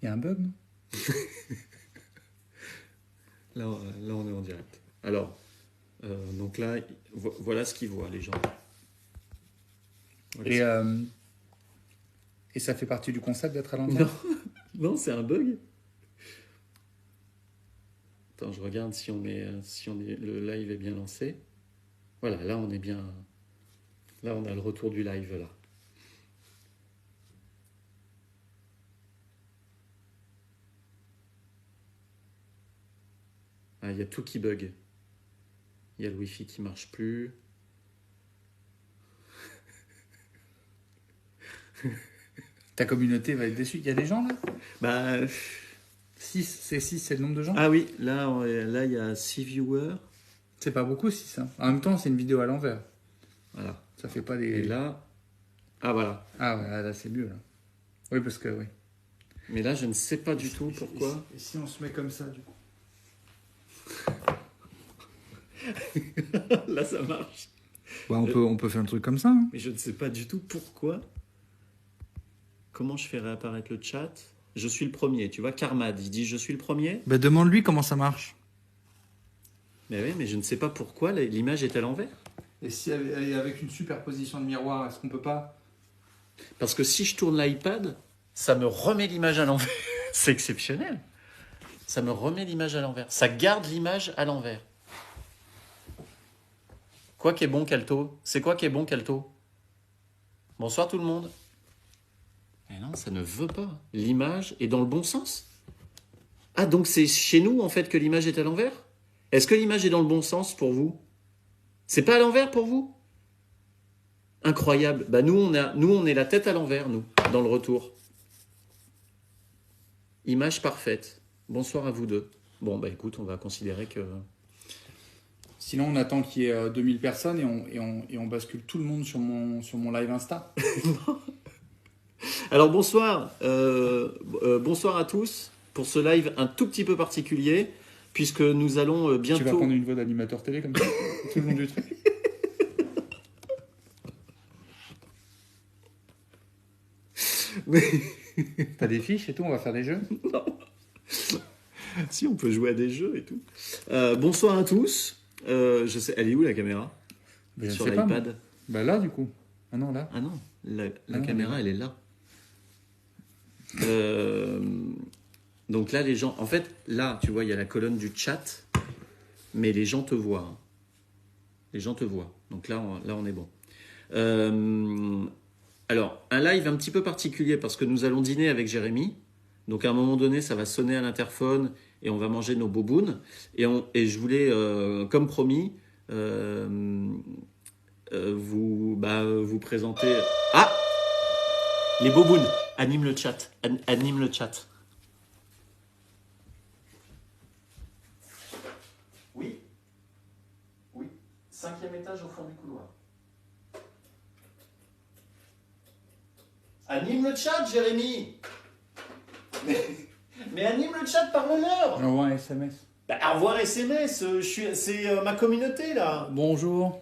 Il y a un bug, non? Là, on est en direct. Alors, donc là, voilà ce qu'ils voient, les gens. Voilà Et, ce- euh, et ça fait partie du concept d'être à l'envers? Non, non, c'est un bug. Attends, je regarde si le live est bien lancé. Voilà, là, on est bien. Là, on a le retour du live, là. Ah, il y a tout qui bug. Il y a le Wi-Fi qui marche plus. Ta communauté va être déçue. Il y a des gens là? Bah, 6, c'est le nombre de gens? ah oui, là, il y a 6 viewers. C'est pas beaucoup 6. Hein. En même temps, c'est une vidéo à l'envers. Voilà. Ça fait pas Et des. là, ah voilà. Ah ouais, là c'est mieux là. Oui, parce que oui. Mais là, je ne sais pas du tout pourquoi. Et si on se met comme ça du coup? Là, ça marche. Bah, on peut faire un truc comme ça. Hein. Mais je ne sais pas du tout pourquoi. Comment je fais réapparaître le chat? Je suis le premier. Tu vois, Karmad, il dit je suis le premier. Bah, demande-lui comment ça marche. Mais oui, mais je ne sais pas pourquoi l'image est à l'envers. Et si elle est avec une superposition de miroir, est-ce qu'on peut pas? Parce que si je tourne l'iPad, ça me remet l'image à l'envers. C'est exceptionnel. Ça me remet l'image à l'envers. Ça garde l'image à l'envers. Quoi qui est bon, Calto? C'est quoi qui est bon, Calto? Bonsoir tout le monde. Mais non, ça ne veut pas. L'image est dans le bon sens. Ah, donc c'est chez nous, en fait, que l'image est à l'envers? Est-ce que l'image est dans le bon sens pour vous? C'est pas à l'envers pour vous? Incroyable. Bah, nous, on est la tête à l'envers, nous, dans le retour. Image parfaite. Bonsoir à vous deux. Bon, bah écoute, on va considérer que... Sinon, on attend qu'il y ait 2000 personnes et on bascule tout le monde sur mon live Insta. Alors bonsoir, bonsoir à tous pour ce live un tout petit peu particulier, puisque nous allons bientôt... Tu vas prendre une voix d'animateur télé comme ça? Tout le monde du truc. T'as des fiches et tout, on va faire des jeux? Non. Si, on peut jouer à des jeux et tout. Bonsoir à tous. Je sais, elle est où la caméra? Je Sur sais pas, l'iPad. Bah là, du coup. Ah non, là. Ah non, la Ah non, caméra, elle est là. Donc là, les gens... En fait, là, tu vois, il y a la colonne du chat, mais les gens te voient. Hein. Les gens te voient. Donc là, on est bon. Alors, un live un petit peu particulier parce que nous allons dîner avec Jérémy. Donc à un moment donné, ça va sonner à l'interphone et on va manger nos bobounes. Et je voulais, comme promis, vous présenter... Ah! Les bobounes, anime le chat. Anime le chat. Oui? Oui. 5e étage au fond du couloir. Anime le chat, Jérémy! Mais anime le chat, parle-leur! J'envoie un SMS. Bah, au revoir SMS, c'est ma communauté là. Bonjour.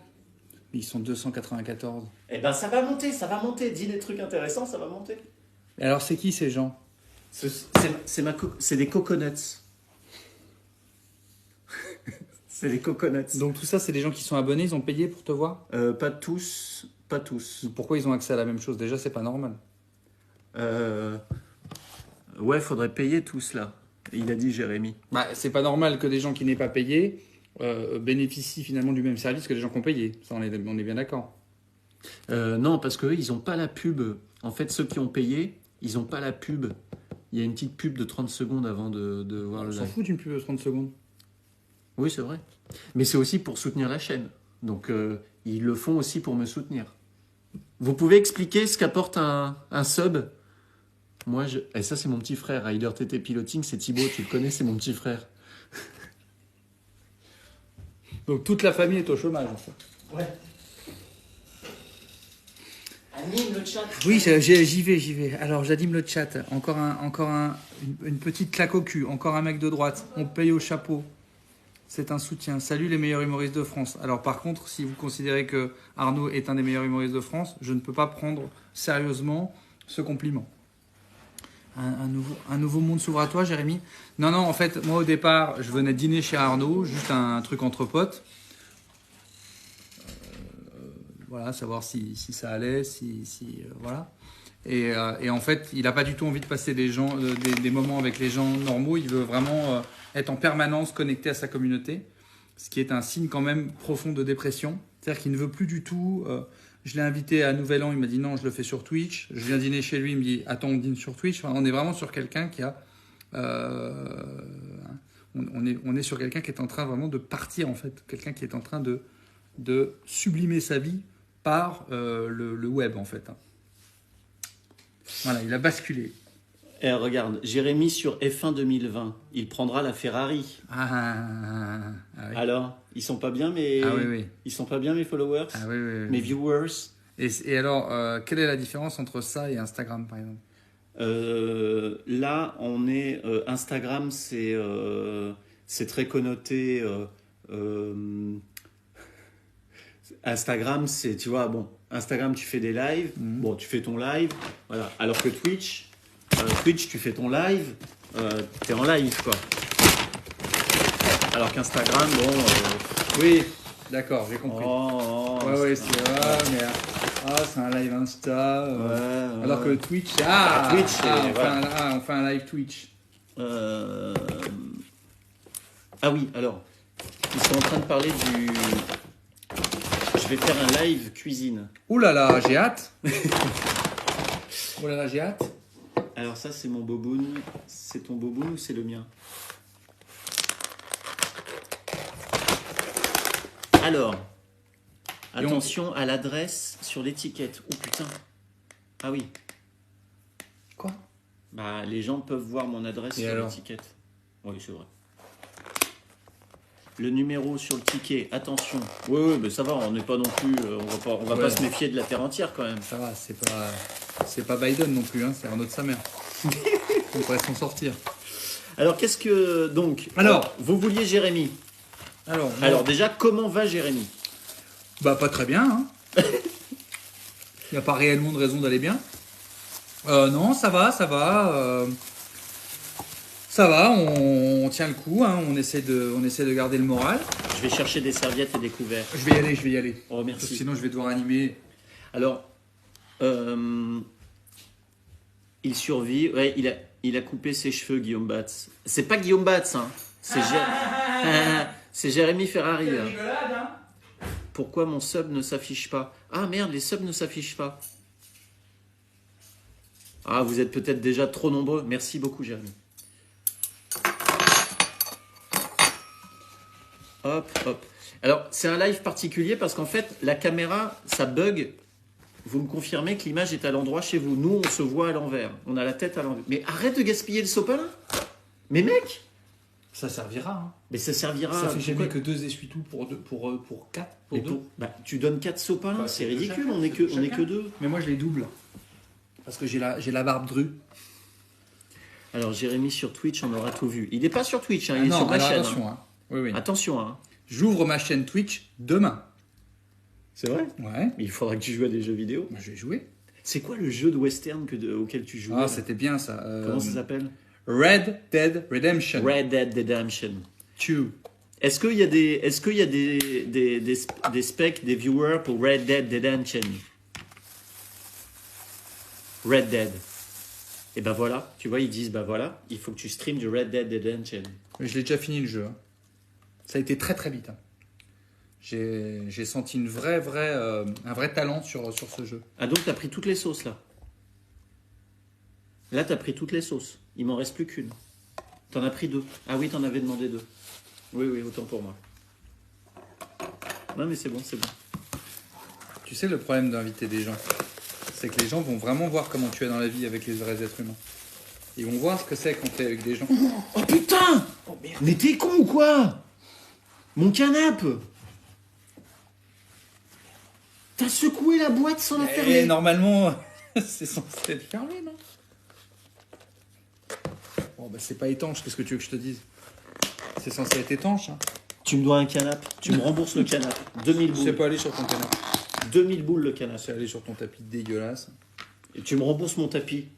Ils sont 294. Eh ben ça va monter. Dis des trucs intéressants, ça va monter. Et alors, c'est qui ces gens? C'est des coconuts. C'est des coconuts. Donc tout ça, c'est des gens qui sont abonnés, ils ont payé pour te voir? Pas tous. Pourquoi ils ont accès à la même chose? Déjà, c'est pas normal. Ouais, faudrait payer tout cela. Il a dit Jérémy. Bah, c'est pas normal que des gens qui n'aient pas payé bénéficient finalement du même service que les gens qui ont payé. Ça, on est bien d'accord. Non, parce qu'eux, ils n'ont pas la pub. En fait, ceux qui ont payé, ils n'ont pas la pub. Il y a une petite pub de 30 secondes avant de voir le On live. s'en fout d'une pub de 30 secondes. Oui, c'est vrai. Mais c'est aussi pour soutenir la chaîne. Donc, ils le font aussi pour me soutenir. Vous pouvez expliquer ce qu'apporte un sub? Moi, et ça, c'est mon petit frère. Rider TT Piloting, c'est Thibaut. Tu le connais, c'est mon petit frère. Donc toute la famille est au chômage, en fait. Ouais. Anime le chat. Oui, j'y vais. Alors, j'anime le chat. Une petite claque au cul. Encore un mec de droite. On paye au chapeau. C'est un soutien. Salut les meilleurs humoristes de France. Alors par contre, si vous considérez que Arnaud est un des meilleurs humoristes de France, je ne peux pas prendre sérieusement ce compliment. Un nouveau monde s'ouvre à toi, Jérémy? Non, en fait, moi au départ, je venais dîner chez Arnaud, juste un truc entre potes. Voilà, savoir si ça allait, voilà. Et en fait, il n'a pas du tout envie de passer des moments avec les gens normaux. Il veut vraiment être en permanence connecté à sa communauté, ce qui est un signe quand même profond de dépression. C'est-à-dire qu'il ne veut plus du tout. Je l'ai invité à Nouvel An, il m'a dit non, je le fais sur Twitch. Je viens dîner chez lui, il me dit attends, on dîne sur Twitch. Enfin, on est vraiment sur quelqu'un qui a. On est sur quelqu'un qui est en train vraiment de partir en fait, quelqu'un qui est en train de sublimer sa vie par le web en fait. Voilà, il a basculé. Et regarde, Jérémy sur F1 2020, il prendra la Ferrari. Oui. Alors, ils sont pas bien mes, oui. Ils sont pas bien mes followers, Oui. mes viewers. Et alors, quelle est la différence entre ça et Instagram par exemple? Là, on est Instagram, c'est très connoté. Instagram, c'est, tu vois, bon, Instagram, tu fais des lives, bon, tu fais ton live, voilà. Alors que Twitch, tu fais ton live, t'es en live, quoi. Alors qu'Instagram, bon. Oui, d'accord, j'ai compris. Ouais, c'est vrai, mais c'est un live Insta. Alors que Twitch, on fait un live Twitch. Ah oui, alors, ils sont en train de parler du. Je vais faire un live cuisine. Ouh là là, j'ai hâte. J'ai hâte. Alors ça, c'est mon boboon. C'est ton boboon ou c'est le mien? Alors, attention à l'adresse sur l'étiquette. Oh putain. Ah oui. Quoi? Bah, les gens peuvent voir mon adresse sur l'étiquette. Oui, c'est vrai. Le numéro sur le ticket, attention. Oui, mais ça va, on n'est pas non plus. On va pas se méfier de la terre entière quand même. Ça va, c'est pas Biden non plus, hein, c'est Arnaud de sa mère. On pourrait s'en sortir. Alors, qu'est-ce que. Donc, vous vouliez Jérémy. Alors déjà, comment va Jérémy? Bah, pas très bien. Hein. Il n'y a pas réellement de raison d'aller bien. Non, ça va. Ça va, on tient le coup, hein, on essaie de garder le moral. Je vais chercher des serviettes et des couverts. Je vais y aller. Oh, merci. Parce que sinon, je vais devoir animer. Alors, il survit. Ouais, il a coupé ses cheveux, Guillaume Batz. C'est pas Guillaume Batz, hein. C'est Jérémy Ferrari. Hein. Pourquoi mon sub ne s'affiche pas? Ah merde, les subs ne s'affichent pas. Ah, vous êtes peut-être déjà trop nombreux. Merci beaucoup, Jérémy. Hop. Alors, c'est un live particulier parce qu'en fait, la caméra, ça bug. Vous me confirmez que l'image est à l'endroit chez vous. Nous, on se voit à l'envers. On a la tête à l'envers. Mais arrête de gaspiller le sopalin. Mais mec, ça servira. Hein. Mais ça servira. Ça fait jamais que 2 essuie-tout pour 4. Pour 2. Tu donnes 4 sopalins. Bah, c'est ridicule. On est que 2. Mais moi, je les double. Parce que j'ai la barbe drue. Alors, Jérémy sur Twitch, on aura tout vu. Il n'est pas sur Twitch, hein, il est sur ma chaîne. Attention, hein. Oui. Attention, hein. J'ouvre ma chaîne Twitch demain. C'est vrai? Ouais. Mais il faudra que tu joues à des jeux vidéo. Moi, je vais jouer. C'est quoi le jeu de western auquel tu joues? Ah, c'était bien ça. Comment ça s'appelle? Red Dead Redemption. Red Dead Redemption 2. Est-ce qu'il y a des specs, des viewers pour Red Dead Redemption? Red Dead. Et ben voilà, tu vois, ils disent, ben voilà, il faut que tu streames du Red Dead Redemption. Mais je l'ai déjà fini le jeu. Hein. Ça a été très très vite. Hein. J'ai senti un vrai talent sur ce jeu. Ah donc t'as pris toutes les sauces là? Là t'as pris toutes les sauces. Il m'en reste plus qu'une. T'en as pris 2. Ah oui, t'en avais demandé 2. Oui, autant pour moi. Non mais c'est bon. Tu sais le problème d'inviter des gens, c'est que les gens vont vraiment voir comment tu es dans la vie avec les vrais êtres humains. Ils vont voir ce que c'est quand t'es avec des gens. Oh putain! Oh merde! Mais t'es con ou quoi? Mon canapé! T'as secoué la boîte sans la fermer? Normalement, c'est censé être fermé, non? Bon, bah c'est pas étanche, qu'est-ce que tu veux que je te dise? C'est censé être étanche, hein. Tu me dois un canapé, tu me rembourses le canapé. 2000 boules. C'est pas aller sur ton canapé. 2000 boules le canapé. C'est aller sur ton tapis dégueulasse. Et tu me rembourses mon tapis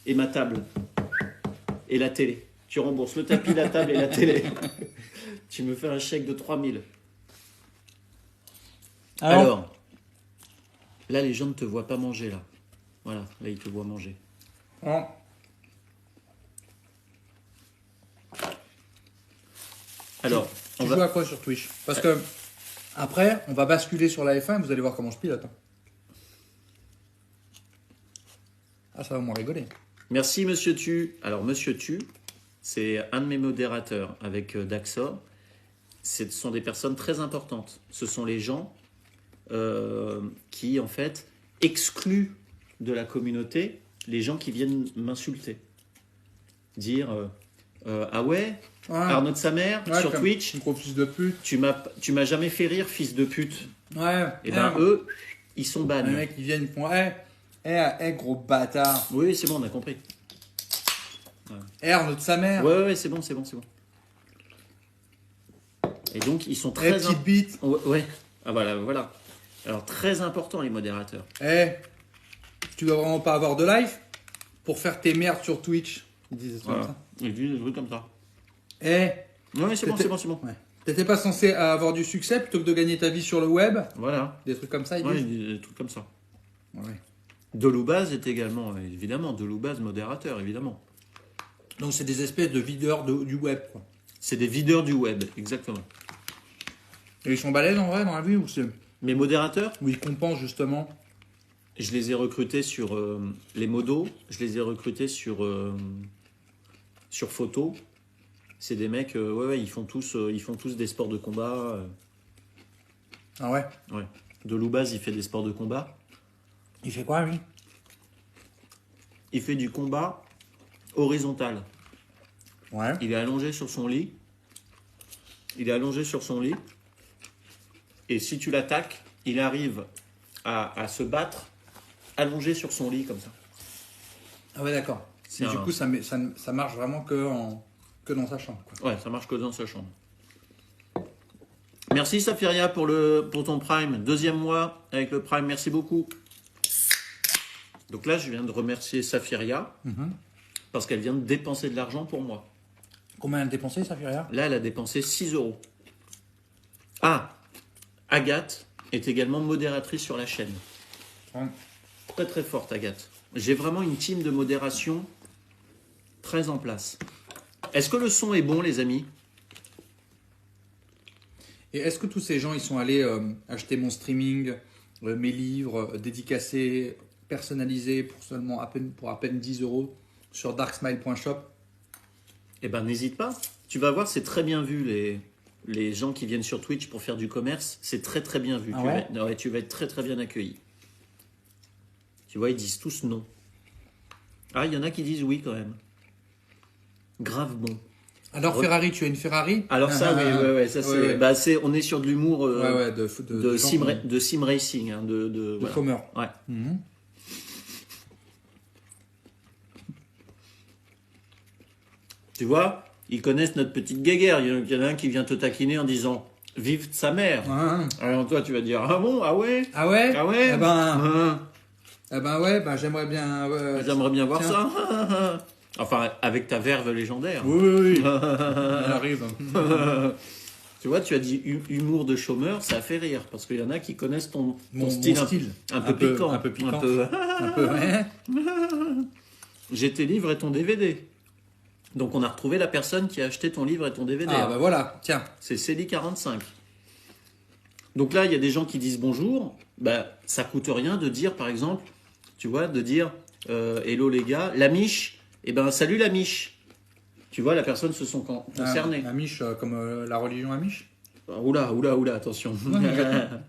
et ma table. et la télé. Tu rembourses le tapis, la table et la télé. Tu me fais un chèque de 3000. Alors, là, les gens ne te voient pas manger, là. Voilà, là, ils te voient manger. Oh. Alors, tu joues à quoi sur Twitch? Parce que après, on va basculer sur la F1 et vous allez voir comment je pilote. Ah, ça va moins rigoler. Merci, Monsieur Tu. Alors, Monsieur Tu, c'est un de mes modérateurs avec Daxor. Ce sont des personnes très importantes. Ce sont les gens qui, en fait, excluent de la communauté les gens qui viennent m'insulter. Dire ah ouais, Arnaud de sa mère, sur Twitch, gros fils de pute. tu m'as jamais fait rire, fils de pute. Ouais. Et ben eux, ils sont ban. Les mecs, ils viennent, ils font gros bâtard. Oui, c'est bon, on a compris. Arnaud de sa mère. Ouais, c'est bon. Et donc, ils sont très... petite bite. Ouais. Ah voilà. Alors, très important, les modérateurs. Tu dois vraiment pas avoir de live pour faire tes merdes sur Twitch. Ils disent des trucs comme ça. Ils disent des trucs comme ça. Ouais, c'est bon. Ouais. T'étais pas censé avoir du succès plutôt que de gagner ta vie sur le web? Voilà. Des trucs comme ça, ils Ouais, disent. des trucs comme ça. Ouais. Deloubaz est également, évidemment, Deloubaz modérateur, évidemment. Donc c'est des espèces de videurs du web, quoi. C'est des videurs du web, exactement. Et ils sont balèzes en vrai dans la vie ou c'est... Mes modérateurs, Où ils compensent justement. je les ai recrutés sur les modos, je les ai recrutés sur photo. C'est des mecs, ils font tous des sports de combat. Ah ouais? Ouais. Deloubaz, il fait des sports de combat. Il fait quoi lui? Il fait du combat horizontal. Ouais. Il est allongé sur son lit. Et si tu l'attaques, il arrive à se battre allongé sur son lit comme ça. Ah ouais, d'accord. Et du coup, ça marche vraiment que dans sa chambre, quoi. Ouais, ça marche que dans sa chambre. Merci Safiria pour ton Prime. 2e mois avec le Prime, merci beaucoup. Donc là, je viens de remercier Safiria parce qu'elle vient de dépenser de l'argent pour moi. Combien elle a dépensé, Safiria? Là, elle a dépensé 6 €. Ah, Agathe est également modératrice sur la chaîne. Très très forte, Agathe. J'ai vraiment une team de modération très en place. Est-ce que le son est bon, les amis? Et est-ce que tous ces gens, ils sont allés acheter mon streaming, mes livres dédicacés, personnalisés pour à peine 10 € sur darksmile.shop? Eh ben, n'hésite pas. Tu vas voir, c'est très bien vu, les gens qui viennent sur Twitch pour faire du commerce. C'est très très bien vu. Tu vas être très très bien accueilli. Tu vois, ils disent tous non. Ah, il y en a qui disent oui quand même. Grave bon. Alors Ferrari, tu as une Ferrari? Alors ça, oui, ça c'est. Ouais. Bah, on est sur de l'humour de sim racing, hein, de voilà. Comeur. Ouais. Tu vois, ils connaissent notre petite guéguerre. Il y en a un qui vient te taquiner en disant vive de sa mère. Alors toi, tu vas dire ah bon, ah ouais. Eh ben ouais, j'aimerais bien. J'aimerais bien voir ça. Enfin, avec ta verve légendaire. Oui. Elle arrive. Tu vois, tu as dit humour de chômeur, ça fait rire. Parce qu'il y en a qui connaissent ton style, un peu piquant. Un peu piquant. Ouais. J'ai tes livres et ton DVD. Donc on a retrouvé la personne qui a acheté ton livre et ton DVD. Ah bah voilà, tiens. C'est Célie45. Donc là, il y a des gens qui disent bonjour. Bah, ça coûte rien de dire, par exemple, tu vois, de dire hello les gars, la miche. Eh ben, salut la miche. Tu vois, la personne se sont concernés. La miche, comme la religion amish. Oula, attention.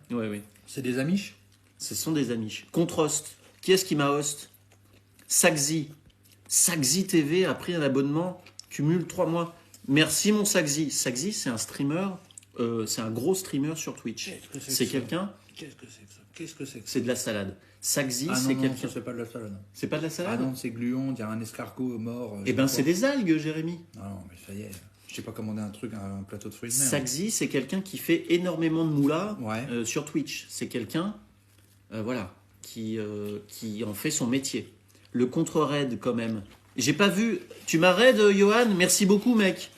Oui. C'est des amish. Ce sont des amish. Contre-host. Qui est-ce qui m'a host? Saxi. Saxi TV a pris un abonnement. Cumule 3 mois. Merci mon Saxi. Saxi, c'est un streamer. C'est un gros streamer sur Twitch. C'est quelqu'un. Qu'est-ce que c'est que ça? Qu'est-ce que c'est que ça? C'est de la salade. Saxi, c'est quelqu'un. Ça, c'est pas de la salade. C'est pas de la salade? Ah non, c'est gluant, on dirait un escargot mort. Eh ben, c'est des algues, Jérémy. Non, mais ça y est. Je sais pas commander un plateau de fruits de mer. Saxi, c'est quelqu'un qui fait énormément de moula ouais. Sur Twitch. C'est quelqu'un, qui en fait son métier. Le contre-raid, quand même, J'ai pas vu. Tu m'arrêtes, Johan? Merci beaucoup, mec.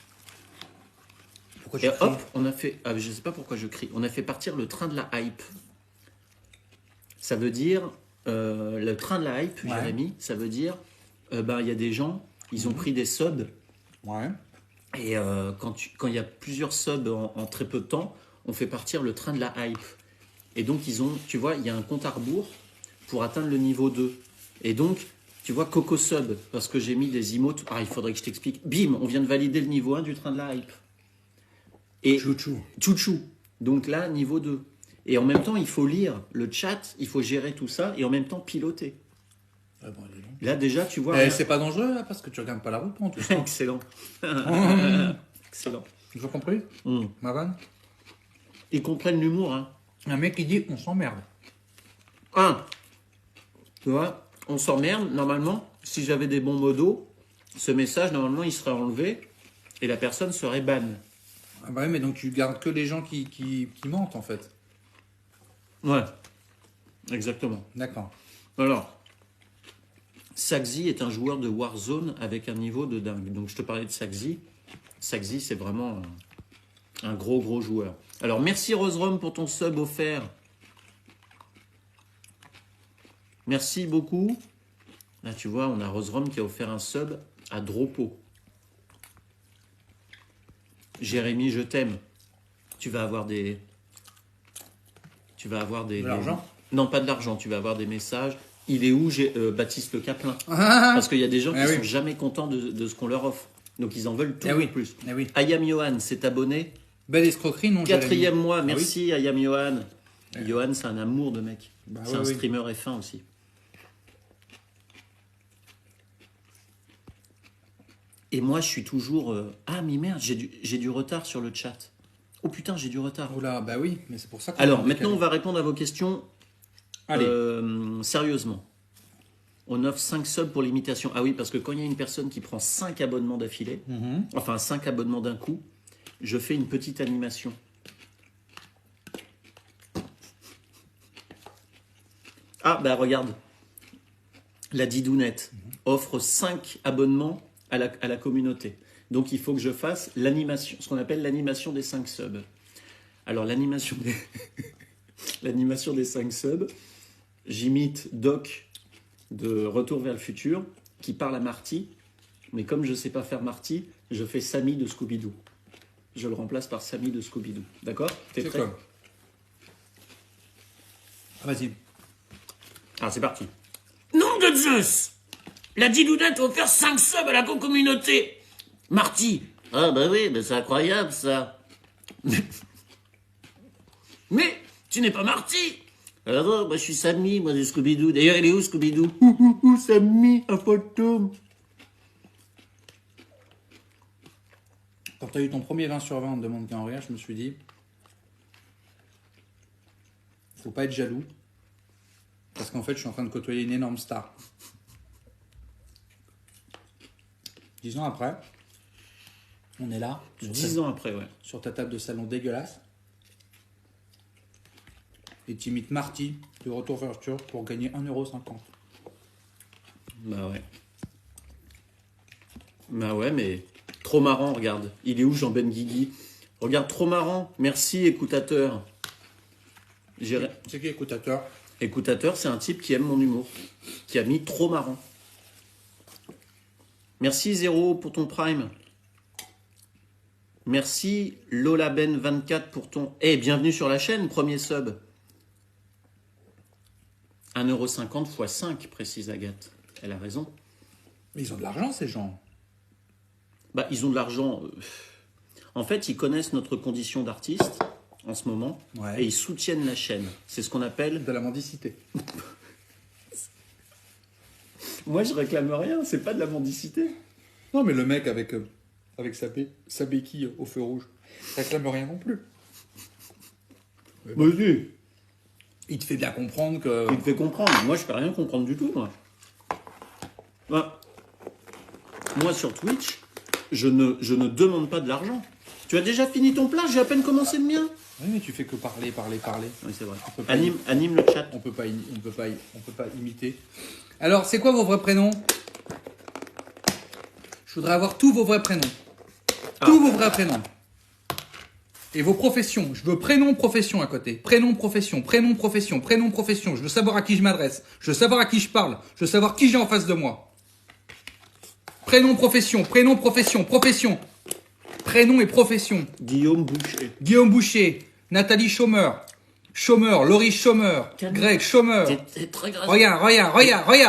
Pourquoi Et tu cries? hop, on a fait. Ah, je sais pas pourquoi je crie. On a fait partir le train de la hype. Ça veut dire. Le train de la hype, Ouais. Jérémy, ça veut dire. Il y a des gens, ils ont pris des subs. Ouais. Et quand il y a plusieurs subs en très peu de temps, on fait partir le train de la hype. Et donc, ils ont. Tu vois, il y a un compte à rebours pour atteindre le niveau 2. Et donc. Tu vois, Coco Sub, parce que j'ai mis des emotes. Ah, il faudrait que je t'explique. Bim, on vient de valider le niveau 1 du train de la hype. Et Chouchou. Chouchou. Donc là, niveau 2. Et en même temps, il faut lire le chat, il faut gérer tout ça, et en même temps piloter. Ah bon, dis donc. Là, déjà, tu vois... Eh, c'est pas dangereux, là, parce que tu regardes pas la route pendant tout ça. Excellent. Excellent. Tu as compris, Mm. ma vanne? Ils comprennent l'humour, hein. Un mec qui dit, on s'emmerde. Tu vois, on s'emmerde. Normalement, si j'avais des bons modos, ce message, normalement, il serait enlevé, et la personne serait ban. Ah bah oui, mais donc tu gardes que les gens qui mentent, en fait. Ouais, exactement. D'accord. Alors, Saxy est un joueur de Warzone avec un niveau de dingue. Donc, je te parlais de Saxy. Saxy, c'est vraiment un gros joueur. Alors, merci Roserom pour ton sub offert. Merci beaucoup. Là, tu vois, on a Roserom qui a offert un sub à Dropo. Jérémy, je t'aime. Tu vas avoir des... De l'argent? Non, pas de l'argent. Tu vas avoir des messages. Il est où Baptiste Le Caplin? Ah, Parce qu'il y a des gens qui Ah oui. sont jamais contents de ce qu'on leur offre. Donc ils en veulent toujours oui. plus. Eh oui. Ayam Johan s'est abonné. Belle escroquerie, non? 4e mois, Ah oui. merci Ayam Johan. Johan, c'est un amour de mec. Bah C'est oui, un oui. streamer F1 aussi. Et moi, je suis toujours... Ah, mais merde, j'ai du retard sur le chat. Oh putain, j'ai du retard. Oula, bah oui, mais c'est pour ça qu'on Alors, va maintenant, on décaler. va répondre à vos questions Allez. sérieusement. On offre 5 subs pour l'imitation. Ah oui, parce que quand il y a une personne qui prend 5 abonnements d'affilée, enfin 5 abonnements d'un coup, je fais une petite animation. Ah, bah regarde. La Didounette offre 5 abonnements à la communauté. Donc il faut que je fasse l'animation, ce qu'on appelle l'animation des 5 subs. Alors l'animation des... l'animation des 5 subs, j'imite Doc de Retour vers le futur, qui parle à Marty, mais comme je ne sais pas faire Marty, je fais Sammy de Scooby-Doo. Je le remplace par Sammy de Scooby-Doo. D'accord? T'es C'est prêt? quoi? Ah, vas-y. Ah, c'est parti. Nom de Zeus! La Didounette a offert 5 subs à la communauté. Marty. Ah bah oui, mais c'est incroyable ça. Mais tu n'es pas Marty. Ah non, moi je suis Sammy, moi de Scooby-Doo. D'ailleurs, il est où Scooby-Doo? Sammy, un fantôme. Quand tu as eu ton premier 20 sur 20, on te demande qu'à en rire, je me suis dit, faut pas être jaloux, parce qu'en fait, je suis en train de côtoyer une énorme star. 10 ans après, on est là, 10 ans après, ouais. sur ta table de salon dégueulasse, et tu imites Marty de Retour vers le futur pour gagner 1,50 €. Bah ouais. Bah ouais, mais trop marrant, regarde. Il est où Jean Benguigui? Regarde, trop marrant. Merci, écoutateur. C'est qui écoutateur? Écoutateur, c'est un type qui aime mon humour, qui a mis trop marrant. Merci Zéro pour ton prime. Merci LolaBen24 pour ton... Eh, bienvenue sur la chaîne, premier sub. 1,50 € x 5, précise Agathe. Elle a raison. Mais ils ont de l'argent, ces gens. Bah, ils ont de l'argent. En fait, ils connaissent notre condition d'artiste en ce moment, Ouais. et ils soutiennent la chaîne. C'est ce qu'on appelle... De la mendicité. Moi, je réclame rien, c'est pas de la mendicité. Non, mais le mec avec sa béquille au feu rouge, il réclame rien non plus. Vas-y. Il te fait bien comprendre que... Il te fait comprendre. Moi, je peux rien comprendre du tout, moi. Ouais. Moi, sur Twitch, je ne demande pas de l'argent. Tu as déjà fini ton plat? J'ai à peine commencé le mien. Oui, mais tu fais que parler. Oui, c'est vrai. peut pas Anime le chat. On peut pas imiter. Alors, c'est quoi vos vrais prénoms? Je voudrais avoir tous vos vrais prénoms. Ah. Tous vos vrais prénoms. Et vos professions. Je veux prénom, profession à côté. Prénom, profession, prénom, profession, prénom, profession. Je veux savoir à qui je m'adresse. Je veux savoir à qui je parle. Je veux savoir qui j'ai en face de moi. Prénom, profession, prénom, profession, profession. Prénom et profession. Guillaume Boucher. Guillaume Boucher. Nathalie Chômeur. Chômeur. Laurie Chômeur. Greg Chômeur. T'es très agressif.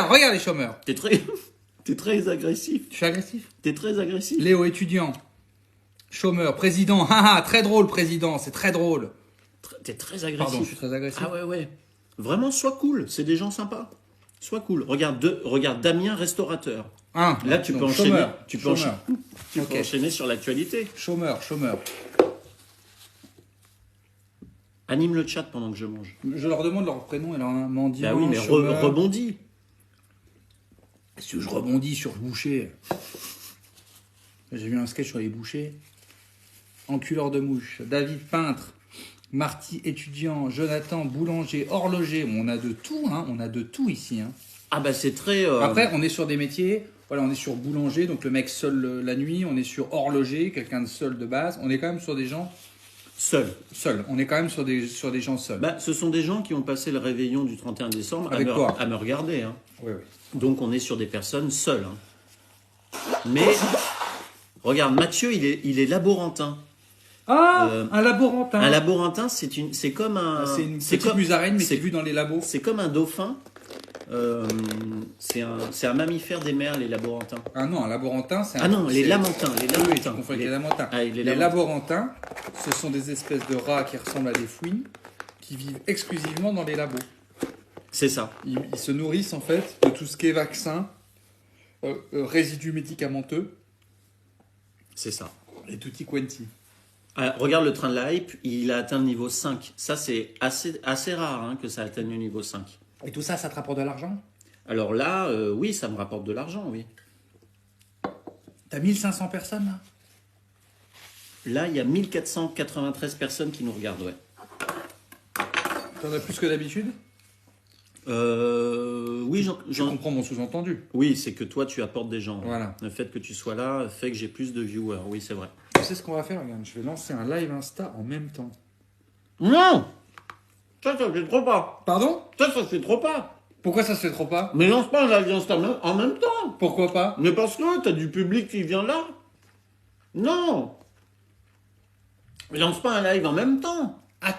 Regarde les chômeurs. T'es très agressif. Je suis agressif. T'es très agressif. Léo étudiant. Chômeur. Président. Haha, très drôle président. C'est très drôle. T'es très agressif. Pardon, je suis très agressif. Ah ouais. Vraiment, sois cool. C'est des gens sympas. Sois cool. Regarde Damien, restaurateur. Hein, Là, tu donc, peux enchaîner. chômeur, Tu peux chômeur. peux enchaîner sur l'actualité. Chômeur. Anime le chat pendant que je mange. Je leur demande leur prénom et leur mendiant. Bah oui, mais chômeur. rebondis. Est-ce que je rebondis sur Boucher? J'ai vu un sketch sur les bouchers. Enculeur de mouche. David peintre. Marty étudiant. Jonathan boulanger. Horloger. Bon, on a de tout, hein. On a de tout ici, hein. Ah bah c'est très... Après, on est sur des métiers. Voilà, on est sur boulanger, donc le mec seul la nuit. On est sur horloger, quelqu'un de seul de base. On est quand même sur des gens Seuls. seuls. On est quand même sur des gens seuls. Bah, ce sont des gens qui ont passé le réveillon du 31 décembre Avec quoi à me regarder. Hein. Oui. Donc on est sur des personnes seules. Hein. Mais regarde, Mathieu, il est laborantin. Ah, un laborantin. Un laborantin, c'est comme un... C'est une petite musaraigne, mais qui c'est- est vue dans les labos. C'est comme un dauphin. C'est un mammifère des mers, les laborantins. Ah non, un laborantin, c'est un... Ah non, les c'est- lamantins. Les Oui, tu lamantins. confonds avec les laborantins. Ah, les Les lamantins. laborantins, ce sont des espèces de rats qui ressemblent à des fouines, qui vivent exclusivement dans les labos. C'est ça. Ils se nourrissent en fait de tout ce qui est vaccin, résidus médicamenteux C'est ça. et tutti quanti. Ah, regarde le train de la hype, il a atteint le niveau 5. Ça, c'est assez rare hein, que ça atteigne le niveau 5. Et tout ça, ça te rapporte de l'argent? Alors là, oui, ça me rapporte de l'argent, oui. T'as 1500 personnes là? Là, il y a 1493 personnes qui nous regardent, ouais. T'en as plus que d'habitude? Oui, Je comprends mon sous-entendu. oui, c'est que toi, tu apportes des gens. Voilà. Le fait que tu sois là fait que j'ai plus de viewers. Oui, c'est vrai. Tu sais ce qu'on va faire, regarde, je vais lancer un live Insta en même temps. Non! Ça fait trop pas. Pardon? Ça fait trop pas. Pourquoi ça se fait trop pas? Mais lance pas un live Insta en même temps. Pourquoi pas? Mais parce que t'as du public qui vient là. Non! Mais lance pas un live en même temps. Ah,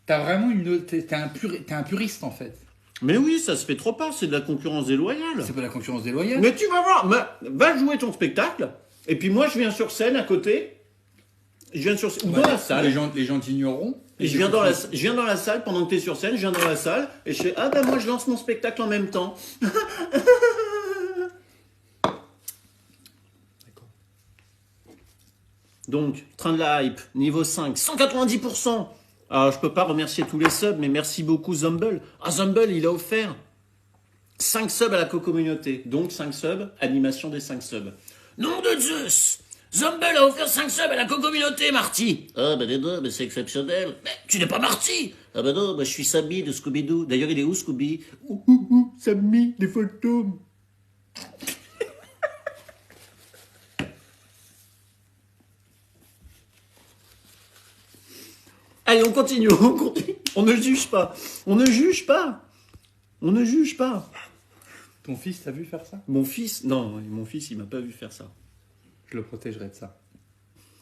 t'as vraiment t'es un puriste en fait. Mais oui, ça se fait trop pas, c'est de la concurrence déloyale. C'est pas la concurrence déloyale. Mais tu vas voir, va jouer ton spectacle, et puis moi je viens sur scène à côté, je viens sur ou dans la salle, Les gens t'ignoreront. et je viens dans la salle pendant que tu es sur scène, je viens dans la salle, et je fais, ah ben moi je lance mon spectacle en même temps. D'accord. Donc, train de la hype, niveau 5, 190%. Alors, je peux pas remercier tous les subs, mais merci beaucoup Zumble. Ah, Zumble, il a offert 5 subs à la co-communauté. Donc, 5 subs, animation des 5 subs. Nom de Zeus! Zumble a offert 5 subs à la co-communauté, Marty! Ah, ben dis donc, mais c'est exceptionnel. Mais tu n'es pas Marty! Ah, ben non, je suis Sammy de Scooby-Doo. D'ailleurs, il est où, Scooby? Sammy, les fantômes. Allez, on continue. On ne juge pas. On ne juge pas. On ne juge pas. Ton fils t'a vu faire ça? Mon fils, non, mon fils, il m'a pas vu faire ça. Je le protégerai de ça.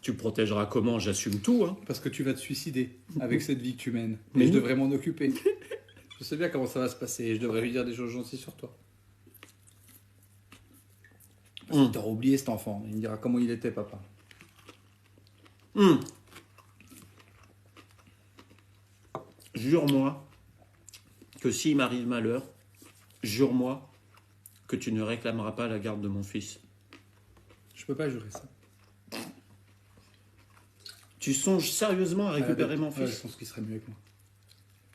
Tu le protégeras comment? J'assume tout, hein. Parce que tu vas te suicider avec cette vie que tu mènes. Mais Et je non. devrais m'en occuper. Je sais bien comment ça va se passer et je devrais lui dire des choses gentilles sur toi. Parce qu'il t'aura oublié cet enfant. Il me dira comment il était, papa. Jure-moi que s'il m'arrive malheur, jure-moi que tu ne réclameras pas la garde de mon fils. Je peux pas jurer ça. Tu songes sérieusement à récupérer mon Je fils? pense qu'il serait mieux avec moi.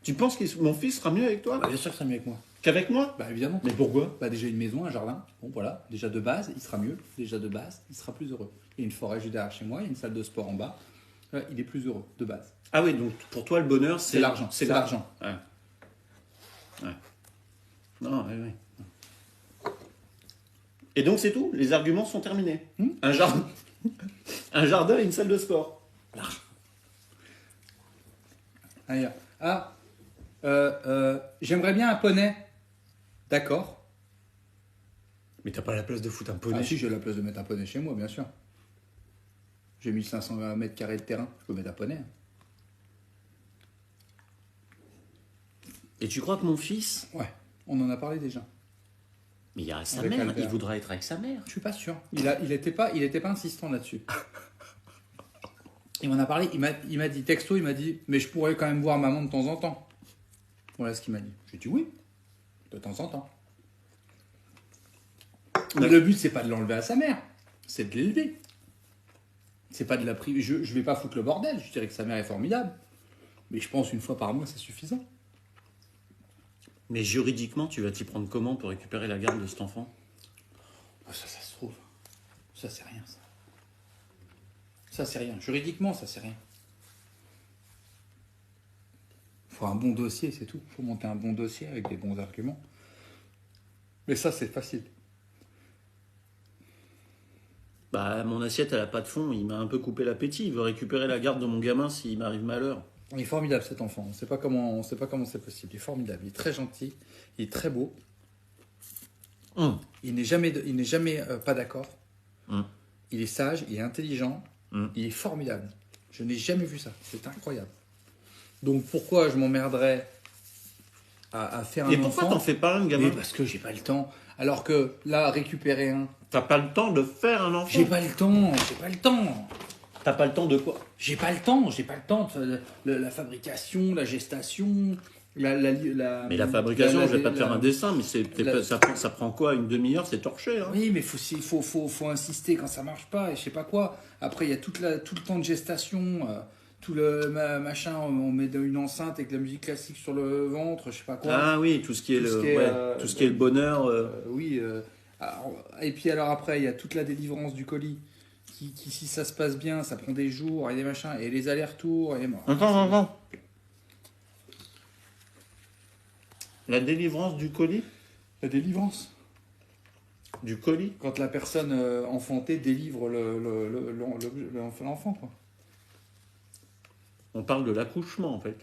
Tu penses que mon fils sera mieux avec toi Bah, bien sûr qu'il serait mieux avec moi. qu'avec moi? Bah évidemment. Mais pourquoi? Bah déjà une maison, un jardin. Bon voilà, déjà de base, il sera mieux. Déjà de base, il sera plus heureux. Il y a une forêt juste derrière chez moi, il y a une salle de sport en bas. Ouais, il est plus heureux, de base. Ah oui, donc pour toi, le bonheur, C'est l'argent. C'est l'argent. Ouais. Ouais. Non, oui, oui. Et donc c'est tout, les arguments sont terminés. Hmm. Un jardin, un jardin et une salle de sport. Ailleurs. Ah, j'aimerais bien un poney. D'accord. Mais t'as pas la place de foutre un poney. Ah si, j'ai la place de mettre un poney chez moi, bien sûr. J'ai 1500 mètres carrés de terrain, je peux mettre un poney. Et tu crois que mon fils, Ouais, on en a parlé déjà. mais il y a sa Avec mère, Albert. il voudra être avec sa mère. Je suis pas sûr. Il était pas insistant là-dessus. Il m'en a parlé, il m'a dit texto, il m'a dit, mais je pourrais quand même voir maman de temps en temps. Voilà ce qu'il m'a dit. J'ai dit oui, de temps en temps. Mais le but, c'est pas de l'enlever à sa mère, c'est de l'élever. C'est pas de la priver. Je vais pas foutre le bordel, je dirais que sa mère est formidable. Mais je pense une fois par mois, c'est suffisant. Mais juridiquement, tu vas t'y prendre comment pour récupérer la garde de cet enfant? Ah, ça se trouve. Ça, c'est rien, ça. Ça, c'est rien. Juridiquement, ça, c'est rien. Faut un bon dossier, c'est tout. Faut monter un bon dossier avec des bons arguments. Mais ça, c'est facile. Bah, mon assiette, elle a pas de fond, il m'a un peu coupé l'appétit. Il veut récupérer la garde de mon gamin s'il m'arrive malheur. Il est formidable, cet enfant. On ne sait pas comment c'est possible. Il est formidable. Il est très gentil. Il est très beau. Il n'est jamais, pas d'accord. Il est sage. Il est intelligent. Il est formidable. Je n'ai jamais vu ça. C'est incroyable. Donc pourquoi je m'emmerderais à faire un enfant? Et pourquoi t'en fais pas un, gamin? Mais parce que j'ai pas le temps. Alors que là, récupérer un... T'as pas le temps de faire un enfant? J'ai pas le temps. T'as pas le temps de quoi? J'ai pas le temps de la fabrication, la gestation, Mais la fabrication, je vais pas te faire un dessin, mais ça prend quoi? Une demi-heure, c'est torché. Hein. Oui, mais faut insister quand ça marche pas et je sais pas quoi. Après, il y a tout le temps de gestation, tout le machin, on met une enceinte avec la musique classique sur le ventre, je sais pas quoi. Ah oui, tout ce qui est le bonheur. Oui. Et puis alors après, il y a toute la délivrance du colis. Qui, si ça se passe bien, ça prend des jours et des machins, et les allers-retours. Attends. La délivrance du colis? La délivrance. Du colis? Quand la personne enfantée délivre l'enfant, quoi. On parle de l'accouchement, en fait.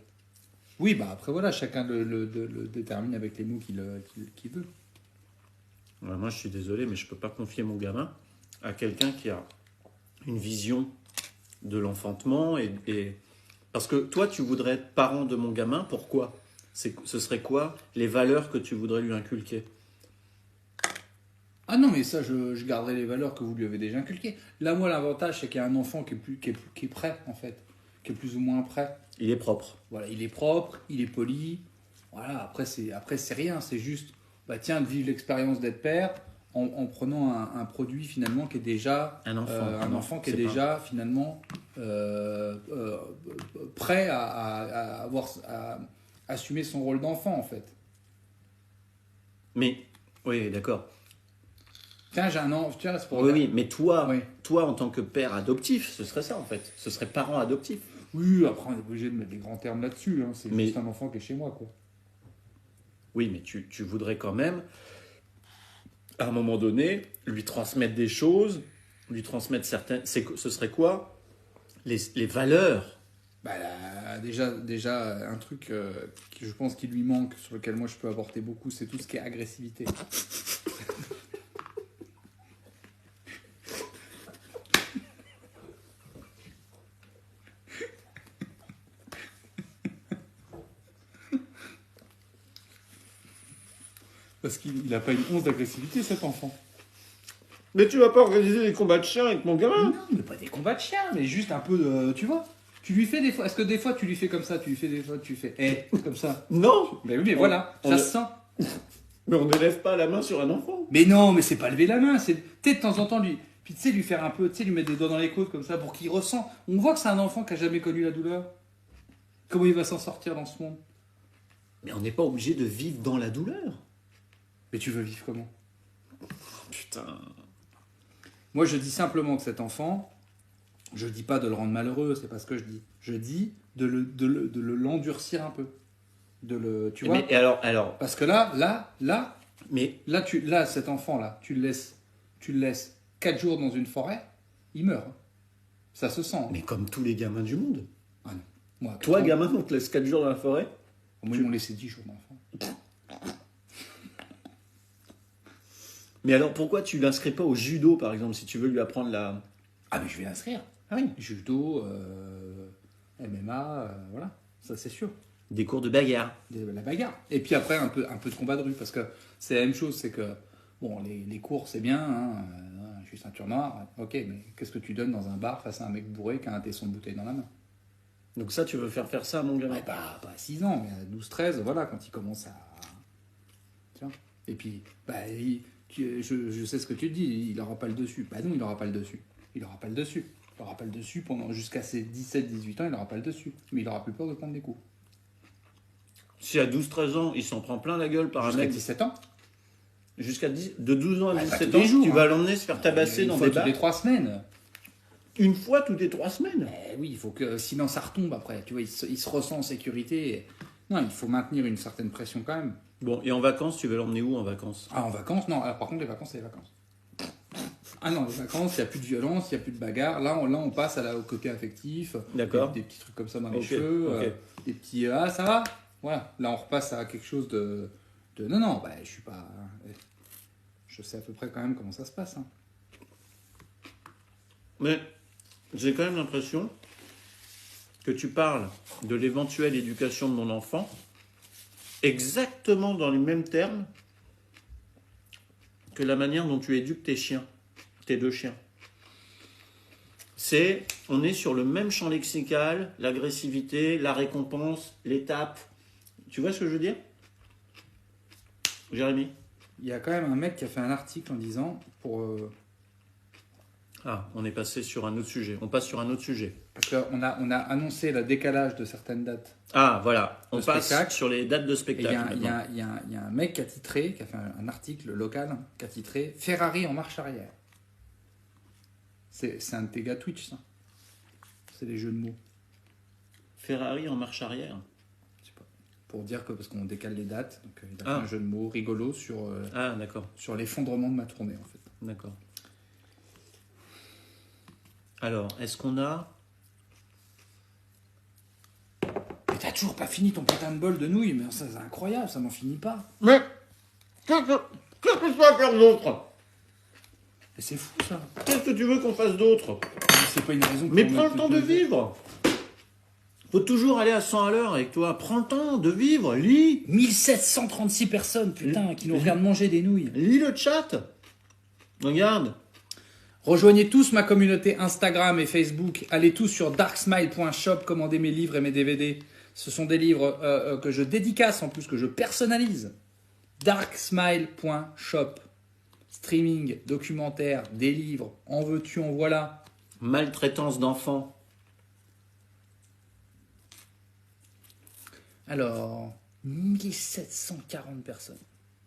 Oui, bah après voilà, chacun le détermine avec les mots qu'il veut. Ouais, moi, je suis désolé, mais je peux pas confier mon gamin à quelqu'un qui a une vision de l'enfantement et parce que toi tu voudrais être parent de mon gamin, pourquoi? Ce serait quoi les valeurs que tu voudrais lui inculquer? Ah non, mais ça je garderai les valeurs que vous lui avez déjà inculquées. Là, moi, l'avantage c'est qu'il y a un enfant qui est prêt, en fait, qui est plus ou moins prêt. Il est propre. Voilà, il est propre, il est poli. Voilà, après c'est rien, c'est juste bah tiens, de vivre l'expérience d'être père en prenant un produit finalement qui est déjà Un enfant qui est déjà finalement prêt à assumer son rôle d'enfant, en fait. Mais oui, d'accord. Tiens, j'ai un enfant. Tiens, c'est pour Oui, mais toi, Oui. toi en tant que père adoptif, ce serait ça en fait. Ce serait parent adoptif. Oui, après on est obligé de mettre des grands termes là-dessus. Hein. C'est Mais- juste un enfant qui est chez moi, quoi. Oui, mais tu voudrais quand même, à un moment donné, lui transmettre des choses, lui transmettre certaines. Ce serait quoi les valeurs? Bah, déjà un truc qui je pense qu'il lui manque, sur lequel moi je peux apporter beaucoup, c'est tout ce qui est agressivité. Parce qu'il n'a pas une once d'agressivité, cet enfant. Mais tu vas pas organiser des combats de chiens avec mon gamin? Non, mais pas des combats de chiens, mais juste un peu de... Tu vois, tu lui fais des fois... Est-ce que des fois tu lui fais comme ça? Tu lui fais des fois, tu lui fais... comme ça. Non. Mais oui, mais voilà, on ça le- se sent. Mais on ne lève pas la main sur un enfant. Mais non, mais c'est pas lever la main, c'est peut-être de temps en temps lui... Puis tu sais, lui faire un peu, tu sais, lui mettre des doigts dans les côtes comme ça pour qu'il ressent. On voit que c'est un enfant qui a jamais connu la douleur. Comment il va s'en sortir dans ce monde? Mais on n'est pas obligé de vivre dans la douleur. Mais tu veux vivre comment? Putain. Moi, je dis simplement que cet enfant, je dis pas de le rendre malheureux, c'est pas ce que je dis. Je dis de l'endurcir un peu. Tu vois? Mais alors. Parce que là, Mais cet enfant-là, tu le laisses tu le laisses 4 jours dans une forêt, il meurt. Ça se sent. Mais comme tous les gamins du monde. Ah non. Moi, Toi, gamin, on te laisse 4 jours dans la forêt? Moi, ils m'ont laissé 10 jours d'enfant. Mais alors, pourquoi tu l'inscris pas au judo, par exemple, si tu veux lui apprendre la... Ah, mais je vais l'inscrire. Ah oui. Judo, MMA, voilà. Ça, c'est sûr. Des cours de bagarre. La bagarre. Et puis après, un peu de combat de rue. Parce que c'est la même chose. C'est que, bon, les cours, c'est bien. Hein, je suis ceinture noire. Ok, mais qu'est-ce que tu donnes dans un bar face à un mec bourré qui a un tesson de bouteille dans la main? Donc ça, tu veux faire ça à mon gamin? Ouais, pas à 6 ans, mais à 12, 13, voilà, quand il commence à... Tu vois. Et puis, je sais ce que tu te dis, il n'aura pas le dessus. Bah non, il n'aura pas le dessus. Il n'aura pas le dessus. Il n'aura pas le dessus pendant jusqu'à ses 17, 18 ans, il n'aura pas le dessus. Mais il n'aura plus peur de prendre des coups. Si à 12-13 ans, il s'en prend plein la gueule par un Jusqu'à mec... 17 ans. De 12 ans à Ouais, pas 17 tous ans, les jours, tu hein. vas l'emmener se faire tabasser Une dans fois des bars? toutes les 3 semaines. Une fois toutes les 3 semaines? Eh oui, il faut que, sinon ça retombe après. Tu vois, il se ressent en sécurité. Non, il faut maintenir une certaine pression quand même. Bon, et en vacances, tu veux l'emmener où en vacances? Ah, en vacances, non. Alors, par contre, les vacances, c'est les vacances. Ah non, les vacances, il n'y a plus de violence, il n'y a plus de bagarre. Là, on passe au côté affectif. D'accord. Des petits trucs comme ça dans les Ok, cheveux. ok. Des petits ah, ça va. Voilà. Là, on repasse à quelque chose de non, non, bah, je suis pas. Je sais à peu près quand même comment ça se passe. Hein. Mais j'ai quand même l'impression que tu parles de l'éventuelle éducation de mon enfant exactement dans les mêmes termes que la manière dont tu éduques tes chiens, tes 2 chiens. On est sur le même champ lexical, l'agressivité, la récompense, l'étape. Tu vois ce que je veux dire, Jérémy? Il y a quand même un mec qui a fait un article en disant Ah, on est passé sur un autre sujet. On passe sur un autre sujet. parce qu'on a annoncé le décalage de certaines dates. Ah, voilà. On Le passe spectacle. sur les dates de Et spectacle. il y a un mec qui a titré, qui a fait un article local, qui a titré Ferrari en marche arrière. C'est un de tes gars Twitch, ça. C'est des jeux de mots. Ferrari en marche arrière. Je sais pas. Pour dire que, parce qu'on décale les dates, donc il a Ah. fait un jeu de mots rigolo sur, Ah, d'accord. sur l'effondrement de ma tournée, en fait. D'accord. Alors, est-ce qu'on a... Mais t'as toujours pas fini ton putain de bol de nouilles, mais ça c'est incroyable, ça m'en finit pas. Mais qu'est-ce que je peux faire d'autre? Mais c'est fou ça. Qu'est-ce que tu veux qu'on fasse d'autre? C'est pas une raison pour Mais mettre prends le temps de deux- vivre. Faut toujours aller à 100 à l'heure avec toi. Prends le temps de vivre. Lis. 1736 personnes, putain, qui nous regardent manger des nouilles. Lis le chat. Regarde. Rejoignez tous ma communauté Instagram et Facebook. Allez tous sur darksmile.shop, commandez mes livres et mes DVD. Ce sont des livres que je dédicace en plus, que je personnalise. Darksmile.shop. Streaming, documentaire, des livres, en veux-tu, en voilà. Maltraitance d'enfants. Alors, 1740 personnes.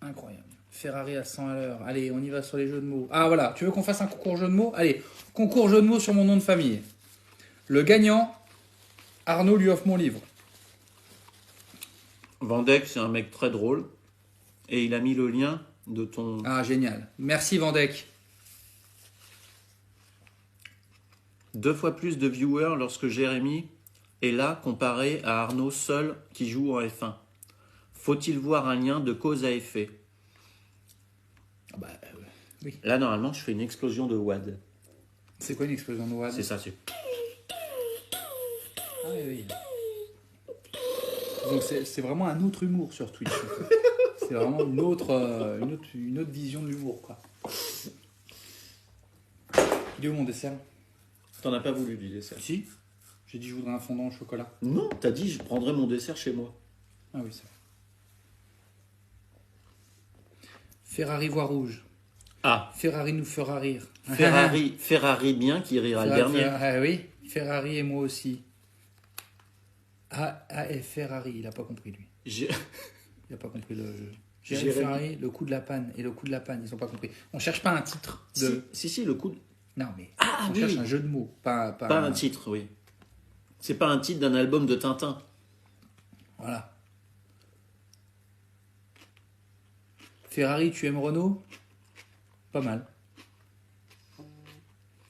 Incroyable. Ferrari à 100 à l'heure. Allez, on y va sur les jeux de mots. Ah voilà, tu veux qu'on fasse un concours jeu de mots? Allez, concours jeu de mots sur mon nom de famille. Le gagnant, Arnaud lui offre mon livre. Vendek, c'est un mec très drôle. Et il a mis le lien de ton... Ah, génial. Merci Vendek. 2 fois plus de viewers lorsque Jérémy est là comparé à Arnaud seul qui joue en F1. Faut-il voir un lien de cause à effet? Ah bah, oui. Là, normalement, je fais une explosion de WAD. C'est quoi une explosion de WAD? C'est ça, c'est... Ah oui, oui. Donc c'est vraiment un autre humour sur Twitch. En fait. C'est vraiment une autre vision de l'humour, quoi. Il est où mon dessert? T'en as pas voulu du dessert? Si. J'ai dit je voudrais un fondant au chocolat. Non, t'as dit je prendrais mon dessert chez moi. Ah oui, ça. Ferrari voix rouge. Ah, Ferrari nous fera rire. Ferrari bien qui rira le dernier. Ah oui, Ferrari et moi aussi. Et Ferrari, il a pas compris lui. J'ai- Il a pas compris le jeu. Jérémy. Ferrari, le coup de la panne et le coup de la panne, ils ont pas compris. On cherche pas un titre de. Si, le coup de... Non mais Ah, on oui. cherche un jeu de mots, pas Pas un titre, oui. C'est pas un titre d'un album de Tintin. Voilà. Ferrari, tu aimes Renault? Pas mal.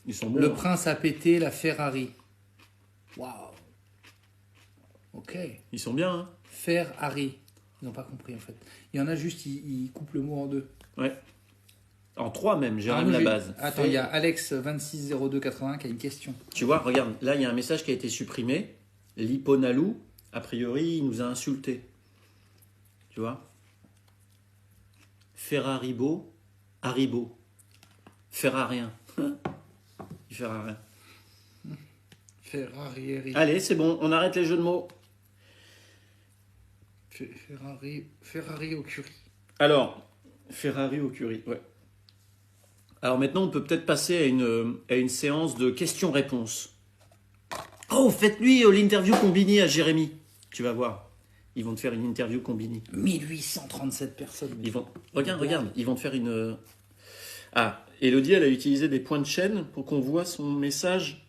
Ils sont bons. Le hein. prince a pété la Ferrari. Waouh. Ok. Ils sont bien. Hein. Ferrari. Ils n'ont pas compris en fait. Il y en a juste, ils coupent le mot en deux. Ouais. En 3 même, j'ai Arnaud, la j'ai- base. Attends, il y a Alex 260280 qui a une question. Tu vois, regarde, là, il y a un message qui a été supprimé. Liponalou, a priori, il nous a insultés. Tu vois Ferraribo, Haribo. Ferrarien. Il fera rien. Ferrari. Allez, c'est bon, on arrête les jeux de mots. Ferrari au curry. Alors, Ferrari au curry, ouais. Alors maintenant, on peut peut-être passer à une séance de questions-réponses. Oh, faites-lui l'interview combinée à Jérémy. Tu vas voir. Ils vont te faire une interview combinée. 1837 personnes. Ils vont... Regarde, ils vont te faire une... Ah, Elodie, elle a utilisé des points de chaîne pour qu'on voit son message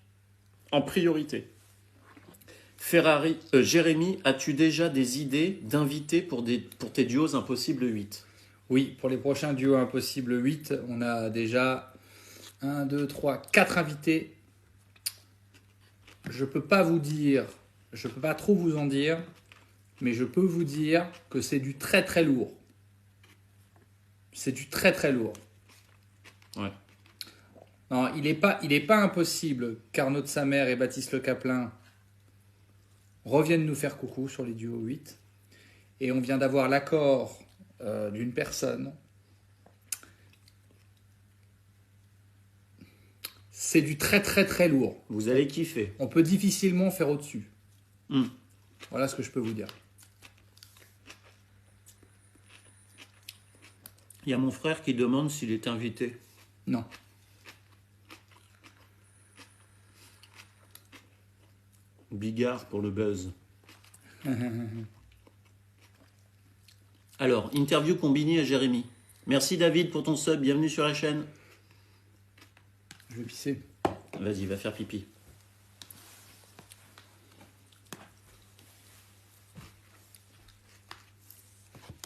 en priorité. Jérémy, as-tu déjà des idées d'invités pour tes duos Impossible 8 ? Oui, pour les prochains duos Impossible 8, on a déjà 1, 2, 3, 4 invités. Je peux pas vous dire, je peux pas trop vous en dire, mais je peux vous dire que c'est du très très lourd. C'est du très très lourd. Ouais. Non, il est pas impossible qu'Arnaud de sa mère et Baptiste Le Caplin reviennent nous faire coucou sur les duos 8. Et on vient d'avoir l'accord d'une personne. C'est du très très très lourd. Vous allez kiffer. On peut difficilement faire au-dessus. Hmm. Voilà ce que je peux vous dire. Il y a mon frère qui demande s'il est invité. Non. Bigard pour le buzz. Alors, interview combinée à Jérémy. Merci David pour ton sub, bienvenue sur la chaîne. Je vais pisser. Vas-y, va faire pipi.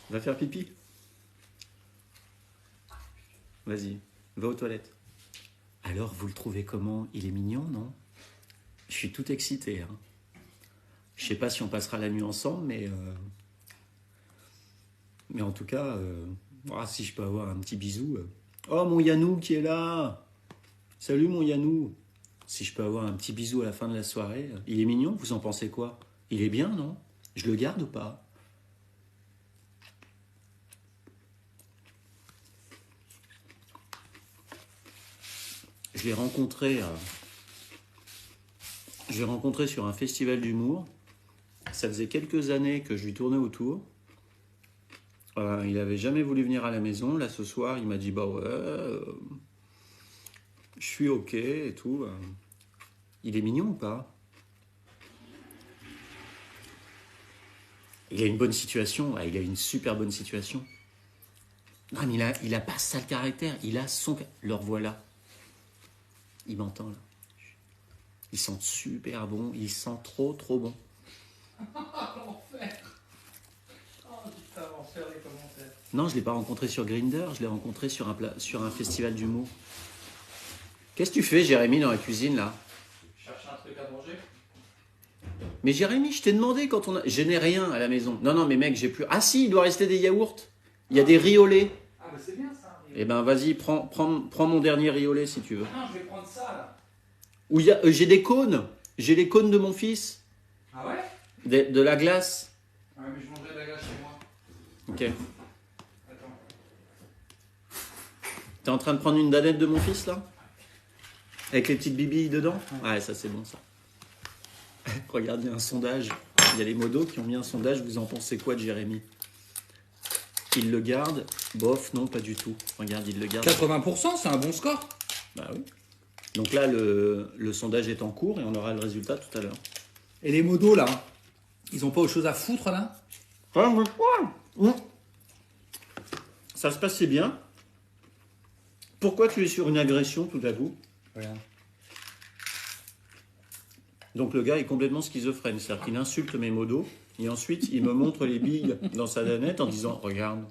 Va faire pipi. Vas-y, va aux toilettes. Alors, vous le trouvez comment? Il est mignon, non? Je suis tout excité. Hein. Je sais pas si on passera la nuit ensemble, mais en tout cas, si je peux avoir un petit bisou. Oh, mon Yannou qui est là! Salut, mon Yannou! Si je peux avoir un petit bisou à la fin de la soirée. Il est mignon, vous en pensez quoi? Il est bien, non? Je le garde ou pas? Je l'ai rencontré sur un festival d'humour. Ça faisait quelques années que je lui tournais autour. Il n'avait jamais voulu venir à la maison. Là, ce soir, il m'a dit, bah ouais, je suis ok et tout. Il est mignon ou pas? Il a une bonne situation. Il a une super bonne situation. Non, mais il a pas sale caractère. Il a son... Le revoilà. Il m'entend là. Il sent super bon. Il sent trop bon. L'enfer. Oh putain, l'enfer des commentaires. Non, je ne l'ai pas rencontré sur Grindr. Je l'ai rencontré sur un festival d'humour. Qu'est-ce que tu fais, Jérémy, dans la cuisine là? Je cherche un truc à manger. Mais Jérémy, je t'ai demandé quand on a... Je n'ai rien à la maison. Non, mais mec, j'ai plus... Ah si, il doit rester des yaourts. Il y a des riz au lait. Ah bah c'est bien ça. Eh ben vas-y, prends mon dernier riz au lait si tu veux. Non, je vais prendre ça là. Ou j'ai des cônes. J'ai les cônes de mon fils. Ah ouais? De la glace. Ouais, mais je mangerai de la glace chez moi. Ok. Attends. T'es en train de prendre une danette de mon fils là? Avec les petites bibilles dedans? Ouais, ça c'est bon ça. Regarde, il y a un sondage. Il y a les modos qui ont mis un sondage. Vous en pensez quoi de Jérémy? Il le garde? Bof, non, pas du tout. Regarde, il le garde. 80%, c'est un bon score. Bah oui. Donc là, le sondage est en cours et on aura le résultat tout à l'heure. Et les modos là, ils ont pas autre chose à foutre là? Ça se passait bien. Pourquoi tu es sur une agression tout à coup? Regarde. Donc le gars est complètement schizophrène. C'est-à-dire qu'il insulte mes modos et ensuite il me montre les billes dans sa danette en disant « Regarde ».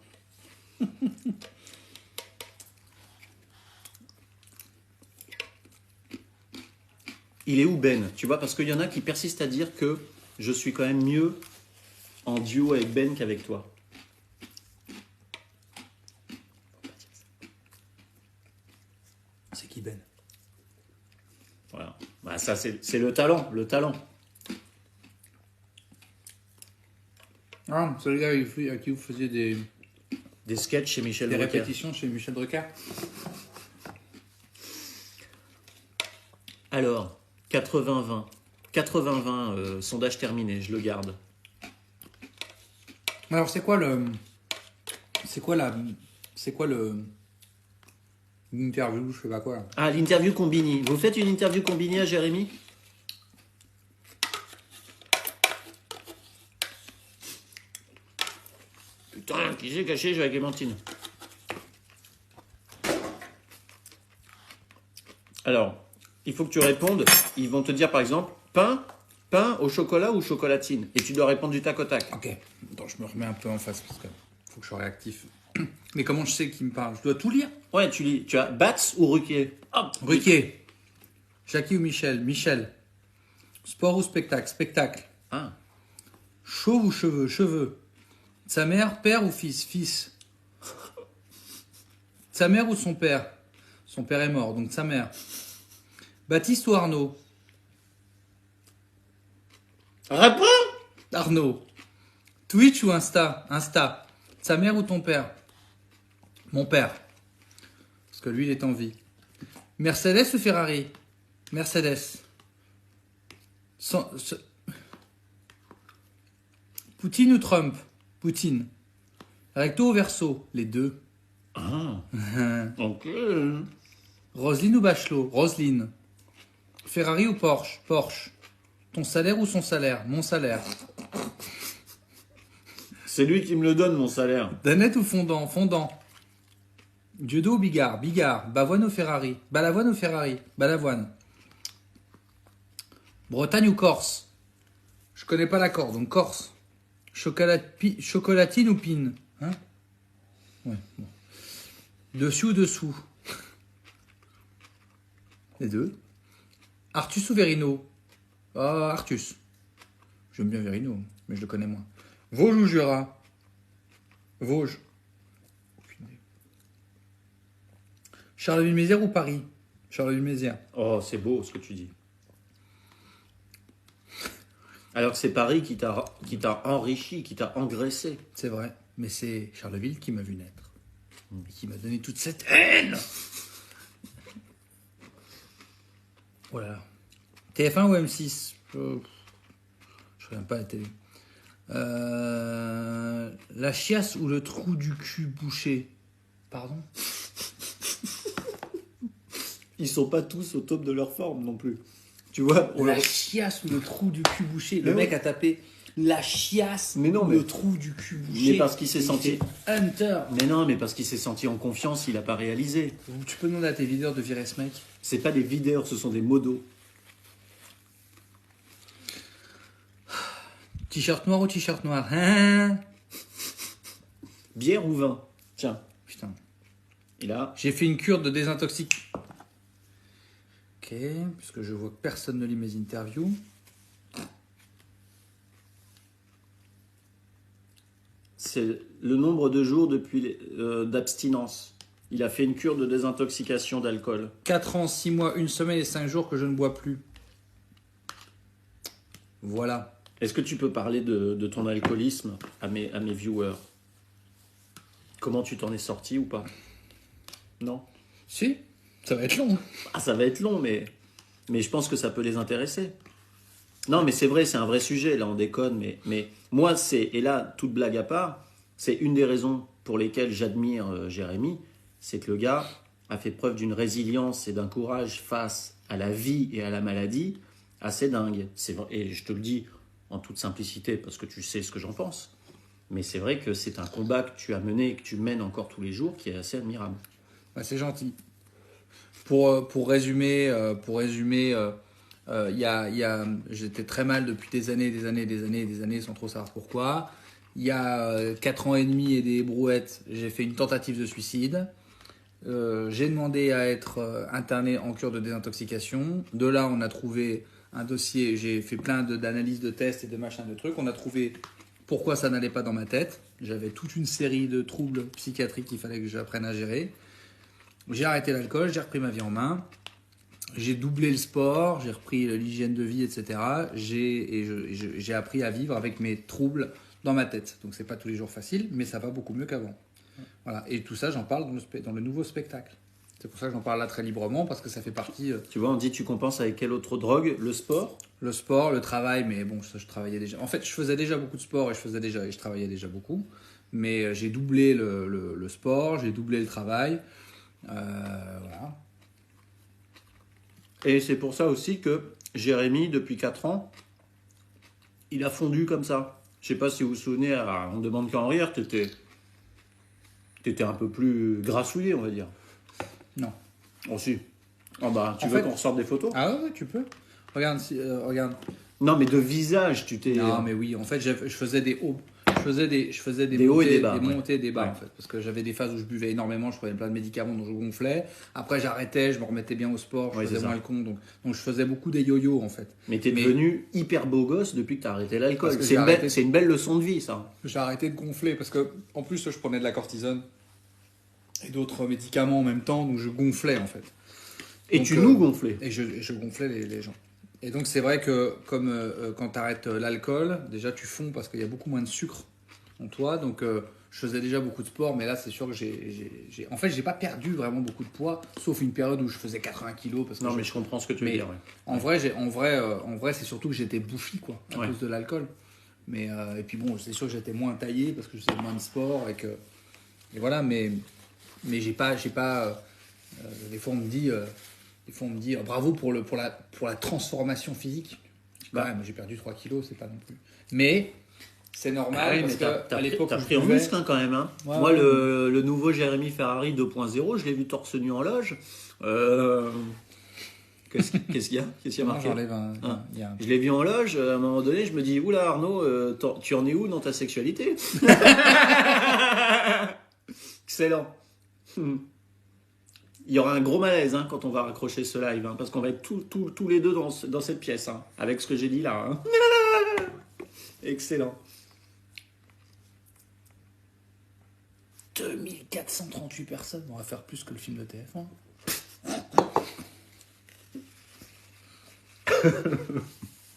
Il est où Ben? Tu vois, parce qu'il y en a qui persistent à dire que je suis quand même mieux en duo avec Ben qu'avec toi. C'est qui Ben? Voilà. Bah, ça, c'est le talent, le talent. Ah, c'est le gars à qui vous faisiez Des sketchs chez Michel des Drucker. répétitions chez Michel Drucker. Alors, 80-20. 80-20, sondage terminé, je le garde. Alors, c'est quoi l'interview, je sais pas quoi là. Ah, l'interview Combini. Vous faites une interview Combini à Jérémy? Putain, qui s'est caché? Je vais avec Clémentine. Alors, il faut que tu répondes. Ils vont te dire par exemple, pain au chocolat ou chocolatine? Et tu dois répondre du tac au tac. Ok, attends, je me remets un peu en face parce que faut que je sois réactif. Mais comment je sais qui me parle? Je dois tout lire? Ouais, tu lis. Tu as Batz ou Ruquier? Hop. Ruquier. Jackie ou Michel? Michel. Sport ou spectacle? Spectacle. Ah. Chauve ou cheveux? Cheveux. Sa mère, père ou fils? Fils. Sa mère ou son père? Son père est mort, donc sa mère. Baptiste ou Arnaud? Réponds! Arnaud. Twitch ou Insta? Insta. Sa mère ou ton père? Mon père. Parce que lui, il est en vie. Mercedes ou Ferrari? Mercedes. Poutine ou Trump? Poutine. Recto ou verso? Les deux. Ah. Ok. Roselyne ou Bachelot? Roselyne. Ferrari ou Porsche? Porsche. Ton salaire ou son salaire? Mon salaire. C'est lui qui me le donne, mon salaire. Danette ou fondant? Fondant. Dieudo ou Bigard? Bigard. Bavoine ou Ferrari? Balavoine ou Ferrari? Balavoine. Bretagne ou Corse? Je connais pas l'accord, donc Corse. Chocolatine ou pine? Hein? Ouais, bon. Dessus ou dessous? Les deux. Artus ou Verino? Ah, Artus. J'aime bien Verino, mais je le connais moins. Vosges ou Jura? Vosges. Aucune idée. Charleville-Mézières ou Paris? Charleville-Mézières. Oh, c'est beau ce que tu dis. Alors que c'est Paris qui t'a enrichi, qui t'a engraissé. C'est vrai, mais c'est Charleville qui m'a vu naître. Et qui m'a donné toute cette haine. Voilà. TF1 ou M6? Je regarde pas la télé. La chiasse ou le trou du cul bouché? Pardon? Ils sont pas tous au top de leur forme non plus. Tu vois, La chiasse ou le trou du cul bouché? Le mec a tapé la chiasse Mais non, ou mais- le trou du cul bouché. Mais parce qu'il s'est Il senti. fait Hunter. Mais non, mais parce qu'il s'est senti en confiance, il a pas réalisé. Tu peux demander à tes videurs de virer ce mec? C'est pas des videurs, ce sont des modos. T-shirt noir ou t-shirt noir? Hein? Bière ou vin? Tiens, Putain. et là, J'ai fait une cure de désintoxication. Ok, puisque je vois que personne ne lit mes interviews. c'est le nombre de jours depuis d'abstinence. Il a fait une cure de désintoxication d'alcool. 4 ans, 6 mois, 1 semaine et 5 jours que je ne bois plus. Voilà. Est-ce que tu peux parler de ton alcoolisme à mes viewers? Comment tu t'en es sorti ou pas? Non? Si, ça va être long. Ah, ça va être long, mais je pense que ça peut les intéresser. Non, mais c'est vrai, c'est un vrai sujet, là, on déconne, mais moi, et là, toute blague à part, c'est une des raisons pour lesquelles j'admire Jérémy, c'est que le gars a fait preuve d'une résilience et d'un courage face à la vie et à la maladie assez dingue. C'est vrai, et je te le dis en toute simplicité, parce que tu sais ce que j'en pense, mais c'est vrai que c'est un combat que tu as mené et que tu mènes encore tous les jours qui est assez admirable. Bah, c'est gentil. Pour résumer, j'étais très mal depuis des années, sans trop savoir pourquoi. Il y a 4 ans et demi et des brouettes, j'ai fait une tentative de suicide. J'ai demandé à être interné en cure de désintoxication. De là, on a trouvé un dossier. J'ai fait plein d'analyses, de tests et de machins, de trucs. On a trouvé pourquoi ça n'allait pas dans ma tête. J'avais toute une série de troubles psychiatriques qu'il fallait que j'apprenne à gérer. J'ai arrêté l'alcool, j'ai repris ma vie en main. J'ai doublé le sport, j'ai repris l'hygiène de vie, etc. J'ai appris à vivre avec mes troubles dans ma tête. Donc c'est pas tous les jours facile, mais ça va beaucoup mieux qu'avant. Voilà. Et tout ça, j'en parle dans le nouveau spectacle. C'est pour ça que j'en parle là très librement, parce que ça fait partie... Tu vois, on dit tu compenses avec quelle autre drogue? Le sport? Le sport, le travail, mais bon, ça, je travaillais déjà. En fait, je faisais déjà beaucoup de sport et je travaillais déjà beaucoup. Mais j'ai doublé le sport, j'ai doublé le travail. Voilà. Et c'est pour ça aussi que Jérémy, depuis 4 ans, il a fondu comme ça. Je sais pas si vous vous souvenez, on demande qu'à en rire, t'étais un peu plus grassouillé, on va dire. Non. Oh si. Oh bah, tu En veux fait- qu'on ressorte des photos? Ah ouais, tu peux. Regarde, regarde. Non, mais de visage, tu t'es... Non, mais oui, en fait, je faisais des hauts. Je faisais des Des hauts et montées, des bas, des ouais. montées et des bas, Ouais. en fait. Parce que j'avais des phases où je buvais énormément, je prenais plein de médicaments, donc je gonflais. Après, j'arrêtais, je me remettais bien au sport, je Ouais, faisais c'est moins ça. le con. Donc je faisais beaucoup des yo-yo, en fait. Mais t'es Mais- devenu hyper beau gosse depuis que t'as arrêté l'alcool. Parce que C'est j'ai une, arrêté- c'est une belle leçon de vie, ça. J'ai arrêté de gonfler parce que, en plus, je prenais de la cortisone et d'autres médicaments en même temps, donc je gonflais, en fait. Et Donc, tu nous gonflais. Et je gonflais les gens. Et donc c'est vrai que comme quand tu arrêtes l'alcool, déjà tu fonds parce qu'il y a beaucoup moins de sucre en toi. Donc je faisais déjà beaucoup de sport, mais là c'est sûr que en fait j'ai pas perdu vraiment beaucoup de poids, sauf une période où je faisais 80 kilos. Parce que Non, mais je comprends ce que tu veux mais dire. Ouais. en vrai c'est surtout que j'étais bouffi quoi, à Ouais. cause de l'alcool. Mais et puis bon, c'est sûr que j'étais moins taillé parce que je faisais moins de sport et voilà. Mais j'ai pas des fois on me dit bravo pour la transformation physique. Bah. Ouais, moi j'ai perdu 3 kilos, c'est pas non plus. Mais c'est normal Ouais, parce mais qu'à l'époque t'as où je pris en buvais, muscle hein, quand même. Hein. Ouais, Moi, ouais. le nouveau Jérémy Ferrari 2.0, je l'ai vu torse nu en loge. Qu'est-ce qu'il y a? Qu'est-ce qu'il y a non, marqué? j'enlève Hein. il y a un- Je l'ai vu en loge, à un moment donné, je me dis, oula Arnaud, tu en es où dans ta sexualité? Excellent. Il y aura un gros malaise hein, quand on va raccrocher ce live, hein, parce qu'on va être tous les deux dans cette pièce, hein, avec ce que j'ai dit là. Hein. Excellent. 2438 personnes, on va faire plus que le film de TF1.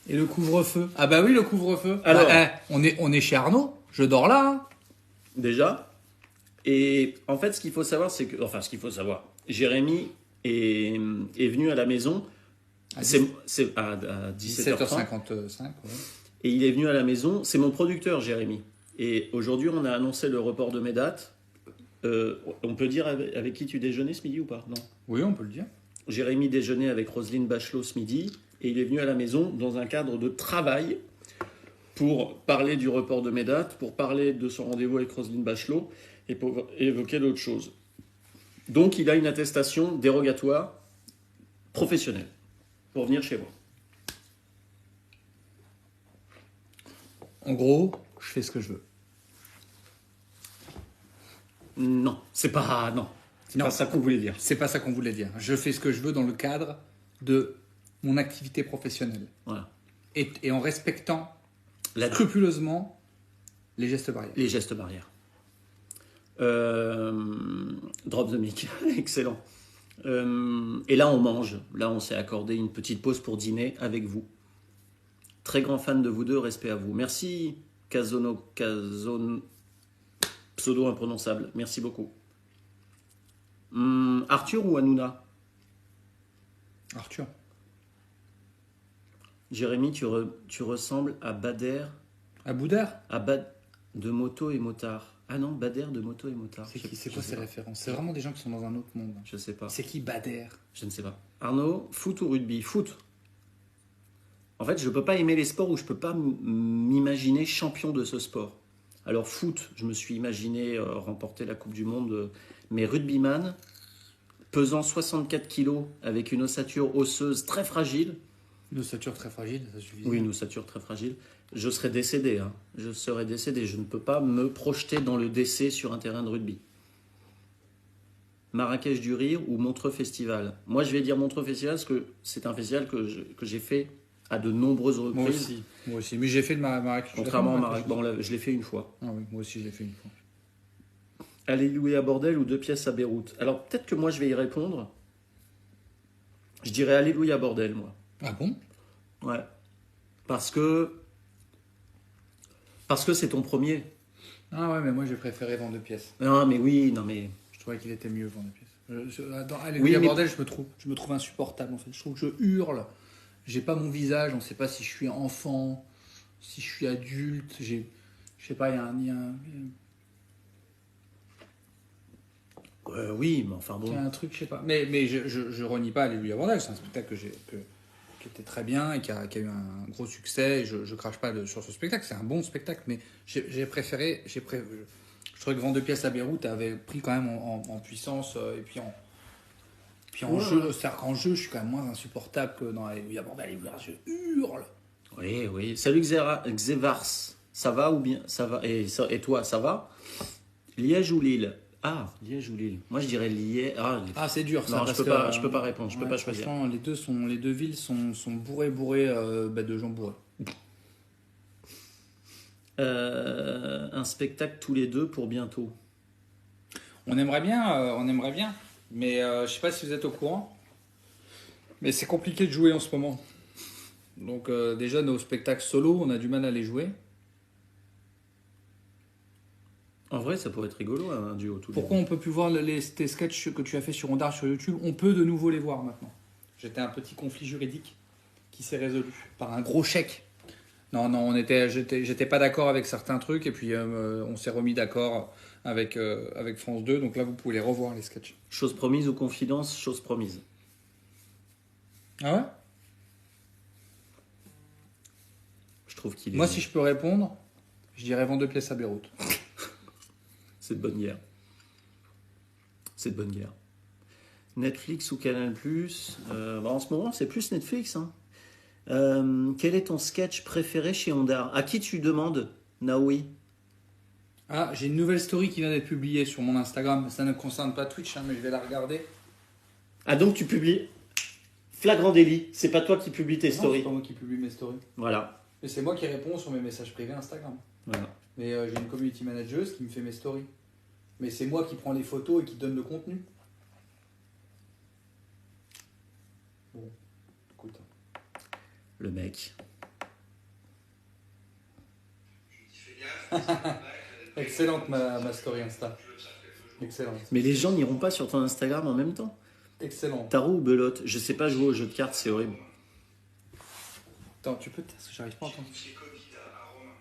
Et le couvre-feu. Ah bah oui, le couvre-feu. Alors. Bah, on est chez Arnaud, je dors là. Hein. Déjà. Et en fait, ce qu'il faut savoir, c'est que... Enfin, ce qu'il faut savoir, Jérémy est venu à la maison À c'est à 17h30. 17h55. Ouais. Et il est venu à la maison. C'est mon producteur, Jérémy. Et aujourd'hui, on a annoncé le report de mes dates. On peut dire avec qui tu déjeunais ce midi ou pas? Non. Oui, on peut le dire. Jérémy déjeunait avec Roselyne Bachelot ce midi. Et il est venu à la maison dans un cadre de travail pour parler du report de mes dates, pour parler de son rendez-vous avec Roselyne Bachelot et pour évoquer d'autres choses. Donc, il a une attestation dérogatoire professionnelle pour venir chez moi. En gros, je fais ce que je veux. Non, c'est pas... Non, c'est Non. pas ça qu'on voulait dire. C'est pas ça qu'on voulait dire. Je fais ce que je veux dans le cadre de mon activité professionnelle. Voilà. Et en respectant La- scrupuleusement les gestes barrières. Les gestes barrières. Drop the mic, excellent. Et là, on mange. Là, on s'est accordé une petite pause pour dîner avec vous. Très grand fan de vous deux, respect à vous. Merci, Kazon, pseudo imprononçable. Merci beaucoup. Arthur ou Hanouna? Arthur. Jérémy, tu ressembles à Bader, À Boudard. à Bad de Moto et Motard. Ah non, Bader de Moto et Motard. C'est quoi ces références? C'est vraiment des gens qui sont dans un autre monde. Je sais pas. C'est qui Bader? Je ne sais pas. Arnaud, foot ou rugby? Foot. En fait, je ne peux pas aimer les sports où je ne peux pas m'imaginer champion de ce sport. Alors foot, je me suis imaginé remporter la Coupe du Monde, mais rugbyman, pesant 64 kilos, avec une ossature osseuse très fragile, Une ossature très fragile, ça suffit. oui, une ossature très fragile, je serais décédé. Hein. Je serais décédé. Je ne peux pas me projeter dans le décès sur un terrain de rugby. Marrakech du Rire ou Montreux Festival. Moi, je vais dire Montreux Festival parce que c'est un festival que j'ai fait à de nombreuses reprises. Moi aussi. Mais j'ai fait le Marrakech. Contrairement au Marrakech. Bon, là, je l'ai fait une fois. Ah oui, moi aussi, je l'ai fait une fois. Alléluia Bordel ou 2 pièces à Beyrouth. Alors, peut-être que moi, je vais y répondre. Je dirais Alléluia Bordel, moi. Ah bon? Ouais. Parce que c'est ton premier. Ah ouais, mais moi, j'ai préféré Vent de pièces. Non, mais oui, non, mais... Je trouvais qu'il était mieux, Vent de pièces. Dans Alléluia Bordel, je me trouve insupportable, en fait. Je trouve que je hurle. J'ai pas mon visage, on sait pas si je suis enfant, si je suis adulte. Je sais pas, il y a un... oui, mais enfin bon. Il y a un truc, je sais pas. Mais je renie pas Alléluia Bordel. C'est un spectacle qui était très bien et qui a eu un gros succès. Et je crache pas sur ce spectacle. C'est un bon spectacle. Mais j'ai préféré. Je trouvais que Vent de pièces à Beyrouth avait pris quand même en puissance et puis en jeu. C'est-à-dire qu'en jeu, je suis quand même moins insupportable que dans Alléluia Bordel. Je hurle. Oui, oui. Salut Xevars. Ça va ou bien? Ça va. Et toi, ça va? Liège ou Lille? Ah, Liège ou Lille? Moi, je dirais Liège. Ah, c'est dur ça. Non, je peux pas répondre. Je peux pas choisir. Les deux villes sont bourrées de gens bourrés. Un spectacle tous les deux pour bientôt. On aimerait bien. Mais je sais pas si vous êtes au courant. Mais c'est compliqué de jouer en ce moment. Donc déjà, nos spectacles solo, on a du mal à les jouer. En vrai, ça pourrait être rigolo, un duo tous les deux. Pourquoi on peut plus voir tes sketchs que tu as fait sur Ondar sur YouTube? On peut de nouveau les voir maintenant. J'étais un petit conflit juridique qui s'est résolu par un gros chèque. Non, j'étais pas d'accord avec certains trucs et puis on s'est remis d'accord avec France 2. Donc là, vous pouvez les revoir, les sketchs. Chose promise ou confidence? Chose promise. Ah ouais? Je trouve qu'il est... Moi, si je peux répondre, je dirais Vent de pièces à Beyrouth. C'est de bonne guerre. C'est de bonne guerre. Netflix ou Canal+, en ce moment, c'est plus Netflix. Hein. Quel est ton sketch préféré chez Ondar? À qui tu demandes, Naoui? Ah, j'ai une nouvelle story qui vient d'être publiée sur mon Instagram. Ça ne concerne pas Twitch, mais je vais la regarder. Ah, donc tu publies flagrant délit. C'est pas toi qui publies tes stories. C'est pas moi qui publie mes stories. Voilà. Et c'est moi qui réponds sur mes messages privés Instagram. Voilà. Mais j'ai une community manager qui me fait mes stories. Mais c'est moi qui prends les photos et qui donne le contenu. Bon, écoute. Le mec. Excellente ma story Insta. Excellente. Mais les gens n'iront pas sur ton Instagram en même temps. Excellent. Tarot ou belote? Je sais pas jouer aux jeux de cartes, c'est horrible. Attends, tu peux te taire, parce que j'arrive pas à entendre. J'ai Covid à Romain.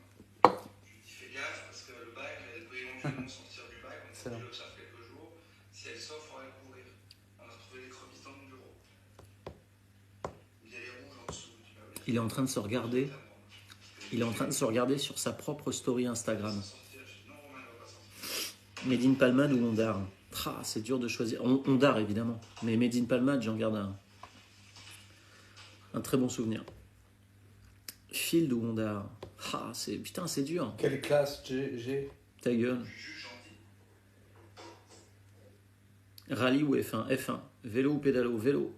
Je lui dis fais gaffe parce que le bac, elle peut éventuellement sortir du bac. On l'observe quelques jours. Si elle sort, il faudra le couvrir. On a retrouvé des crevisses dans mon bureau. Il y a les rouges en dessous. Il est en train de se regarder. Il est en train de se regarder sur sa propre story Instagram. Made in Palmade ou Ondar? C'est dur de choisir. Ondar évidemment, mais Made in Palmade, j'en garde un très bon souvenir. Field ou Ondar? C'est dur. Quelle classe j'ai? Ta gueule. Rallye ou F1? F1. Vélo ou pédalo? Vélo.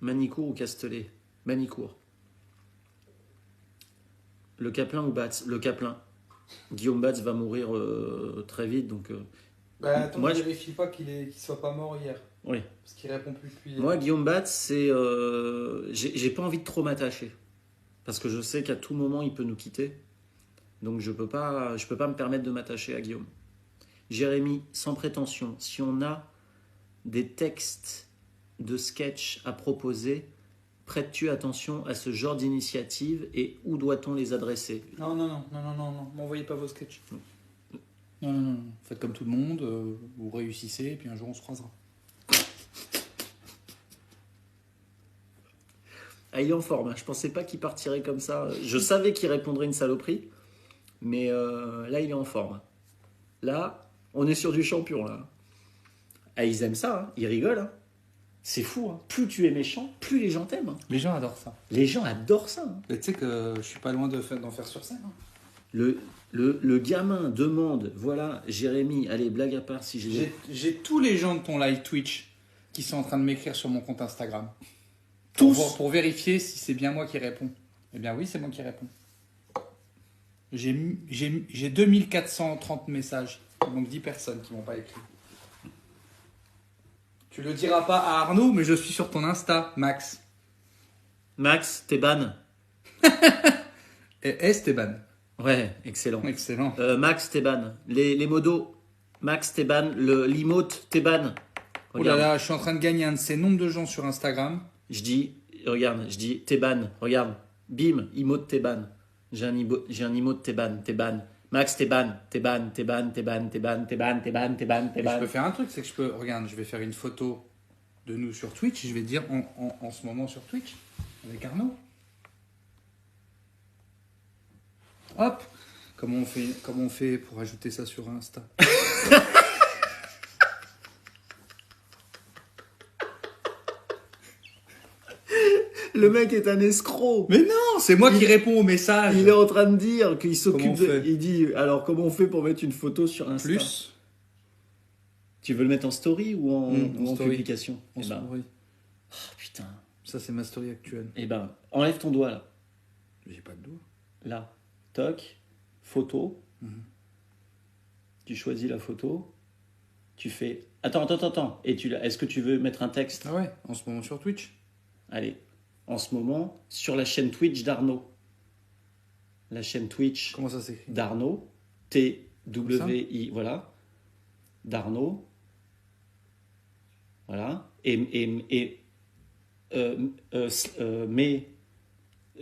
Manicourt ou Castellet? Manicourt. Le Caplin ou Batz? Le Caplin. Guillaume Batz va mourir très vite, donc... attends, moi, je vérifie pas qu'il soit pas mort hier. Oui. Parce qu'il répond plus depuis... Moi, Guillaume Batz, c'est... j'ai pas envie de trop m'attacher. Parce que je sais qu'à tout moment, il peut nous quitter. Donc, je peux pas me permettre de m'attacher à Guillaume. Jérémy, sans prétention, si on a des textes de sketch à proposer, prêtes-tu attention à ce genre d'initiative et où doit-on les adresser? Non, m'envoyez pas vos sketchs. Non. Faites comme tout le monde, vous réussissez, et puis un jour on se croisera. Ah, il est en forme, hein. Je pensais pas qu'il partirait comme ça. Je savais qu'il répondrait une saloperie, mais là, il est en forme. Là, on est sur du champion, là. Ah, ils aiment ça, hein. Ils rigolent, hein. C'est fou, hein. Plus tu es méchant, plus les gens t'aiment. Hein. Les gens adorent ça. Les gens adorent ça. Hein. Et tu sais que je suis pas loin d'en faire sur scène. Hein. Le gamin demande, voilà, Jérémy, allez, blague à part, si J'ai tous les gens de ton live Twitch qui sont en train de m'écrire sur mon compte Instagram. Tous. Pour vérifier si c'est bien moi qui réponds. Eh bien oui, c'est moi qui réponds. J'ai 2430 messages. Donc 10 personnes qui m'ont pas écrit. Tu le diras pas à Arnaud, mais je suis sur ton Insta, Max. Max, t'es ban. Et Esteban. Ouais, excellent. Excellent. Max, t'es ban. Les modos, Max, t'es ban. L'emote, t'es ban. Oh là là, je suis en train de gagner un de ces nombres de gens sur Instagram. Je dis, t'es ban. Regarde, bim, emote, t'es ban. J'ai un emote, t'es ban. Max, t'es ban. Je peux faire un truc, c'est que regarde, je vais faire une photo de nous sur Twitch. Je vais dire en ce moment sur Twitch, avec Arnaud. Hop. Comment on fait pour ajouter ça sur Insta? Le mec est un escroc. Mais non, c'est moi qui réponds aux messages. Il est en train de dire qu'il s'occupe Comment on fait Il dit, alors comment on fait pour mettre une photo sur Insta? Plus. Tu veux le mettre en story ou en story. publication? En Eh ben, story. oh, putain. Ça, c'est ma story actuelle. Eh ben, enlève ton doigt là. J'ai pas de doigt. Là. Toc. Photo. Mhm. Tu choisis la photo. Tu fais... Attends. Et est-ce que tu veux mettre un texte? Ah ouais, en ce moment sur Twitch. Allez. En ce moment, sur la chaîne Twitch d'Arnaud. La chaîne Twitch Comment ça s'écrit? d'Arnaud. T-W-I. Voilà. D'Arnaud. Voilà.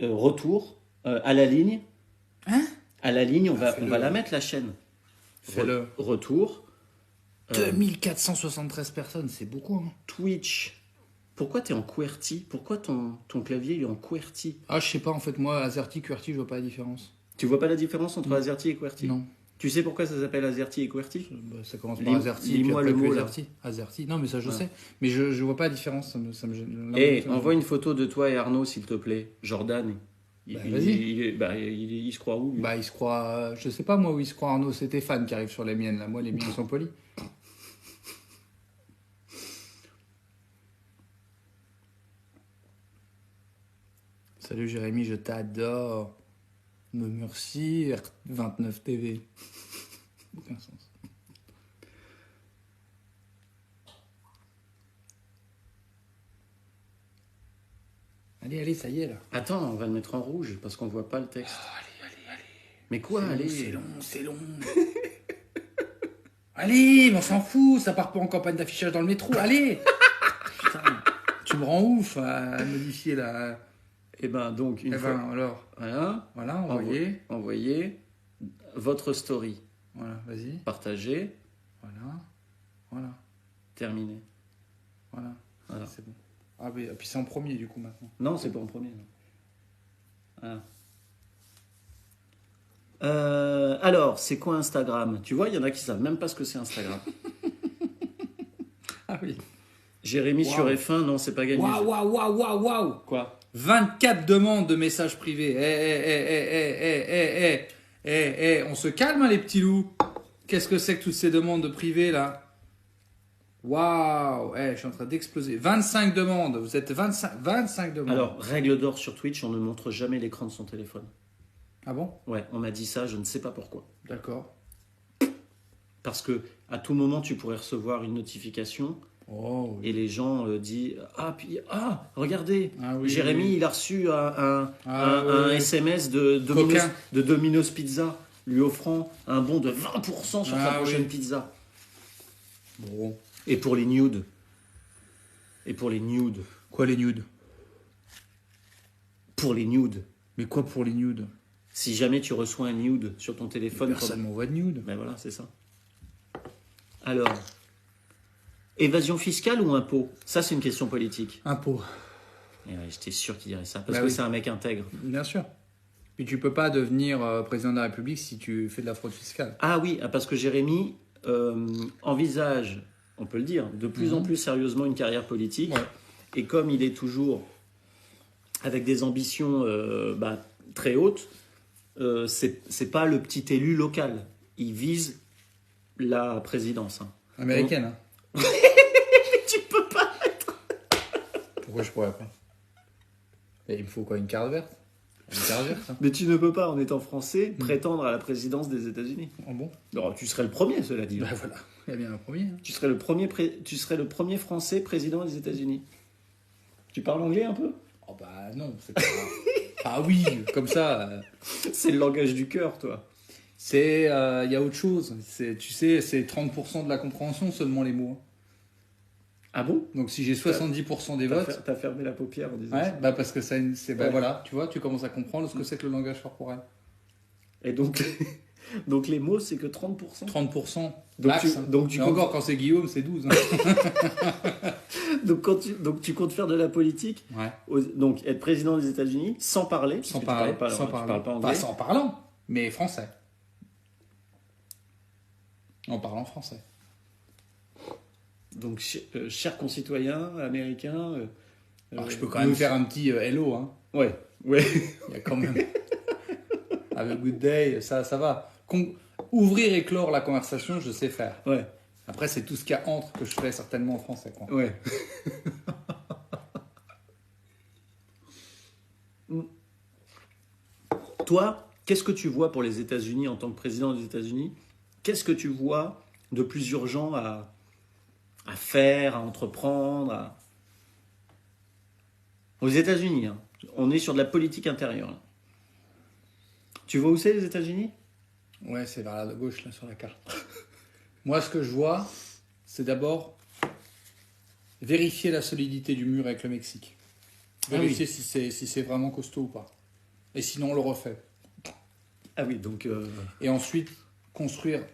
Retour à la ligne. Hein? À la ligne, on va Fais-le. la mettre la chaîne. Fais-le. Retour. 2473 personnes, c'est beaucoup. Hein. Twitch. Pourquoi t'es en QWERTY? Pourquoi ton clavier il est en QWERTY? Ah, je sais pas, en fait, moi, AZERTY, QWERTY, je vois pas la différence. Tu vois pas la différence entre AZERTY et QWERTY? Non. Tu sais pourquoi ça s'appelle AZERTY et QWERTY? Bah, ça commence par AZERTY, puis lis-moi après le mot, là. QWERTY. AZERTY. Non, mais ça, je Ouais. sais. Mais je vois pas la différence. Ça me gêne. Envoie une photo de toi et Arnaud, s'il te plaît. Jordan. Vas-y. Il se croit où lui? Bah, il se croit. Je sais pas, moi, où il se croit Arnaud. C'est Stéphane qui arrive sur les miennes, là. Moi, les miennes sont polies. Salut Jérémy, je t'adore. Me merci, R29 TV. Aucun sens. Allez, ça y est là. Attends, on va le mettre en rouge parce qu'on voit pas le texte. Allez. Mais quoi, allez? C'est long. Allez, mais on s'en fout, ça part pas en campagne d'affichage dans le métro. Allez. Putain, tu me rends ouf à modifier la... Eh ben, donc, une Eh fois... ben, alors, Voilà. envoyer. Envoyez votre story. Voilà, vas-y. Partagez. Voilà. Terminé. Voilà. Voilà. C'est bon. Ah oui, et puis c'est en premier du coup maintenant. Non, c'est pas en premier. Non. Voilà. Alors, c'est quoi Instagram? Tu vois, il y en a qui savent même pas ce que c'est Instagram. Ah oui. Jérémy Wow. sur F1, non, c'est pas gagné. Waouh. Quoi? 24 demandes de messages privés. On se calme hein, les petits loups. Qu'est-ce que c'est que toutes ces demandes de privés là? Waouh, je suis en train d'exploser. 25 demandes. Vous êtes 25 demandes. Alors, règle d'or sur Twitch, on ne montre jamais l'écran de son téléphone. Ah bon? Ouais, on m'a dit ça, je ne sais pas pourquoi. D'accord. Parce que à tout moment, tu pourrais recevoir une notification Oh oui. et les gens disent regardez, Ah oui, Jérémy, oui. il a reçu un oui. SMS de Coquin. Domino's Pizza lui offrant un bon de 20% sur sa Ah prochaine oui. pizza. Bon. Et pour les nudes. Quoi les nudes? Pour les nudes. Mais quoi pour les nudes? Si jamais tu reçois un nude sur ton téléphone... Personne m'envoie de nudes. Ben voilà, c'est ça. Alors, évasion fiscale ou impôt? Ça, c'est une question politique. Impôt. Et ouais, j'étais sûr qu'il dirait ça, parce Bah que oui. c'est un mec intègre. Bien sûr. Puis tu peux pas devenir président de la République si tu fais de la fraude fiscale. Ah oui, parce que Jérémy envisage, on peut le dire, de plus en plus sérieusement une carrière politique. Ouais. Et comme il est toujours avec des ambitions très hautes, c'est pas le petit élu local. Il vise la présidence. Hein. Américaine, hein. Tu peux pas. Pourquoi je pourrais pas? Et il me faut quoi, une carte verte? Une carte verte, hein. Mais tu ne peux pas, en étant français, prétendre à la présidence des États-Unis. Oh bon? Non, tu serais le premier, cela dit. Bah voilà, il y a bien un premier. Hein. Tu serais le premier français président des États-Unis. Tu parles anglais un peu? Oh bah non, c'est pas... Ah oui, comme ça... C'est le langage du cœur, toi. C'est... Il y a autre chose. Tu sais, c'est 30% de la compréhension seulement les mots. Ah bon? Donc si j'ai 70% des votes... T'as fermé la paupière en disant Ouais, ça. bah parce que c'est... Bah Ouais. voilà, tu vois, tu commences à comprendre ce que c'est que le langage corporel. Et donc, donc les mots, c'est que 30%. 30%. Donc max, tu- hein. donc tu Mais comptes- encore, quand c'est Guillaume, c'est 12. Hein. Donc tu comptes faire de la politique, Ouais. donc être président des États-Unis sans parler, parce Sans que tu parler. parles pas, Sans tu parler. parles pas anglais. Pas sans parlant, mais français. En parlant français. Donc chers concitoyens américains. Alors, je peux quand même faire un petit hello. Hein. Ouais, ouais. Il y a quand même. Have a good day, ça va. Ouvrir et clore la conversation, je sais faire. Ouais, Après, c'est tout ce qu'il y a entre que je ferai certainement en français. Quoi. ouais. Toi, qu'est-ce que tu vois pour les États-Unis en tant que président des États-Unis? Qu'est-ce que tu vois de plus urgent à faire, à entreprendre Aux États-Unis, hein. On est sur de la politique intérieure. Là. Tu vois où c'est les États-Unis? Ouais, c'est vers la gauche, là, sur la carte. Moi, ce que je vois, c'est d'abord vérifier la solidité du mur avec le Mexique. Vérifier si c'est vraiment costaud ou pas. Et sinon, on le refait. Ah oui, donc... Et ensuite, construire...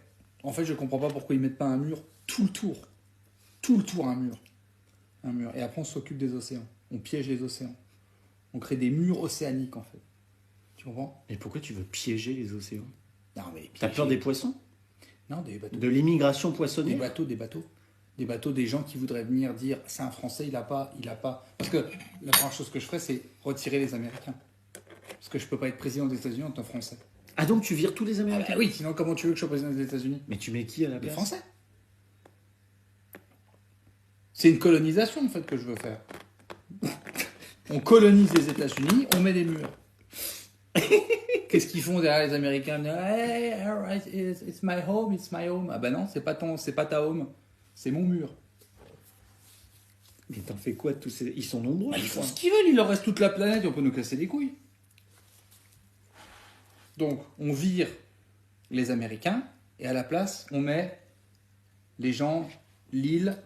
En fait, je comprends pas pourquoi ils mettent pas un mur tout le tour. Tout le tour, un mur. Un mur. Et après, on s'occupe des océans. On piège les océans. On crée des murs océaniques, en fait. Tu comprends? Mais pourquoi tu veux piéger les océans? Non, mais T'as peur des poissons? Non, des bateaux. De l'immigration Des poissonnière? bateaux. Des bateaux, des gens qui voudraient venir dire c'est un Français, il a pas. Parce que la première chose que je ferais, c'est retirer les Américains. Parce que je peux pas être président des États-Unis en tant que Français. Ah donc tu vires tous les Ah Américains? bah oui, sinon comment tu veux que je sois président des États-Unis? Mais tu mets qui à la Les place? Français. C'est une colonisation en fait que je veux faire. On colonise les États-Unis, on met des murs. Qu'est-ce qu'ils font derrière les Américains? Hey, all right, it's my home, it's my home. Ah bah non, c'est pas ta home, c'est mon mur. Mais t'en fais quoi de tous ces... Ils sont nombreux. Bah, ils font ce qu'ils veulent, il leur reste toute la planète et on peut nous casser les couilles. Donc, on vire les Américains et à la place, on met les gens, l'île,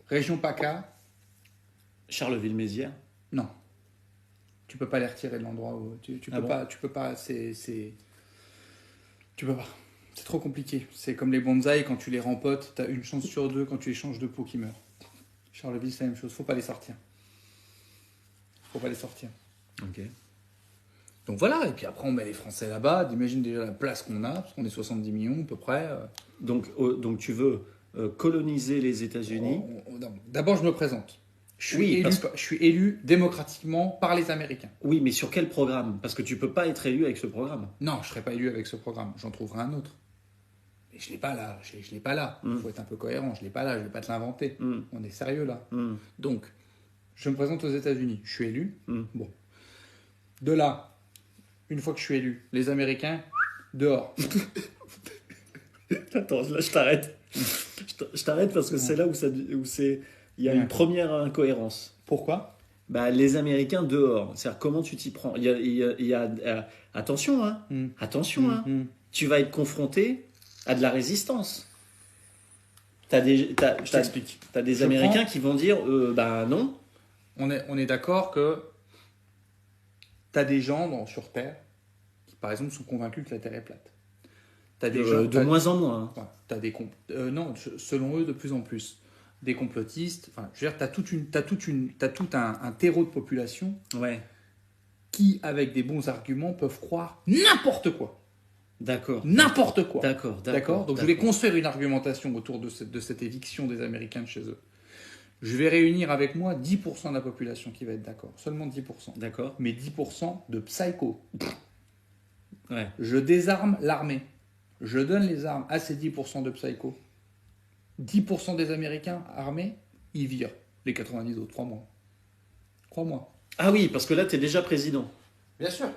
région PACA. Charleville-Mézières. Non. Tu peux pas les retirer de l'endroit où... Tu Ah peux bon? pas, tu peux pas, Tu peux pas. C'est trop compliqué. C'est comme les bonsaïs, quand tu les rempotes, t'as une chance sur deux quand tu les changes de peau qui meurent. Charleville, c'est la même chose. Faut pas les sortir. Faut pas les sortir. Ok. Donc voilà, et puis après on met les Français là-bas, imagine déjà la place qu'on a, parce qu'on est 70 millions à peu près. Donc tu veux coloniser les États-Unis. Non, d'abord je me présente. Oui, parce Je suis élu démocratiquement par les Américains. Oui, mais sur quel programme? Parce que tu peux pas être élu avec ce programme. Non, je ne serai pas élu avec ce programme, j'en trouverai un autre. Mais je ne l'ai pas là, je l'ai pas là. Il faut être un peu cohérent, je ne l'ai pas là, je ne vais pas te l'inventer. On est sérieux là. Donc, je me présente aux États-Unis, je suis élu. Bon. De là, une fois que je suis élu, les Américains, dehors. Attends, là je t'arrête. Je t'arrête parce que c'est là où il y a une première incohérence. Pourquoi? Bah, les Américains dehors. C'est-à-dire comment tu t'y prends. Attention, hein. Attention, hein. Tu vas être confronté à de la résistance. Je t'explique. T'as des Américains qui vont dire bah non. On est d'accord que t'as des gens sur Terre qui, par exemple, sont convaincus que la Terre est plate. T'as des gens, De moins en moins. Hein. Ouais, t'as des non, selon eux, de plus en plus. Des complotistes. Enfin, je veux dire, t'as tout un terreau de population Ouais. qui, avec des bons arguments, peuvent croire n'importe quoi. D'accord. N'importe quoi. D'accord. Donc je vais construire une argumentation autour de cette éviction des Américains de chez eux. Je vais réunir avec moi 10% de la population qui va être d'accord. Seulement 10%. D'accord. Mais 10% de psychos. Ouais. Je désarme l'armée. Je donne les armes à ces 10% de psychos. 10% des Américains armés, ils virent les 90 autres. Crois-moi. Crois-moi. Ah oui, parce que là, tu es déjà président. Bien sûr.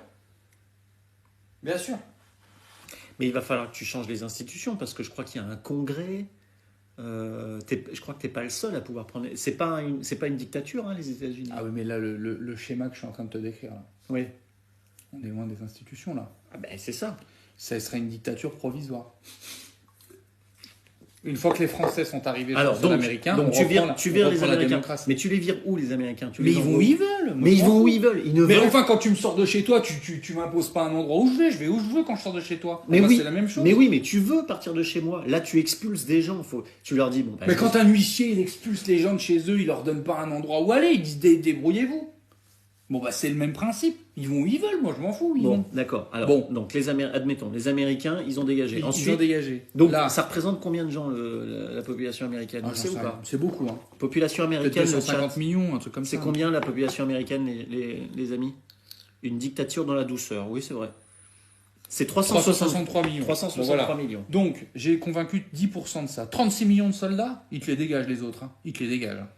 Bien sûr. Mais il va falloir que tu changes les institutions, parce que je crois qu'il y a un congrès. Je crois que tu n'es pas le seul à pouvoir prendre. C'est pas une dictature, hein, les États-Unis. Ah oui, mais là, le schéma que je suis en train de te décrire, là, Oui. on est loin des institutions, là. Ah ben, c'est ça. Ça serait une dictature provisoire. Une fois que les Français sont arrivés Alors, sur le sol américain, donc on tu vires reprend les la Américains. démocratie. Mais tu les vires où, les Américains? Mais ils vont où ils veulent. Moi, Mais je ils m'en vont où fous. ils veulent. Ils ne Mais veulent. enfin, quand tu me sors de chez toi, tu m'imposes pas un endroit où je vais. Je vais où je veux quand je sors de chez toi. Mais Moi, oui, c'est la même chose. Mais oui, mais tu veux partir de chez moi. Là, tu expulses des gens. Tu leur dis, bon, bah, Mais quand un huissier il expulse les gens de chez eux, il leur donne pas un endroit où aller. Il dit débrouillez-vous. Bon bah c'est le même principe. Ils vont où ils veulent. Moi je m'en fous. Ils Bon, vont. d'accord. Alors, Bon. donc admettons, les Américains, ils ont dégagé. Ils Ensuite, ont dégagé. donc Là, ça représente combien de gens la population américaine? ah, On sait j'en ou sais pas? rien. C'est beaucoup. Hein. Population Peut-être américaine, le 250 chat. millions, un truc comme ça. C'est combien la population américaine, les amis? Une dictature dans la douceur. Oui, c'est vrai. C'est 363 millions. 363 Bon, voilà. millions. Donc, j'ai convaincu 10% de ça. 36 millions de soldats, ils te les dégagent les autres. Hein. Ils te les dégagent. Hein.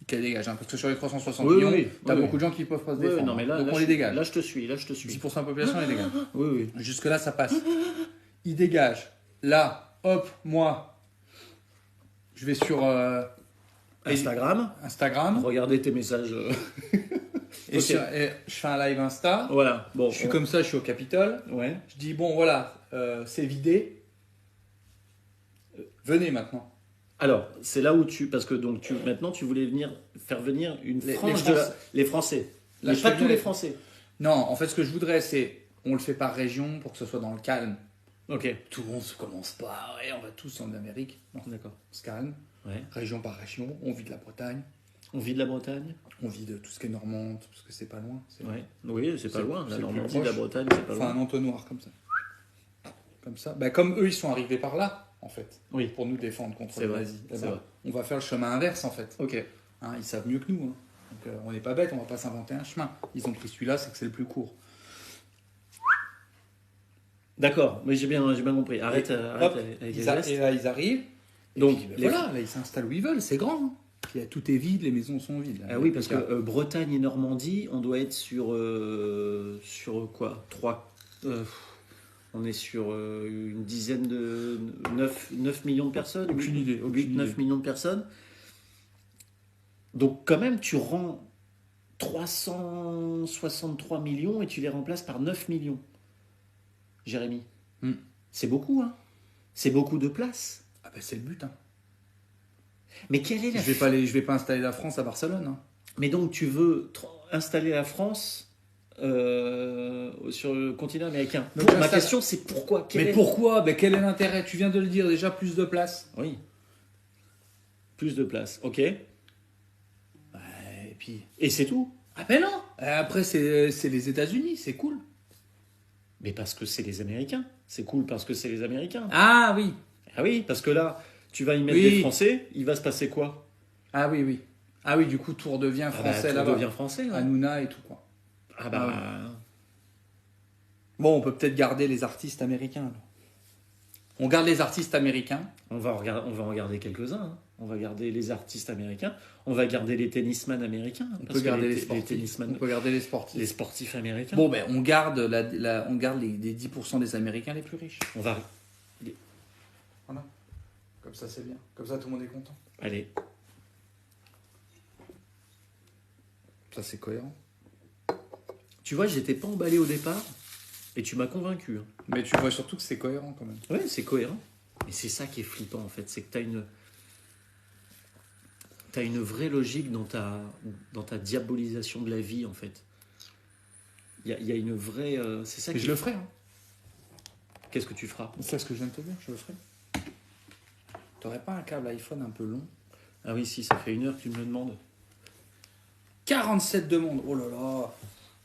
Ils te les dégagent. Hein. Parce que sur les 360 Oui, millions, oui, t'as oui, beaucoup de gens qui peuvent pas se Oui, défendre. non, mais là, Donc là, on je- les dégage. Là, je te suis. 10% de la population, les dégage. Oui, oui. Jusque-là, ça passe. Ils dégagent. Là, hop, moi, je vais sur Instagram. Instagram. Regardez tes messages. Et, Ok. et je fais un live Insta. Voilà. Bon. Je suis comme ça, je suis au Capitole. Ouais. Je dis, bon, voilà, c'est vidé. Venez maintenant. Alors, c'est là où parce que donc maintenant tu voulais faire venir une Les frange Français. les Français. Là, Mais je pas fais tous bien les les- Français. Non, en fait, ce que je voudrais, c'est, on le fait par région pour que ce soit dans le calme. Ok. Tout le monde se commence pas, ouais, on va tous en Amérique. Non, D'accord. on se calme. Ouais. Région par région, on vit de la Bretagne, On vit de la Bretagne. on vit de tout ce qui est normande, parce que c'est pas loin. C'est Ouais. Oui, c'est pas C'est- loin. La c'est plus Normandie, la proche. Bretagne, c'est pas Enfin, loin. un entonnoir comme ça. Comme ça. Bah, comme eux, ils sont arrivés par là, en fait, Oui. pour nous défendre contre C'est les vrai, nazis. Eh c'est ben, vrai. on va faire le chemin inverse, en fait. Ok. Hein, ils savent mieux que nous. Hein. Donc, on n'est pas bêtes, on va pas s'inventer un chemin. Ils ont pris celui-là, c'est que c'est le plus court. D'accord. Mais j'ai bien compris. Arrête, Et arrête hop, avec et les gestes. là, ils arrivent. Et Donc, puis, ben, les- voilà, là, ils s'installent où ils veulent, c'est grand. Hein. Puis, tout est vide, les maisons sont vides. là. Ah oui, parce Donc, que Bretagne et Normandie, on doit être sur quoi? On est sur une dizaine de 9 millions de personnes. Aucune idée, aucune 9 idée. millions de personnes. Donc quand même, tu rends 363 millions et tu les remplaces par 9 millions. Jérémy. Hmm. C'est beaucoup, hein? C'est beaucoup de place. ah ben, c'est le but. Hein. Mais quelle est la... Je vais pas installer la France à Barcelone. Hein. Mais donc tu veux installer la France sur le continent américain. Donc, Ma j'installe- question c'est pourquoi? Mais pourquoi ben, quel est l'intérêt? Tu viens de le dire déjà, plus de place. Oui. Plus de place, ok. Et puis... Et c'est tout. Ah ben non. Après, c'est les États-Unis, c'est cool. Mais parce que c'est les Américains. C'est cool parce que c'est les Américains. Ah oui. Ah oui, parce que là, tu vas y mettre Oui. des Français, il va se passer quoi? Ah oui, oui. Ah oui, du coup, tout redevient français tout là-bas. devient français. Là. Hanouna et tout, quoi. Ah bah... Bon, on peut peut-être garder les artistes américains. alors. On garde les artistes américains. on va en regarder quelques-uns. Hein. On va garder les artistes américains. On va garder les tennisman américains. On parce peut que garder les les sportifs. tennisman, On peut garder les sportifs. les sportifs américains. Bon, ben, on garde, on garde les 10% des Américains les plus riches. On va... Comme ça, c'est bien. Comme ça, tout le monde est content. Allez. Ça, c'est cohérent. Tu vois, j'étais pas emballé au départ. Et tu m'as convaincu. Hein. Mais tu vois surtout que c'est cohérent quand même. Ouais, c'est cohérent. Et c'est ça qui est flippant en fait, c'est que t'as une vraie logique dans ta diabolisation de la vie en fait. Il y a une vraie... c'est ça Et qui... je le ferai. Hein. Qu'est-ce que tu feras? C'est ce que je viens de te dire, je le ferai. T'aurais pas un câble iPhone un peu long? Ah oui, si, ça fait 1 heure que tu me le demandes. 47 demandes, oh là là.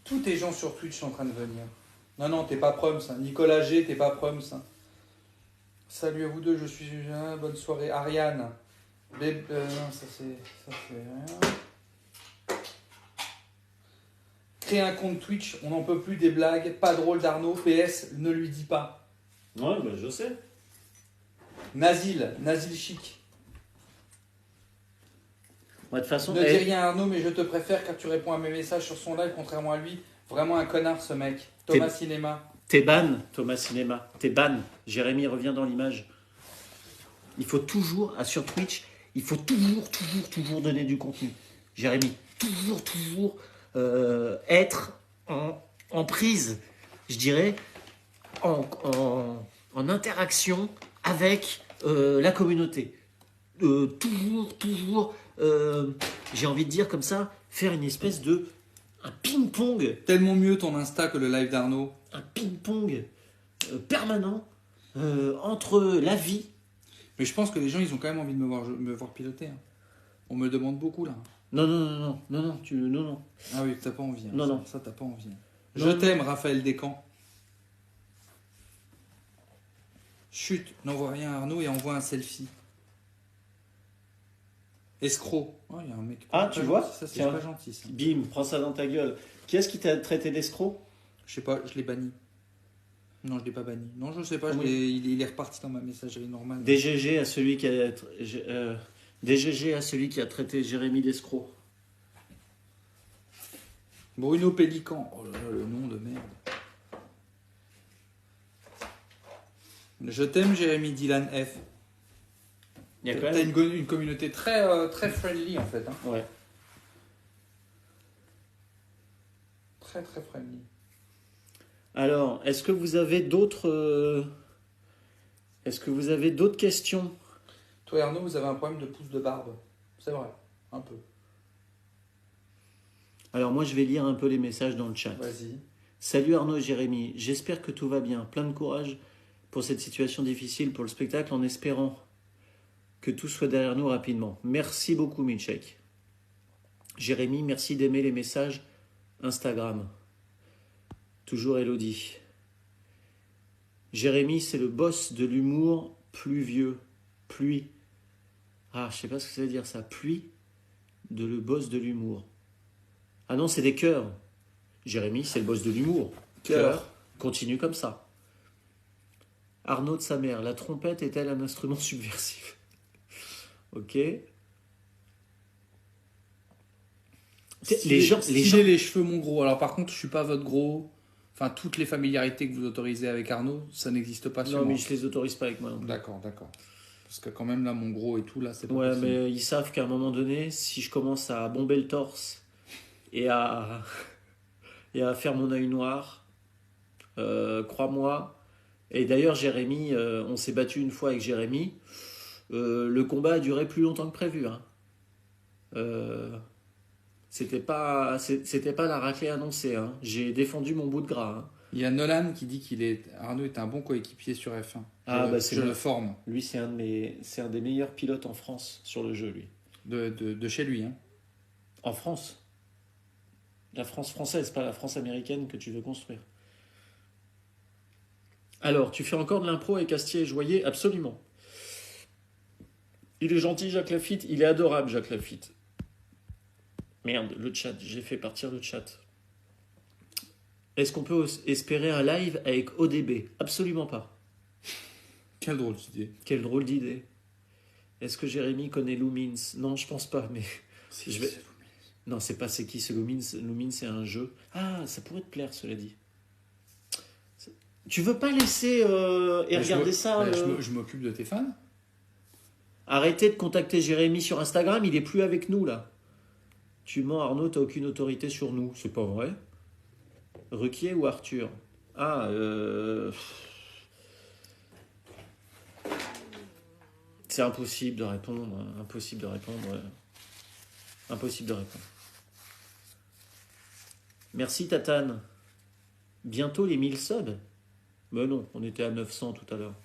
Tous tes gens sur Twitch sont en train de venir. Non, non, t'es pas prom ça. Nicolas G, t'es pas prom ça. Salut à vous deux, je suis Julien, bonne soirée. Ariane. Non, ça c'est rien. Crée un compte Twitch, on n'en peut plus des blagues, pas drôle d'Arnaud, PS, ne lui dis pas. Ouais, bah, je sais. Nazil chic. Ouais, de toute façon, Ne dis rien à Arnaud, mais je te préfère car tu réponds à mes messages sur son live, contrairement à lui. Vraiment un connard ce mec. Thomas Cinéma. t'es ban, Thomas Cinéma. T'es ban. Jérémy revient dans l'image. Il faut toujours, sur Twitch, il faut toujours donner du contenu. Jérémy, toujours être en prise, je dirais, en interaction avec la communauté. Toujours, j'ai envie de dire comme ça, faire une espèce de un ping-pong. Tellement mieux ton Insta que le live d'Arnaud. Un ping-pong permanent entre la vie. Mais je pense que les gens, ils ont quand même envie de me voir piloter. Hein. On me le demande beaucoup là. Non. Ah oui, t'as pas envie. Hein. Non. Ça, t'as pas envie. Non, Je t'aime, Raphaël Descamps. Chut, n'envoie rien à Arnaud et envoie un selfie. Escroc. Oh, il y a un mec. Ah, tu vois, ça, c'est tiens. pas gentil. Ça. Bim, prends ça dans ta gueule. Qui est-ce qui t'a traité d'escroc? Je sais pas, je l'ai banni. Non, je l'ai pas banni. Non, je sais pas, Oui. il est reparti dans ma messagerie normale. DGG à celui qui a DGG à celui qui a traité Jérémy d'escroc. Bruno Pélican. Oh là là, le nom de merde. Je t'aime, Jérémy Dylan F. Il y a quand T'as même... une communauté très friendly en fait. Hein. Ouais. Très friendly. Alors, est-ce que vous avez d'autres questions? Toi et Arnaud, vous avez un problème de pouce de barbe. C'est vrai, un peu. Alors moi, je vais lire un peu les messages dans le chat. Vas-y. Salut Arnaud et Jérémy, j'espère que tout va bien. Plein de courage pour cette situation difficile pour le spectacle en espérant que tout soit derrière nous rapidement. Merci beaucoup Milchek. Jérémy, merci d'aimer les messages Instagram. Toujours Elodie. Jérémy, c'est le boss de l'humour pluvieux. Pluie. Ah, je sais pas ce que ça veut dire ça. Pluie de le boss de l'humour. Ah non, c'est des cœurs. Jérémy, c'est le boss de l'humour. Cœur. Continue comme ça. Arnaud de sa mère, la trompette est-elle un instrument subversif? Ok. Les gens... les cheveux, mon gros. Alors par contre, je suis pas votre gros. Enfin, toutes les familiarités que vous autorisez avec Arnaud, ça n'existe pas sur Non, moi. mais je les autorise pas avec moi. D'accord. Parce que quand même, là, mon gros et tout, là, c'est pas Ouais, possible. mais ils savent qu'à un moment donné, si je commence à bomber le torse et à faire mon œil noir, crois-moi. Et d'ailleurs, Jérémy, on s'est battu une fois avec Jérémy. Le combat a duré plus longtemps que prévu. Hein. C'était pas la raclée annoncée. Hein. J'ai défendu mon bout de gras. Hein. Il y a Nolan qui dit Arnaud est un bon coéquipier sur F1. Je le forme. Lui, c'est un des meilleurs pilotes en France sur le jeu, lui. De chez lui. Hein. En France. La France française, pas la France américaine que tu veux construire. Alors, tu fais encore de l'impro avec Astier et Joyer? Absolument. Il est gentil, Jacques Lafitte. Il est adorable, Jacques Lafitte. Merde, le chat. J'ai fait partir le chat. Est-ce qu'on peut espérer un live avec ODB? Absolument pas. Quelle drôle d'idée. Quelle drôle d'idée. Est-ce que Jérémy connaît Lumins? Non, je pense pas, mais... Non, c'est pas c'est qui, c'est Lumins. Lumins, c'est un jeu. Ah, ça pourrait te plaire, cela dit. Tu veux pas laisser regarder ça Je m'occupe de tes fans. Arrêtez de contacter Jérémy sur Instagram, il est plus avec nous, là. Tu mens, Arnaud, t'as aucune autorité sur nous. C'est pas vrai. Ruquier ou Arthur? Ah, c'est impossible de répondre. Impossible de répondre. Merci, Tatane. Bientôt les 1000 subs? Mais non, on était à 900 tout à l'heure.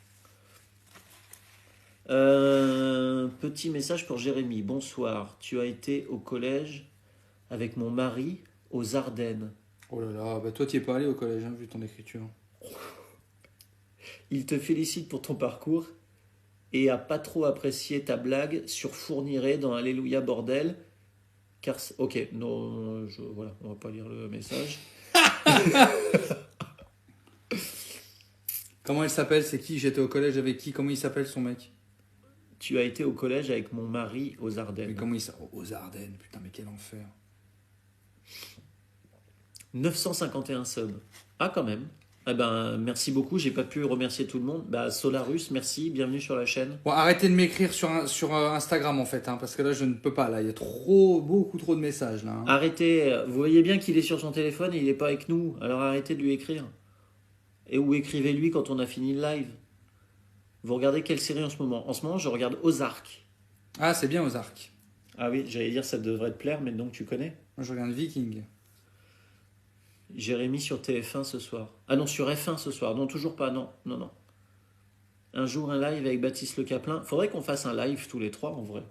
Petit message pour Jérémy. Bonsoir. Tu as été au collège avec mon mari aux Ardennes. Oh là là, bah toi tu es pas allé au collège, hein, vu ton écriture. Il te félicite pour ton parcours et a pas trop apprécié ta blague sur Fourniret dans Alléluia Bordel. Car... Ok, non, voilà, on va pas lire le message. Comment il s'appelle? C'est qui? J'étais au collège avec qui? Comment il s'appelle son mec? Tu as été au collège avec mon mari aux Ardennes. Mais comment il s'appelle? Aux Ardennes, putain, mais quel enfer. 951 subs. Ah, quand même. Eh ben, merci beaucoup. J'ai pas pu remercier tout le monde. Bah, Solarus, merci. Bienvenue sur la chaîne. Bon, arrêtez de m'écrire sur Instagram en fait, hein, parce que là je ne peux pas. Là, il y a beaucoup trop de messages là. Hein. Arrêtez. Vous voyez bien qu'il est sur son téléphone et il n'est pas avec nous. Alors arrêtez de lui écrire. Et ou écrivez-lui quand on a fini le live. Vous regardez quelle série en ce moment? En ce moment, je regarde Ozark. Ah, c'est bien Ozark. Ah oui, j'allais dire ça devrait te plaire, mais donc tu connais. Moi, je regarde Viking. Jérémy sur TF1 ce soir. Ah non, sur F1 ce soir. Non, toujours pas. Non. Un jour, un live avec Baptiste Le Caplin. Faudrait qu'on fasse un live tous les trois, en vrai.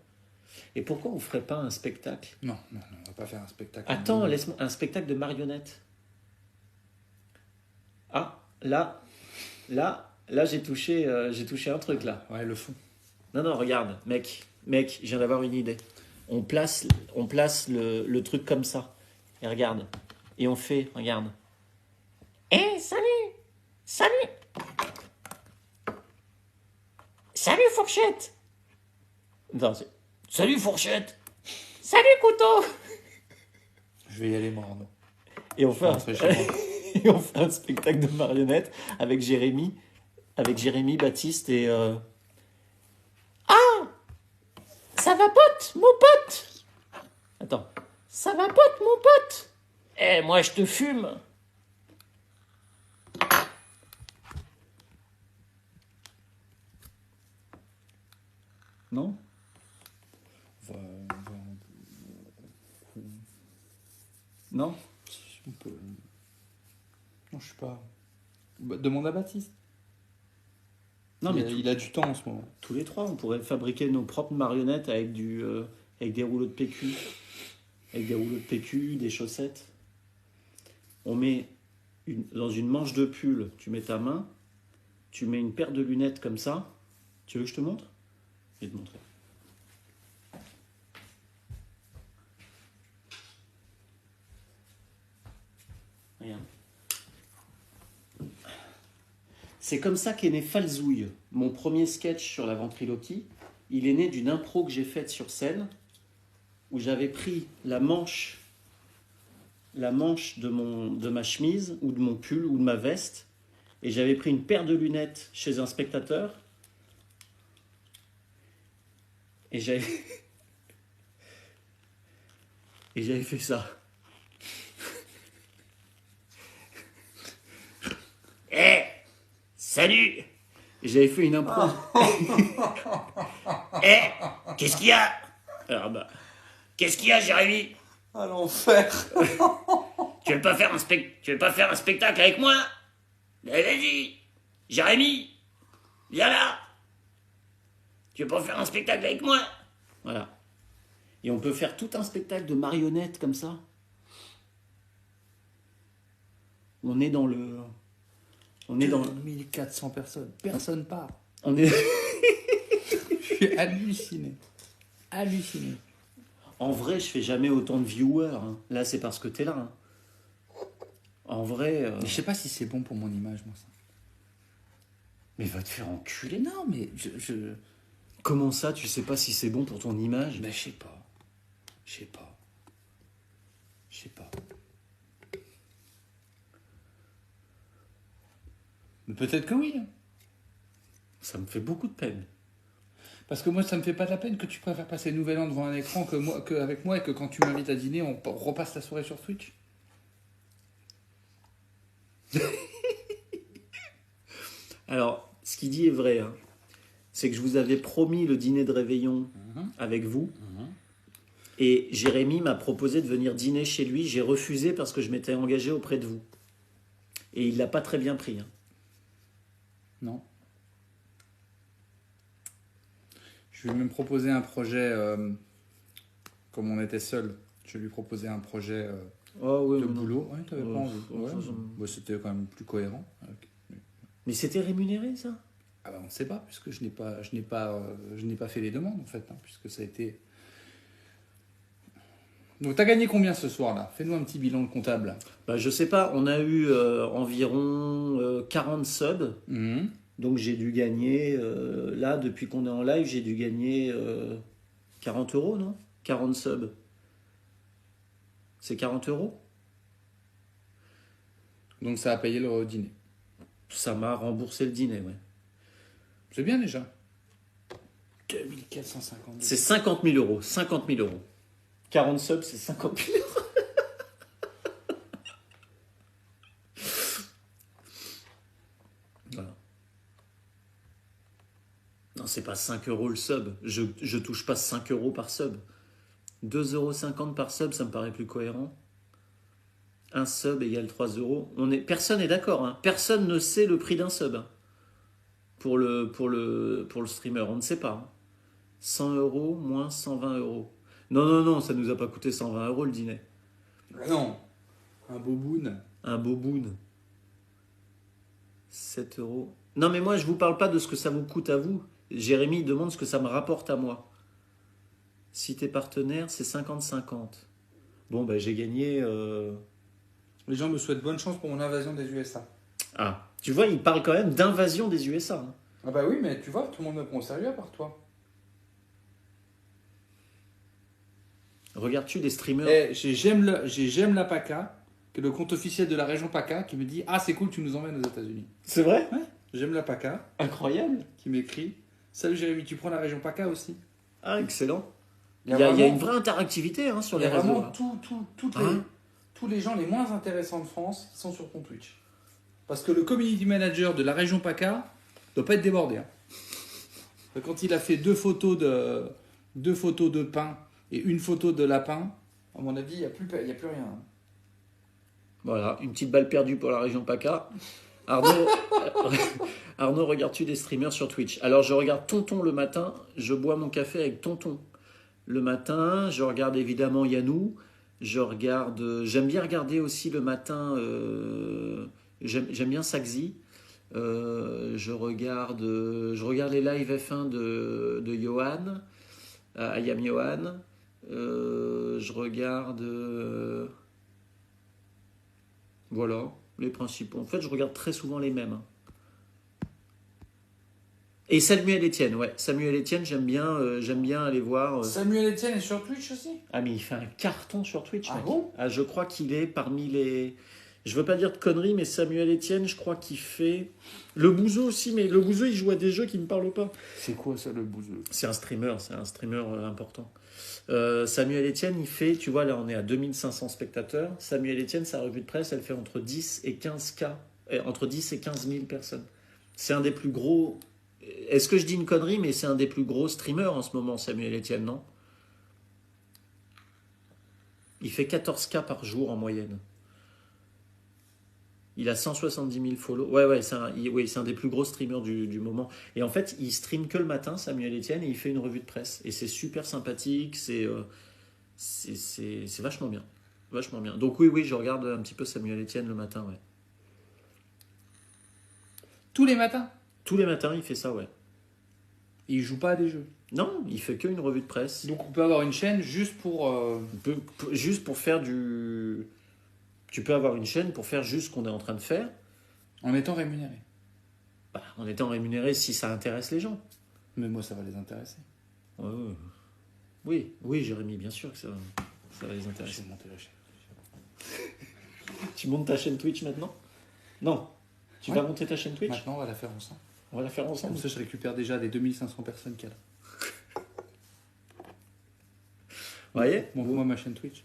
Et pourquoi on ferait pas un spectacle? Non, on va pas faire un spectacle. Attends, laisse-moi un spectacle de marionnettes. Ah, là, j'ai touché un truc là. Ouais, le fond. Non, regarde, mec, je viens d'avoir une idée. On place le truc comme ça. Et regarde. Et on fait, regarde. Salut Fourchette. Non, salut Fourchette. Salut Couteau. Je vais y aller mort. Non. Et on fait Et on fait un spectacle de marionnettes avec Jérémy, Baptiste et... Ah, ça va pote, mon pote. Attends. Ça va pote, mon pote. Eh, moi je te fume. Non? Non? On peut... Non, je sais pas. Bah, demande à Baptiste. Non, mais il a du temps en ce moment. tous les trois, on pourrait fabriquer nos propres marionnettes avec avec des rouleaux de PQ. Avec des rouleaux de PQ, des chaussettes. On met dans une manche de pull, tu mets ta main, tu mets une paire de lunettes comme ça. Tu veux que je te montre? Je vais te montrer. Regarde. C'est comme ça qu'est né Falzouille, mon premier sketch sur la ventriloquie. Il est né d'une impro que j'ai faite sur scène, où j'avais pris la manche de ma chemise, ou de mon pull, ou de ma veste, et j'avais pris une paire de lunettes chez un spectateur, et j'avais fait ça. Salut! Et j'avais fait une impro. Qu'est-ce qu'il y a? Alors qu'est-ce qu'il y a, Jérémy? Ah, l'enfer. Tu veux pas faire un spectacle avec moi? Vas-y, Jérémy, viens là. Tu veux pas faire un spectacle avec moi? Voilà. Et on peut faire tout un spectacle de marionnettes comme ça. On est dans 1400 personnes. Personne part. on est Je suis halluciné. En vrai, je fais jamais autant de viewers. Hein. Là, c'est parce que t'es là. Hein. En vrai. Je sais pas si c'est bon pour mon image, moi, ça. Mais va te faire enculer. Non, mais je... Comment ça, tu sais pas si c'est bon pour ton image? Ben, je sais pas. Mais peut-être que oui. Ça me fait beaucoup de peine. Parce que moi, ça me fait pas de la peine que tu préfères passer le nouvel an devant un écran qu'avec moi et que quand tu m'invites à dîner, on repasse la soirée sur Twitch. Alors, ce qu'il dit est vrai. Hein. C'est que je vous avais promis le dîner de réveillon avec vous. Et Jérémy m'a proposé de venir dîner chez lui. J'ai refusé parce que je m'étais engagé auprès de vous. Et il l'a pas très bien pris. Hein. Non. Je lui ai même proposé un projet, comme on était seul, je lui ai proposé un projet de boulot. Ouais, t'avais pas envie. Ouais, c'était quand même plus cohérent. Mais c'était rémunéré, ça? Ah ben, on ne sait pas, puisque je n'ai pas fait les demandes, en fait, hein, puisque ça a été... Donc, t'as gagné combien ce soir-là? Fais-nous un petit bilan comptable. Bah, je sais pas, on a eu environ 40 subs. Mhm. Donc j'ai dû gagner, là, depuis qu'on est en live, j'ai dû gagner 40 euros, non? 40 subs. C'est 40 euros? Donc, ça a payé le dîner. Ça m'a remboursé le dîner, ouais. C'est bien déjà. 2450. C'est 50 000 euros. 50 000 euros. 40 subs, c'est 50 000 euros. Voilà. Non, c'est pas 5 euros le sub. Je touche pas 5 euros par sub. 2,50 € par sub, ça me paraît plus cohérent. Un sub égale 3 euros. Personne n'est d'accord. Hein. Personne ne sait le prix d'un sub. Hein. Pour le streamer, on ne sait pas. Hein. 100 euros moins 120 euros. Non, ça nous a pas coûté 120 euros le dîner. Ah non, un boboon. Un boboon. 7 euros. Non, mais moi, je vous parle pas de ce que ça vous coûte à vous. Jérémy demande ce que ça me rapporte à moi. Si t'es partenaire, c'est 50-50. Bon, ben, j'ai gagné... Les gens me souhaitent bonne chance pour mon invasion des USA. Ah, tu vois, il parle quand même d'invasion des USA. Hein. Ah bah oui, mais tu vois, tout le monde me prend au sérieux à part toi. Regardes-tu des streamers? J'ai J'aime la PACA, que le compte officiel de la région PACA, qui me dit « Ah, c'est cool, tu nous emmènes aux États-Unis. C'est vrai? Ouais, j'aime la PACA, Incroyable. qui m'écrit « Salut Jérémy, tu prends la région PACA aussi ?» Ah, excellent. Il Il y a une vraie interactivité hein, sur Il y les a réseaux. vraiment Hein. tous les gens les moins intéressants de France qui sont sur ton Twitch. Parce que le community manager de la région PACA doit pas être débordé. Hein. Quand il a fait deux photos de pain et une photo de lapin, à mon avis, il n'y a plus rien. Hein. Voilà, une petite balle perdue pour la région PACA. Arnaud, Arnaud, regardes-tu des streamers sur Twitch? Alors, je regarde Tonton le matin. Je bois mon café avec Tonton le matin. Je regarde évidemment Yannou. J'aime bien regarder aussi le matin. J'aime bien Saxi. Je regarde les live F1 de Johan, Ayam Johan. Je regarde. Voilà, les principaux. En fait, je regarde très souvent les mêmes. Et Samuel Etienne, ouais. Samuel Etienne, j'aime bien aller voir. Samuel Etienne est sur Twitch aussi? Ah, mais il fait un carton sur Twitch. Ah mec. bon? Ah, je crois qu'il est parmi les. Je veux pas dire de conneries, mais Samuel Etienne, je crois qu'il fait. Le Bouzou aussi, mais le Bouzou, il joue à des jeux qui ne me parlent pas. C'est quoi ça, le bouseux? C'est un streamer important. Samuel Etienne, il fait, tu vois, là on est à 2500 spectateurs. Samuel Etienne, sa revue de presse, elle fait entre 10 et 15K, entre 10 et 15 000 personnes. C'est un des plus gros. Est-ce que je dis une connerie, mais c'est un des plus gros streamers en ce moment, Samuel Etienne, non? Il fait 14K par jour en moyenne. Il a 170 000 follow. Ouais, c'est un des plus gros streamers du moment. Et en fait, il stream que le matin, Samuel Etienne, et il fait une revue de presse. Et c'est super sympathique, c'est vachement bien. Vachement bien. Donc oui, je regarde un petit peu Samuel Etienne le matin, ouais. Tous les matins? Tous les matins, il fait ça, ouais. Il joue pas à des jeux. Non, il fait qu'une revue de presse. Donc on peut avoir une chaîne juste pour... Juste pour faire du... Tu peux avoir une chaîne pour faire juste ce qu'on est en train de faire. En étant rémunéré. Bah, en étant rémunéré si ça intéresse les gens. Mais moi, ça va les intéresser. Oui, Jérémy, bien sûr que ça va les intéresser. Je vais monter la chaîne. Tu montes ta chaîne Twitch maintenant? Non. Tu vas monter ta chaîne Twitch? Maintenant, on va la faire ensemble. On va la faire ensemble. Comme ça, je récupère déjà les 2500 personnes qu'il y a là. Vous voyez? Montre-moi ma chaîne Twitch.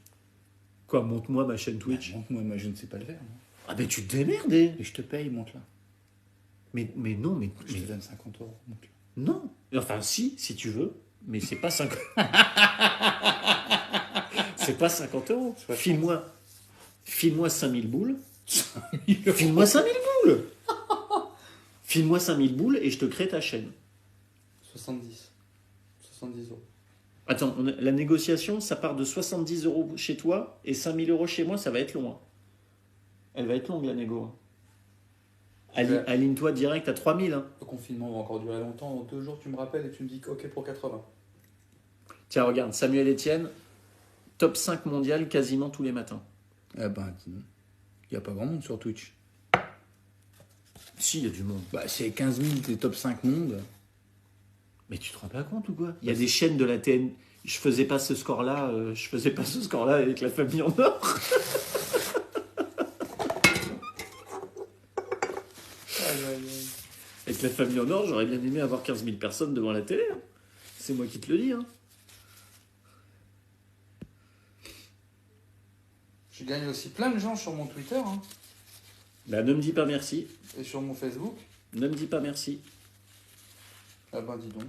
Quoi, montre-moi ma chaîne Twitch? Montre-moi, je ne sais pas le faire. Moi. Ah ben tu te démerdes. Et je te paye, monte-la. Mais non, mais... Je te donne 50 €, monte-la. Non. Enfin, si tu veux, mais c'est pas 50... c'est pas 50 €. File-moi 5000 boules. File-moi 5000 boules. File-moi 5000 boules et je te crée ta chaîne. 70 €. Attends, la négociation, ça part de 70 € chez toi et 5000 € chez moi, ça va être long. Hein. Elle va être longue, la négo. Hein. Aligne-toi direct à 3000. Hein. Le confinement va encore durer longtemps. Dans 2 jours, tu me rappelles et tu me dis OK pour 80. Tiens, regarde, Samuel Etienne, Top 5 mondial quasiment tous les matins. Eh ben, il n'y a pas grand monde sur Twitch. Si, il y a du monde. Bah, c'est 15 000 des top 5 mondes. Mais tu te rends pas compte ou quoi? Il y a des chaînes de la TN. Je faisais pas ce score-là. Avec la famille en or. Avec la famille en or, j'aurais bien aimé avoir 15 000 personnes devant la télé. Hein. C'est moi qui te le dis. Hein. Je gagne aussi plein de gens sur mon Twitter. Hein. Bah, ne me dis pas merci. Et sur mon Facebook. Ne me dis pas merci. Ah ben, dis donc.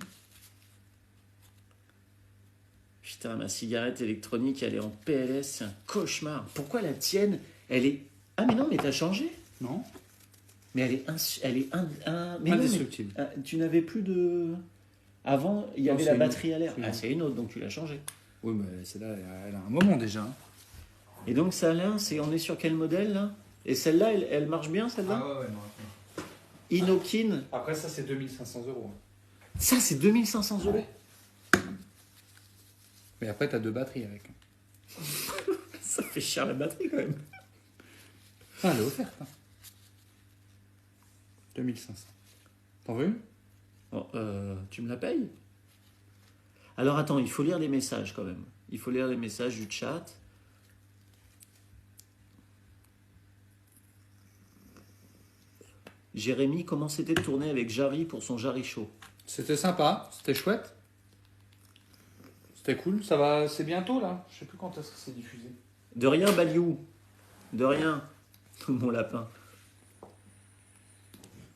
Putain, ma cigarette électronique, elle est en PLS, c'est un cauchemar. Pourquoi la tienne, elle est... Ah mais non, mais t'as changé. Non. Mais elle est mais non, indestructible. mais, tu n'avais plus de... Avant, il y Non, avait c'est la une batterie à l'air. autre. Ah, c'est une autre, donc tu l'as changée. Oui, mais celle-là, elle a un moment déjà. Hein. Et donc, celle-là, on est sur quel modèle, là? Et celle-là, elle marche bien, celle-là? ouais, non. Inokin. Après, ça, c'est 2500 €. Ça, c'est 2500 €. Ouais. Mais après, t'as 2 batteries avec. Ça fait cher la batterie, quand même. Ah, elle est offerte. Hein. 2500. T'en veux une? Bon, tu me la payes? Alors, attends, il faut lire les messages, quand même. Il faut lire les messages du chat. Jérémy, comment c'était de tourner avec Jarry pour son Jarry Show? C'était sympa, c'était chouette. C'était cool, ça va, c'est bientôt là. Je sais plus quand est-ce que c'est diffusé. De rien, Baliou. De rien, mon lapin.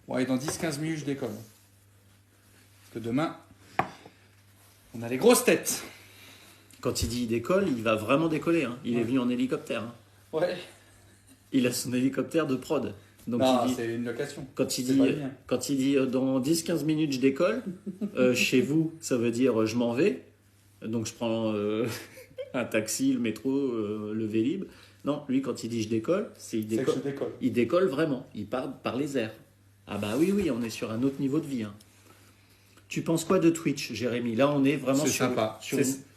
Ouais, dans 10-15 minutes, je décolle. Parce que demain, on a les grosses têtes. Quand il dit il décolle, il va vraiment décoller. Hein. Il est venu en hélicoptère. Hein. Ouais. Il a son hélicoptère de prod. Donc Non, il dit, c'est une location. quand il C'est dit, pas le mien. quand il dit dans 10-15 minutes je décolle, chez vous, ça veut dire je m'en vais. Donc je prends un taxi, le métro, le Vélib. Non, lui quand il dit je décolle, il C'est que décolle. je décolle. Il décolle vraiment. Il part par les airs. Ah bah oui, on est sur un autre niveau de vie. Hein. Tu penses quoi de Twitch, Jérémy? Là, on est vraiment C'est sympa.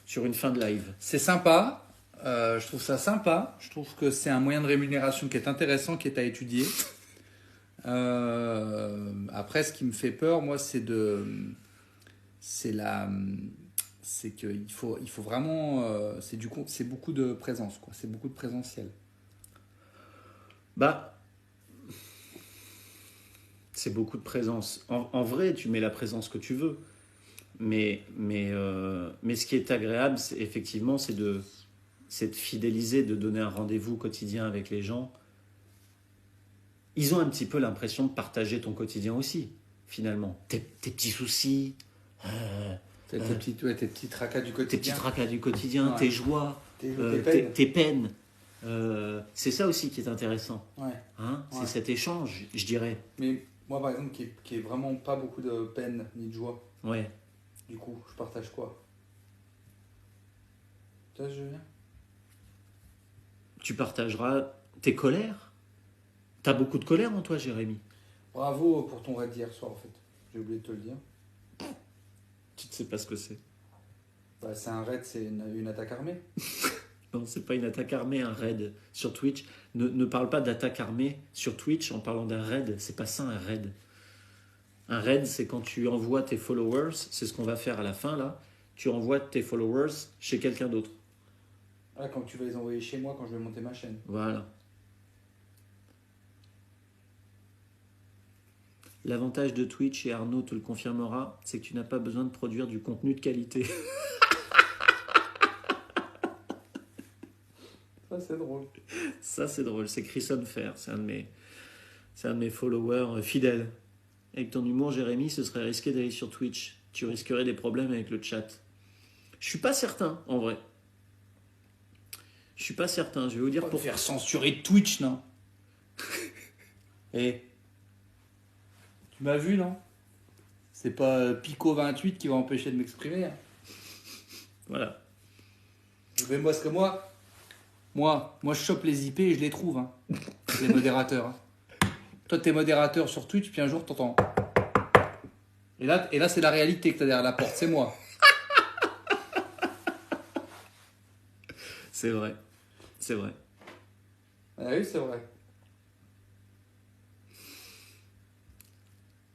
sur une fin de live. C'est sympa. Je trouve ça sympa. Je trouve que c'est un moyen de rémunération qui est intéressant, qui est à étudier. Après, ce qui me fait peur, moi, c'est qu'il faut vraiment, c'est beaucoup de présence, quoi. C'est beaucoup de présentiel. Bah, c'est beaucoup de présence. En vrai, tu mets la présence que tu veux. Mais ce qui est agréable, effectivement, c'est de fidéliser, de donner un rendez-vous quotidien avec les gens. Ils ont un petit peu l'impression de partager ton quotidien aussi, finalement. Tes petits soucis, Tes petits tracas du quotidien. tes petits tracas du quotidien, Ouais. tes joies, Tes peines. tes peines. C'est ça aussi qui est intéressant. Ouais. Hein, Ouais. c'est cet échange, je dirais. Mais moi, par exemple, qui est vraiment pas beaucoup de peine ni de joie, Ouais. du coup, je partage quoi? Tu vois ce que je veux dire? Tu partageras tes colères. T'as beaucoup de colère en toi, Jérémy. Bravo pour ton raid d'hier soir, en fait. J'ai oublié de te le dire. Tu ne sais pas ce que c'est. Bah, c'est un raid, c'est une attaque armée. Non, c'est pas une attaque armée, un raid sur Twitch. Ne parle pas d'attaque armée sur Twitch en parlant d'un raid. C'est pas ça, un raid. Un raid, c'est quand tu envoies tes followers, c'est ce qu'on va faire à la fin, là. Tu envoies tes followers chez quelqu'un d'autre. Ah, quand tu vas les envoyer chez moi quand je vais monter ma chaîne. Voilà. L'avantage de Twitch, et Arnaud te le confirmera, c'est que tu n'as pas besoin de produire du contenu de qualité. Ça, c'est drôle. Ça, c'est drôle. C'est Chris Fair. C'est un de mes followers fidèles. Avec ton humour, Jérémy, ce serait risqué d'aller sur Twitch. Tu risquerais des problèmes avec le chat. Je suis pas certain, en vrai. Je suis pas certain. Je vais vous dire Pour faire censurer Twitch, non? Eh, tu m'as vu, non? C'est pas Pico28 qui va empêcher de m'exprimer. Hein. Voilà. Mais moi, parce que moi, je chope les IP et je les trouve, hein, les modérateurs. Hein. Toi, t'es modérateur sur Twitch, puis un jour, t'entends. Et là, c'est la réalité que t'as derrière la porte, c'est moi. C'est vrai. C'est vrai. Ah oui, c'est vrai.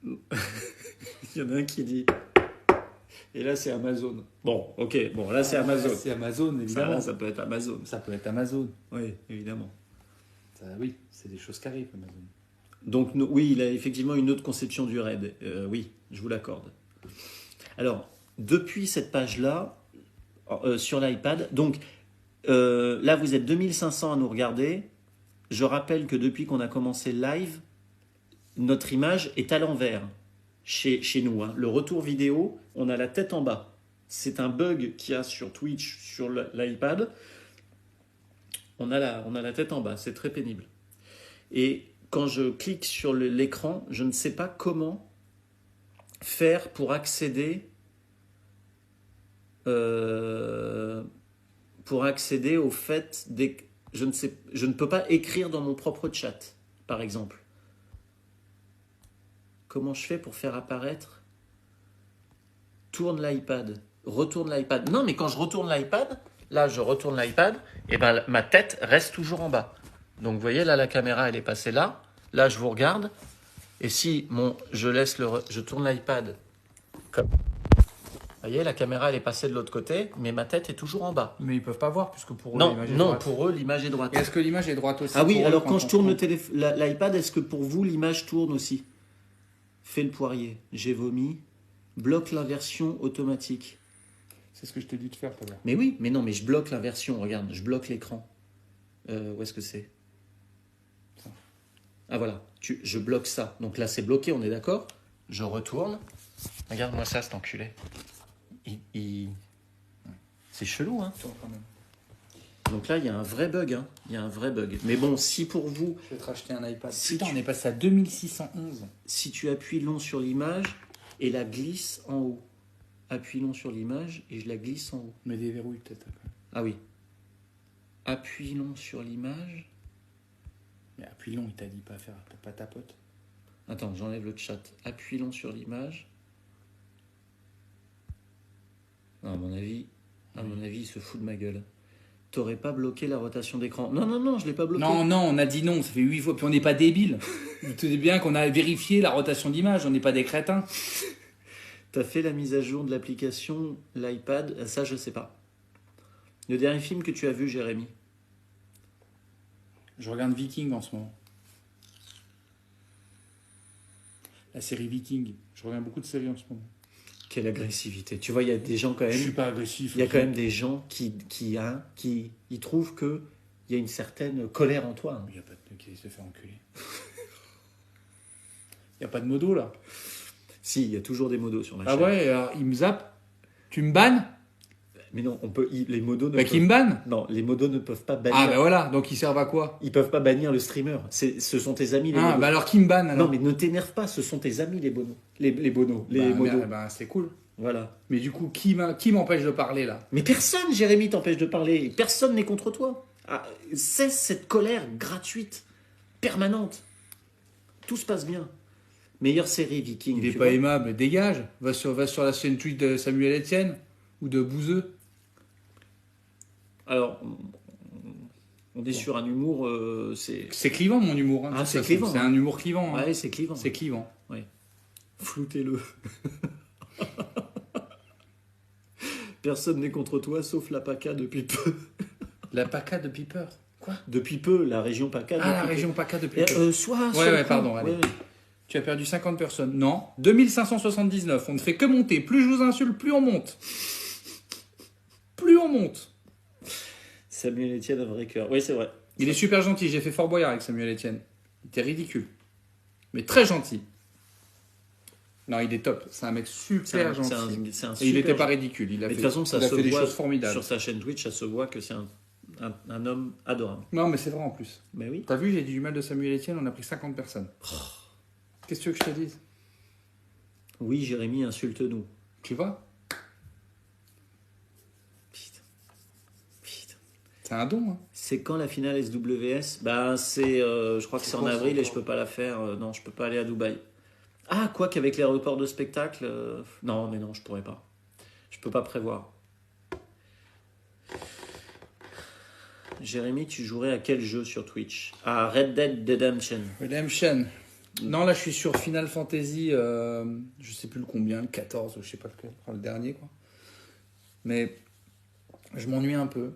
Il y en a un qui dit... Et là, c'est Amazon. Bon, ok. Bon, là, c'est Amazon. C'est Amazon, Ça, évidemment. là, ça peut être Amazon. Ça peut être Amazon. Oui, évidemment. Oui, c'est des choses qui arrivent, Amazon. Donc, oui, il a effectivement une autre conception du RAID. Oui, je vous l'accorde. Alors, depuis cette page-là, sur l'iPad, donc là, vous êtes 2500 à nous regarder. Je rappelle que depuis qu'on a commencé le live, notre image est à l'envers chez nous. Hein. Le retour vidéo, on a la tête en bas. C'est un bug qu'il y a sur Twitch, sur l'iPad. On a la tête en bas, c'est très pénible. Et quand je clique sur l'écran, je ne sais pas comment faire pour accéder au fait je ne peux pas écrire dans mon propre chat, par exemple. Comment je fais pour faire apparaître tourne l'iPad, retourne l'iPad. Non, mais quand je retourne l'iPad, là je retourne l'iPad, et ben ma tête reste toujours en bas. Donc vous voyez là la caméra elle est passée là, là je vous regarde, et si je tourne l'iPad comme, vous voyez la caméra elle est passée de l'autre côté, mais ma tête est toujours en bas. Mais ils peuvent pas voir puisque pour eux Non, l'image est non, droite. pour eux l'image est droite. Et est-ce que l'image est droite aussi? Ah oui, pour eux alors quand je on tourne prend- l'iPad, est-ce que pour vous l'image tourne aussi? Fais le poirier, j'ai vomi, bloque l'inversion automatique. C'est ce que je t'ai dit de faire tout à l'heure. Mais oui, mais non, mais je bloque l'inversion, regarde, je bloque l'écran. Où est-ce que c'est? Ah voilà, je bloque ça. Donc là c'est bloqué, on est d'accord? Je retourne. Regarde-moi ça, cet enculé. C'est chelou, hein? Attends, quand même. Donc là, il y a un vrai bug, hein. Il y a un vrai bug. Mais bon, si pour vous, Je vais te racheter un iPad. Si Putain, tu- on est passé à 2611. si tu appuies long sur l'image et la glisses en haut. Appuie long sur l'image et je la glisse en haut. Mais déverrouille peut-être. Ah oui. Appuie long sur l'image. Mais appuie long, il t'a dit pas faire, pas tapote. Attends, j'enlève le chat. Appuie long sur l'image. Non, à mon avis, il se fout de ma gueule. T'aurais pas bloqué la rotation d'écran? Non, non, non, je l'ai pas bloqué. Non, on a dit non, ça fait 8 fois, puis on n'est pas débile. Vous te dites bien qu'on a vérifié la rotation d'image, on n'est pas des crétins. T'as fait la mise à jour de l'application, l'iPad? Ça, je sais pas. Le dernier film que tu as vu, Jérémy? Je regarde Viking en ce moment. La série Viking. Je regarde beaucoup de séries en ce moment. Quelle agressivité. Tu vois, il y a des gens quand Je suis même... pas agressif. Il y a quand même des gens qui ils trouvent qu'il y a une certaine colère en toi. Il n'y a pas de qui se fait enculer. Il n'y a pas de modo là. Si, il y a toujours des modos sur la Ah chaîne. ouais, alors il me zappe. Tu me bannes? Mais non, les modos ne Bah qui me banne? Non, les modos ne peuvent pas bannir. Ah bah voilà, donc ils servent à quoi? Ils peuvent pas bannir le streamer. Ce sont tes amis les Ah modos. bah alors qui me banne alors? Non, mais ne t'énerve pas, ce sont tes amis les bonos. Les bonos, les bah, modos. merde, bah, c'est cool. Voilà. Mais du coup, qui m'empêche de parler là? Mais personne, Jérémy, t'empêche de parler. Personne n'est contre toi. Ah, cesse cette colère gratuite, permanente. Tout se passe bien. Meilleure série Viking. Il est tu pas vois. aimable, dégage. Va sur la chaîne Twitch de Samuel Etienne ou de Bouzeux. Alors, on est sur un humour, c'est... C'est clivant mon humour. Hein, Ah, de c'est toute façon. clivant, C'est hein. un humour clivant. Hein. Ouais, c'est clivant. C'est clivant. Floutez-le. Personne n'est contre toi, sauf la PACA depuis peu. La PACA de Piper. Quoi? Depuis peu, la région PACA. Ah, la depuis région PACA de peu. Piper. Sois Ouais, pardon, allez. Tu as perdu 50 personnes. Non, 2579. On ne fait que monter. Plus je vous insulte, plus on monte. Plus on monte. Samuel Etienne, un vrai cœur. Oui, c'est vrai. Il est super gentil. J'ai fait Fort Boyard avec Samuel Etienne. Il était ridicule. Mais très gentil. Non, il est top. C'est un mec super gentil. C'est un Et il n'était super pas ridicule. Il a Mais fait, de toute façon, ça il a se fait des voit choses formidables. sur sa chaîne Twitch, ça se voit que c'est un homme adorable. Non, mais c'est vrai en plus. Mais oui. T'as vu, j'ai dit du mal de Samuel Etienne, on a pris 50 personnes. Qu'est-ce que tu veux que je te dise? Oui, Jérémy, insulte-nous. Tu vois? Putain. C'est un don. Hein. C'est quand la finale SWS? Bah, je crois que c'est en quoi, avril ça, et je peux pas la faire. Non, je peux pas aller à Dubaï. Ah, quoi qu'avec les reports de spectacle, non, mais non, je pourrais pas. Je peux pas prévoir. Jérémy, tu jouerais à quel jeu sur Twitch? À Red Dead Redemption. Redemption. Non, là, je suis sur Final Fantasy, je sais plus le combien, le 14, je sais pas lequel, enfin, le dernier, quoi. Mais je m'ennuie un peu.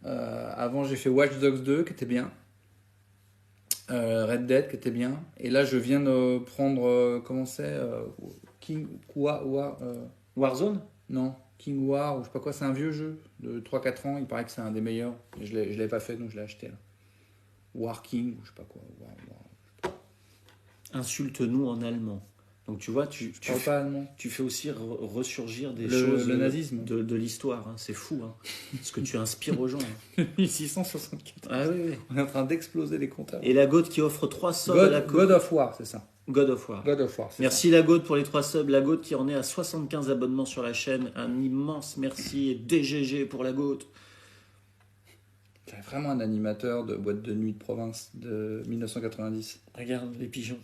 Avant, j'ai fait Watch Dogs 2, qui était bien. Red Dead, qui était bien. Et là, je viens de prendre, comment c'est King Warzone? Non, King War, ou je sais pas quoi, c'est un vieux jeu de 3-4 ans, il paraît que c'est un des meilleurs. Et je l'avais pas fait, donc je l'ai acheté, là. War King, ou je sais pas quoi. Insulte-nous en allemand. Donc tu vois, tu Je parle pas allemand. tu fais aussi ressurgir des Le choses nazisme. de l'histoire. Hein. C'est fou, hein. Ce que tu inspires aux gens. Hein. 1664. Ah oui, oui. On est en train d'exploser les compteurs. Et la Gaude qui offre 3 subs à la God of War, c'est ça. God of War. God of War, c'est Merci la Gaude pour les 3 subs. La Gaude qui en est à 75 abonnements sur la chaîne. Un immense merci et DGG pour la Gaude. ça. C'est vraiment un animateur de boîte de nuit de province de 1990. Regarde les pigeons.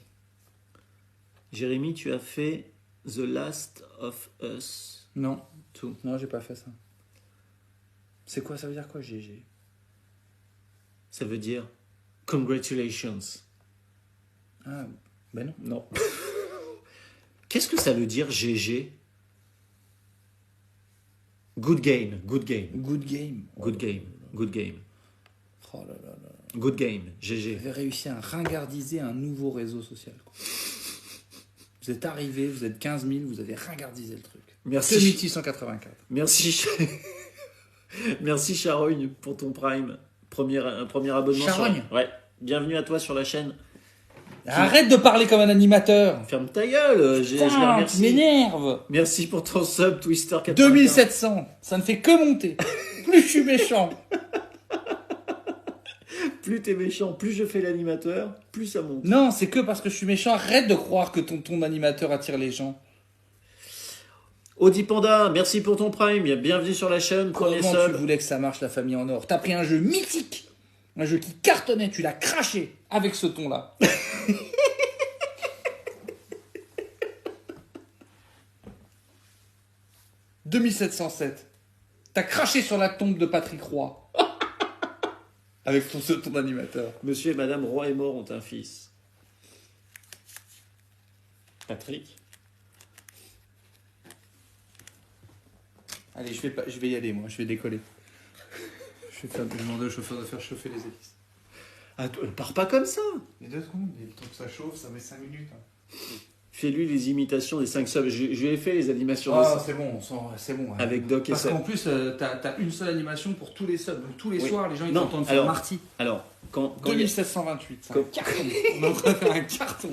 Jérémy, tu as fait The Last of Us Non, 2. non, j'ai pas fait ça. C'est quoi, ça veut dire quoi, GG? Ça veut dire Congratulations. Ah, ben non. Non. Qu'est-ce que ça veut dire GG? Good game, good game, Good game. good game, good game, Oh là là là. good game, Vous GG. avez réussi à ringardiser un nouveau réseau social, quoi. Vous êtes arrivés, vous êtes 15 000, vous avez ringardisé le truc. Merci. 2684. Merci, merci Charogne pour ton Prime. Premier abonnement. Charogne. Ouais. Bienvenue à toi sur la chaîne. Arrête de parler comme un animateur. Ferme ta gueule. Je les Putain, tu remercie. m'énerves. Merci pour ton sub Twister 95. 2700, ça ne fait que monter. Plus je suis méchant. Plus t'es méchant, plus je fais l'animateur, plus ça monte. Non, c'est que parce que je suis méchant. Arrête de croire que ton animateur attire les gens. Audi Panda, merci pour ton Prime. Bienvenue sur la chaîne. Premier Comment tu sub. voulais que ça marche, la famille en or? T'as pris un jeu mythique, un jeu qui cartonnait, tu l'as craché avec ce ton-là. « 2707. T'as craché sur la tombe de Patrick Roy. Avec ton animateur. Monsieur et Madame Roy et Mort ont un fils. Patrick. Allez, je vais y aller, moi. Je vais décoller. Je vais demander au chauffeur de faire chauffer les hélices. Ah, pars pas comme ça. Mais 2 secondes, le temps que ça chauffe, ça met 5 minutes. Fais-lui les imitations des 5 subs. Je lui ai fait les animations Ah, de c'est bon, c'est bon. avec Doc et Parce Seb. qu'en plus, t'as une seule animation pour tous les subs. Donc, tous les Oui. soirs, les gens ils Non, t'entendent faire alors- Marty. Alors, quand il y a- 2728. C'est un Comme- carton. On est en train de faire un carton.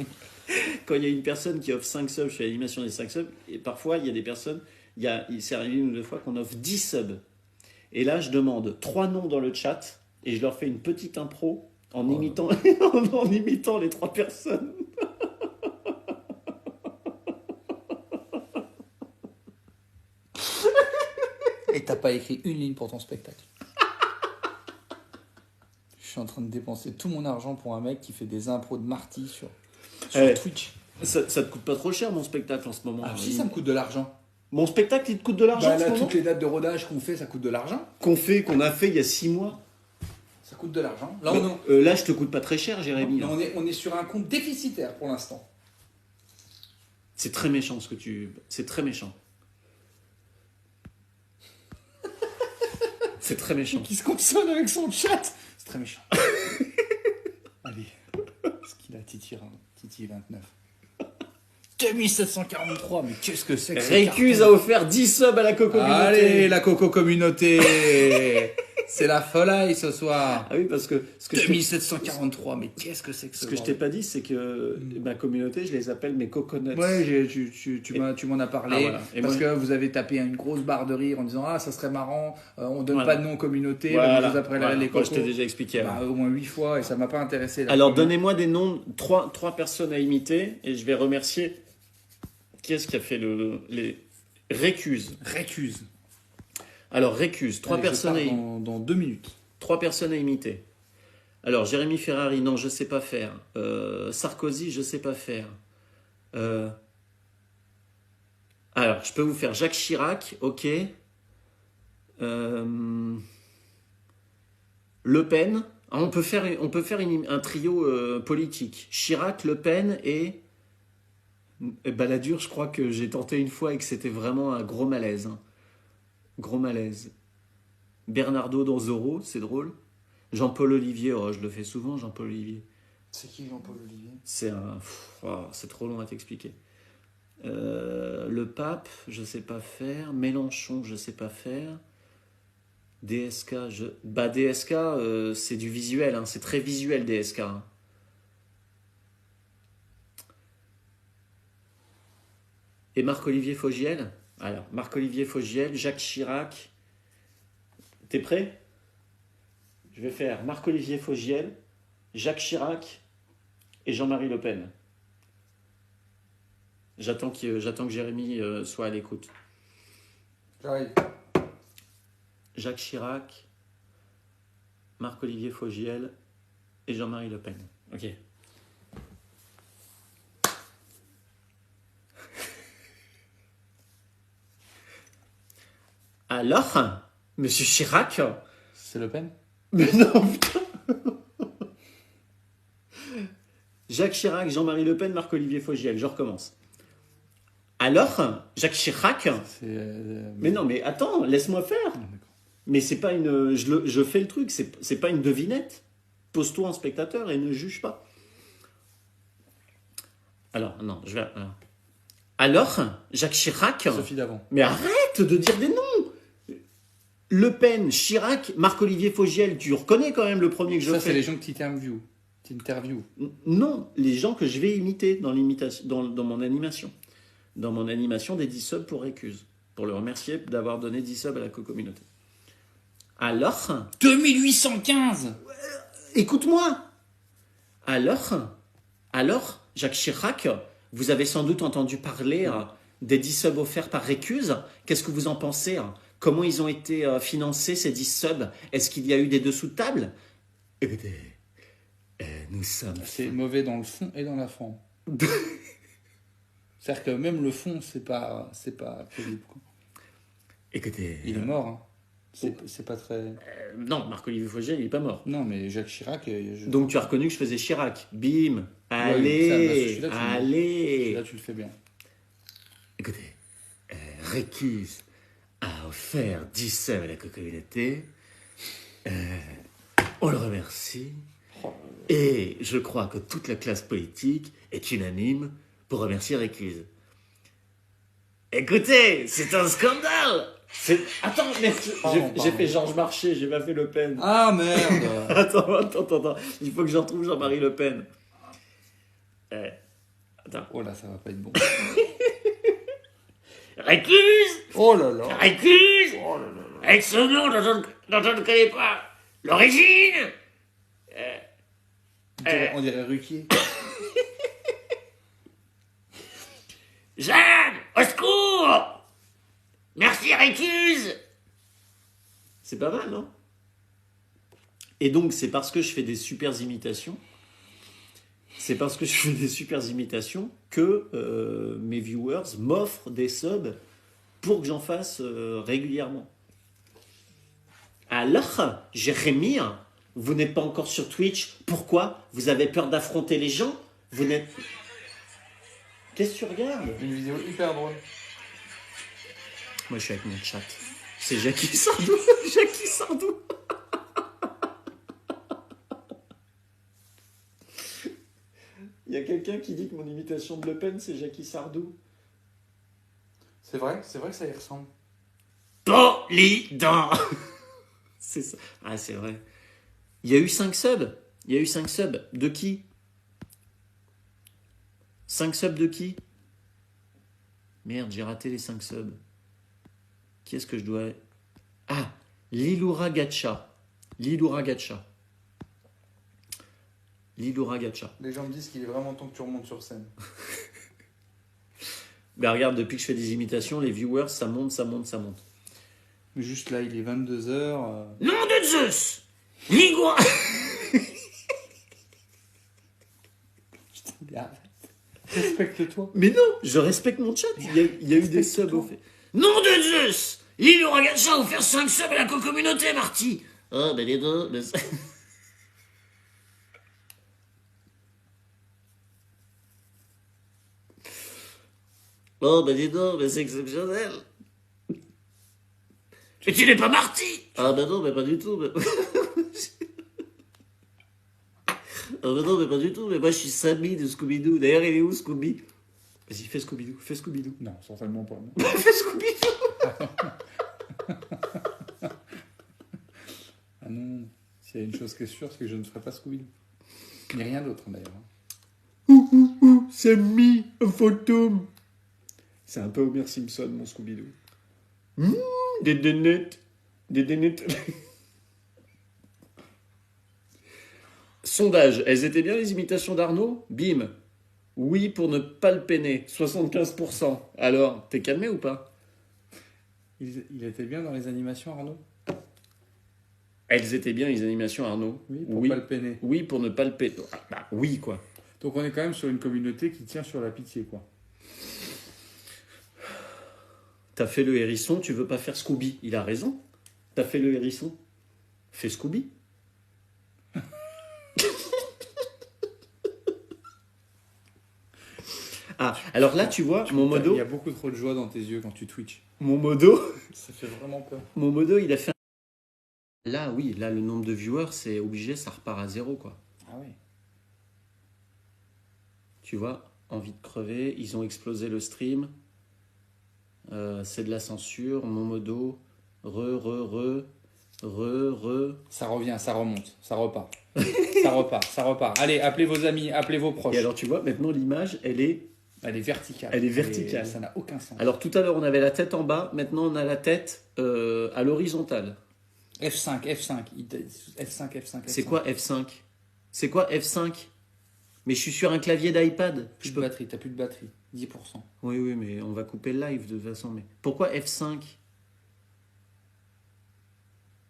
quand il y a une personne qui offre 5 subs, je fais l'animation des 5 subs, et parfois il y a des personnes, il s'est arrivé 1 ou 2 fois qu'on offre 10 subs. Et là, je demande 3 noms dans le chat, et je leur fais une petite impro en, imitant, en imitant les 3 personnes. Et t'as pas écrit une ligne pour ton spectacle. Je suis en train de dépenser tout mon argent pour un mec qui fait des impros de Marty sur Twitch. Ça te coûte pas trop cher mon spectacle en ce moment. Ah, si, ça me coûte de l'argent. Mon spectacle, il te coûte de l'argent Bah, en ce là, moment toutes les dates de rodage qu'on fait, ça coûte de l'argent. qu'on a fait il y a 6 mois. Ça coûte de l'argent. Là, Là, je te coûte pas très cher, Jérémy. là, on est sur un compte déficitaire pour l'instant. C'est très méchant ce que tu... C'est très méchant. C'est très méchant. Qui se console avec son chat. C'est très méchant. Allez. Ce qu'il a Titi 29. 2743, mais qu'est-ce que c'est que ce Récuse a carton? offert 10 subs à la Coco Communauté. Allez, la Coco Communauté. C'est la folie ce soir. Ah oui, parce que ce que 2743, mais qu'est-ce que c'est que ce que je t'ai pas dit, c'est que ma communauté, je les appelle mes coconuts. Ouais, tu m'en as parlé. Ah, voilà. Et parce moi, que vous avez tapé une grosse barre de rire en disant ah, ça serait marrant, on donne Voilà. pas de nom aux communautés, voilà, on vous appelle voilà. les Moi, cocos. je t'ai déjà expliqué avant. Bah, au moins 8 fois et ça m'a pas intéressé. Là. Alors, donnez-moi des noms, 3 personnes à imiter, et je vais remercier. Qui est-ce qui a fait les... Récuse. Récuse. Alors, Récuse, 3 Allez, personnes, je pars dans 2 minutes. 3 personnes à imiter. Alors, Jérémy Ferrari, non, je sais pas faire. Sarkozy, je sais pas faire. Alors, je peux vous faire Jacques Chirac, ok. Le Pen. On peut faire un trio politique. Chirac, Le Pen et Balladur. Je crois que j'ai tenté une fois et que c'était vraiment un gros malaise. Hein. Gros malaise. Bernardo dans Zorro, c'est drôle. Jean-Paul Olivier, oh, je le fais souvent, Jean-Paul Olivier. C'est qui Jean-Paul Olivier? C'est trop long à t'expliquer. Le pape, je sais pas faire. Mélenchon, je sais pas faire. DSK, DSK, c'est du visuel, hein, c'est très visuel DSK. Hein. Et Marc-Olivier Fogiel. Alors, Marc-Olivier Fogiel, Jacques Chirac. T'es prêt? Je vais faire Marc-Olivier Fogiel, Jacques Chirac et Jean-Marie Le Pen. J'attends que Jérémy soit à l'écoute. J'arrive. Jacques Chirac, Marc-Olivier Fogiel et Jean-Marie Le Pen. Ok. Alors, Monsieur Chirac. C'est Le Pen? Mais non, putain. Jacques Chirac, Jean-Marie Le Pen, Marc-Olivier Fogiel. Je recommence. Alors, Jacques Chirac. Mais non, mais attends, laisse-moi faire. Mais c'est pas une. Je fais le truc, c'est pas une devinette. Pose-toi en spectateur et ne juge pas. Alors, non, je vais. Alors, Jacques Chirac. Sophie d'avant. Mais arrête de dire des noms. Le Pen, Chirac, Marc-Olivier Fogiel. Tu reconnais quand même le premier que je fais. Ça, c'est les gens que tu interviews. Non, les gens que je vais imiter dans mon animation. Dans mon animation des 10 subs pour Récuse. Pour le remercier d'avoir donné 10 subs à la co-communauté. Alors 2815. Écoute-moi. Alors, Jacques Chirac, vous avez sans doute entendu parler des 10 subs offerts par Récuse. Qu'est-ce que vous en pensez? Comment ils ont été financés, ces 10 subs? Est-ce qu'il y a eu des dessous de table? Écoutez, nous sommes... C'est mauvais dans le fond et dans la forme. C'est-à-dire que même le fond, c'est pas crédible. Écoutez... Il est mort, hein. C'est pas très... non, Marc-Olivier Fogiel, il n'est pas mort. Non, mais Jacques Chirac... Donc tu as reconnu que je faisais Chirac. Bim. Allez. Là, tu le fais bien. Écoutez, Récuse a offert 10 subs à la communauté. On le remercie. Et je crois que toute la classe politique est unanime pour remercier Récuse. Écoutez, c'est un scandale. Attends, mais j'ai fait Georges Marchais, j'ai pas fait Le Pen. Ah merde. Attends. Il faut que j'en trouve Jean-Marie Le Pen. Attends. Oh là, ça va pas être bon. Récuse. Oh là là. Récuse. Oh là là. Avec ce nom dont je ne connais pas l'origine. On dirait Ruquier. Jeanne, au secours. Merci Récuse. C'est pas mal, non? Et donc, c'est parce que je fais des super imitations. Que mes viewers m'offrent des subs pour que j'en fasse régulièrement. Alors, Jérémy, vous n'êtes pas encore sur Twitch. Pourquoi? Vous avez peur d'affronter les gens? Vous n'êtes... Qu'est-ce que tu regardes? Une vidéo hyper drôle. Moi, je suis avec mon chat. C'est Jackie Sardou. Jackie Sardou. Il y a quelqu'un qui dit que mon imitation de Le Pen, c'est Jackie Sardou. C'est vrai que ça y ressemble. Polydent. C'est ça. Ah, c'est vrai. Il y a eu 5 subs. De qui? 5 subs de qui? Merde, j'ai raté les 5 subs. Qui est-ce que je dois... Ah, Liloura Gacha. Les gens me disent qu'il est vraiment temps que tu remontes sur scène. Ben regarde, depuis que je fais des imitations, les viewers, ça monte. Mais juste là, il est 22h. Nom de Zeus. Ligoura. Respecte-toi. Mais non, je respecte mon chat. Il y a eu des subs au fait. Nom de Zeus. Liloura Gacha a offert 5 subs à la communauté, Marty. Ah, ben les deux, mais c'est... Oh, ben dis donc, mais c'est exceptionnel. Et tu n'es pas Marty. Ah, ben non, mais pas du tout. Mais... ah, ben non, mais pas du tout. Mais moi, je suis Sammy de Scooby-Doo. D'ailleurs, il est où, Scooby? Vas-y, fais Scooby-Doo, fais Scooby-Doo. Non, certainement pas. Non. Fais Scooby-Doo. Ah non, s'il y a une chose qui est sûre, c'est que je ne ferai pas Scooby-Doo. Ni rien d'autre, d'ailleurs. Sammy, un fantôme. C'est un peu Homer Simpson, mon Scooby-Doo. Des dénettes. Des dénettes. Sondage. Elles étaient bien les imitations d'Arnaud? Bim. Oui pour ne pas le peiner. 75%. Alors, t'es calmé ou pas? Il était bien dans les animations, Arnaud? Elles étaient bien les animations Arnaud? Oui, pour pas le peiner. Oui pour ne pas le peiner. Ah, bah, oui, quoi. Donc on est quand même sur une communauté qui tient sur la pitié, quoi. T'as fait le hérisson, tu veux pas faire Scooby. Il a raison. T'as fait le hérisson. Fais Scooby. Ah, alors là, tu vois, mon modo... Il y a beaucoup trop de joie dans tes yeux quand tu twitches. Mon modo... Ça fait vraiment peur. Mon modo, il a fait... Là, oui, là, le nombre de viewers, c'est obligé, ça repart à zéro, quoi. Ah oui. Tu vois, envie de crever, ils ont explosé le stream. C'est de la censure, mon modo, re. Ça revient, ça remonte, ça repart. ça repart. Allez, appelez vos amis, appelez vos proches. Et alors, tu vois, maintenant, l'image, elle est verticale. Elle est verticale. Ça n'a aucun sens. Alors, tout à l'heure, on avait la tête en bas, maintenant, on a la tête à l'horizontale. F5, F5. C'est quoi F5? C'est quoi F5? Mais je suis sur un clavier d'iPad. Plus de batterie, t'as plus de batterie. 10%. Oui, mais on va couper le live de toute façon. Mais pourquoi F5?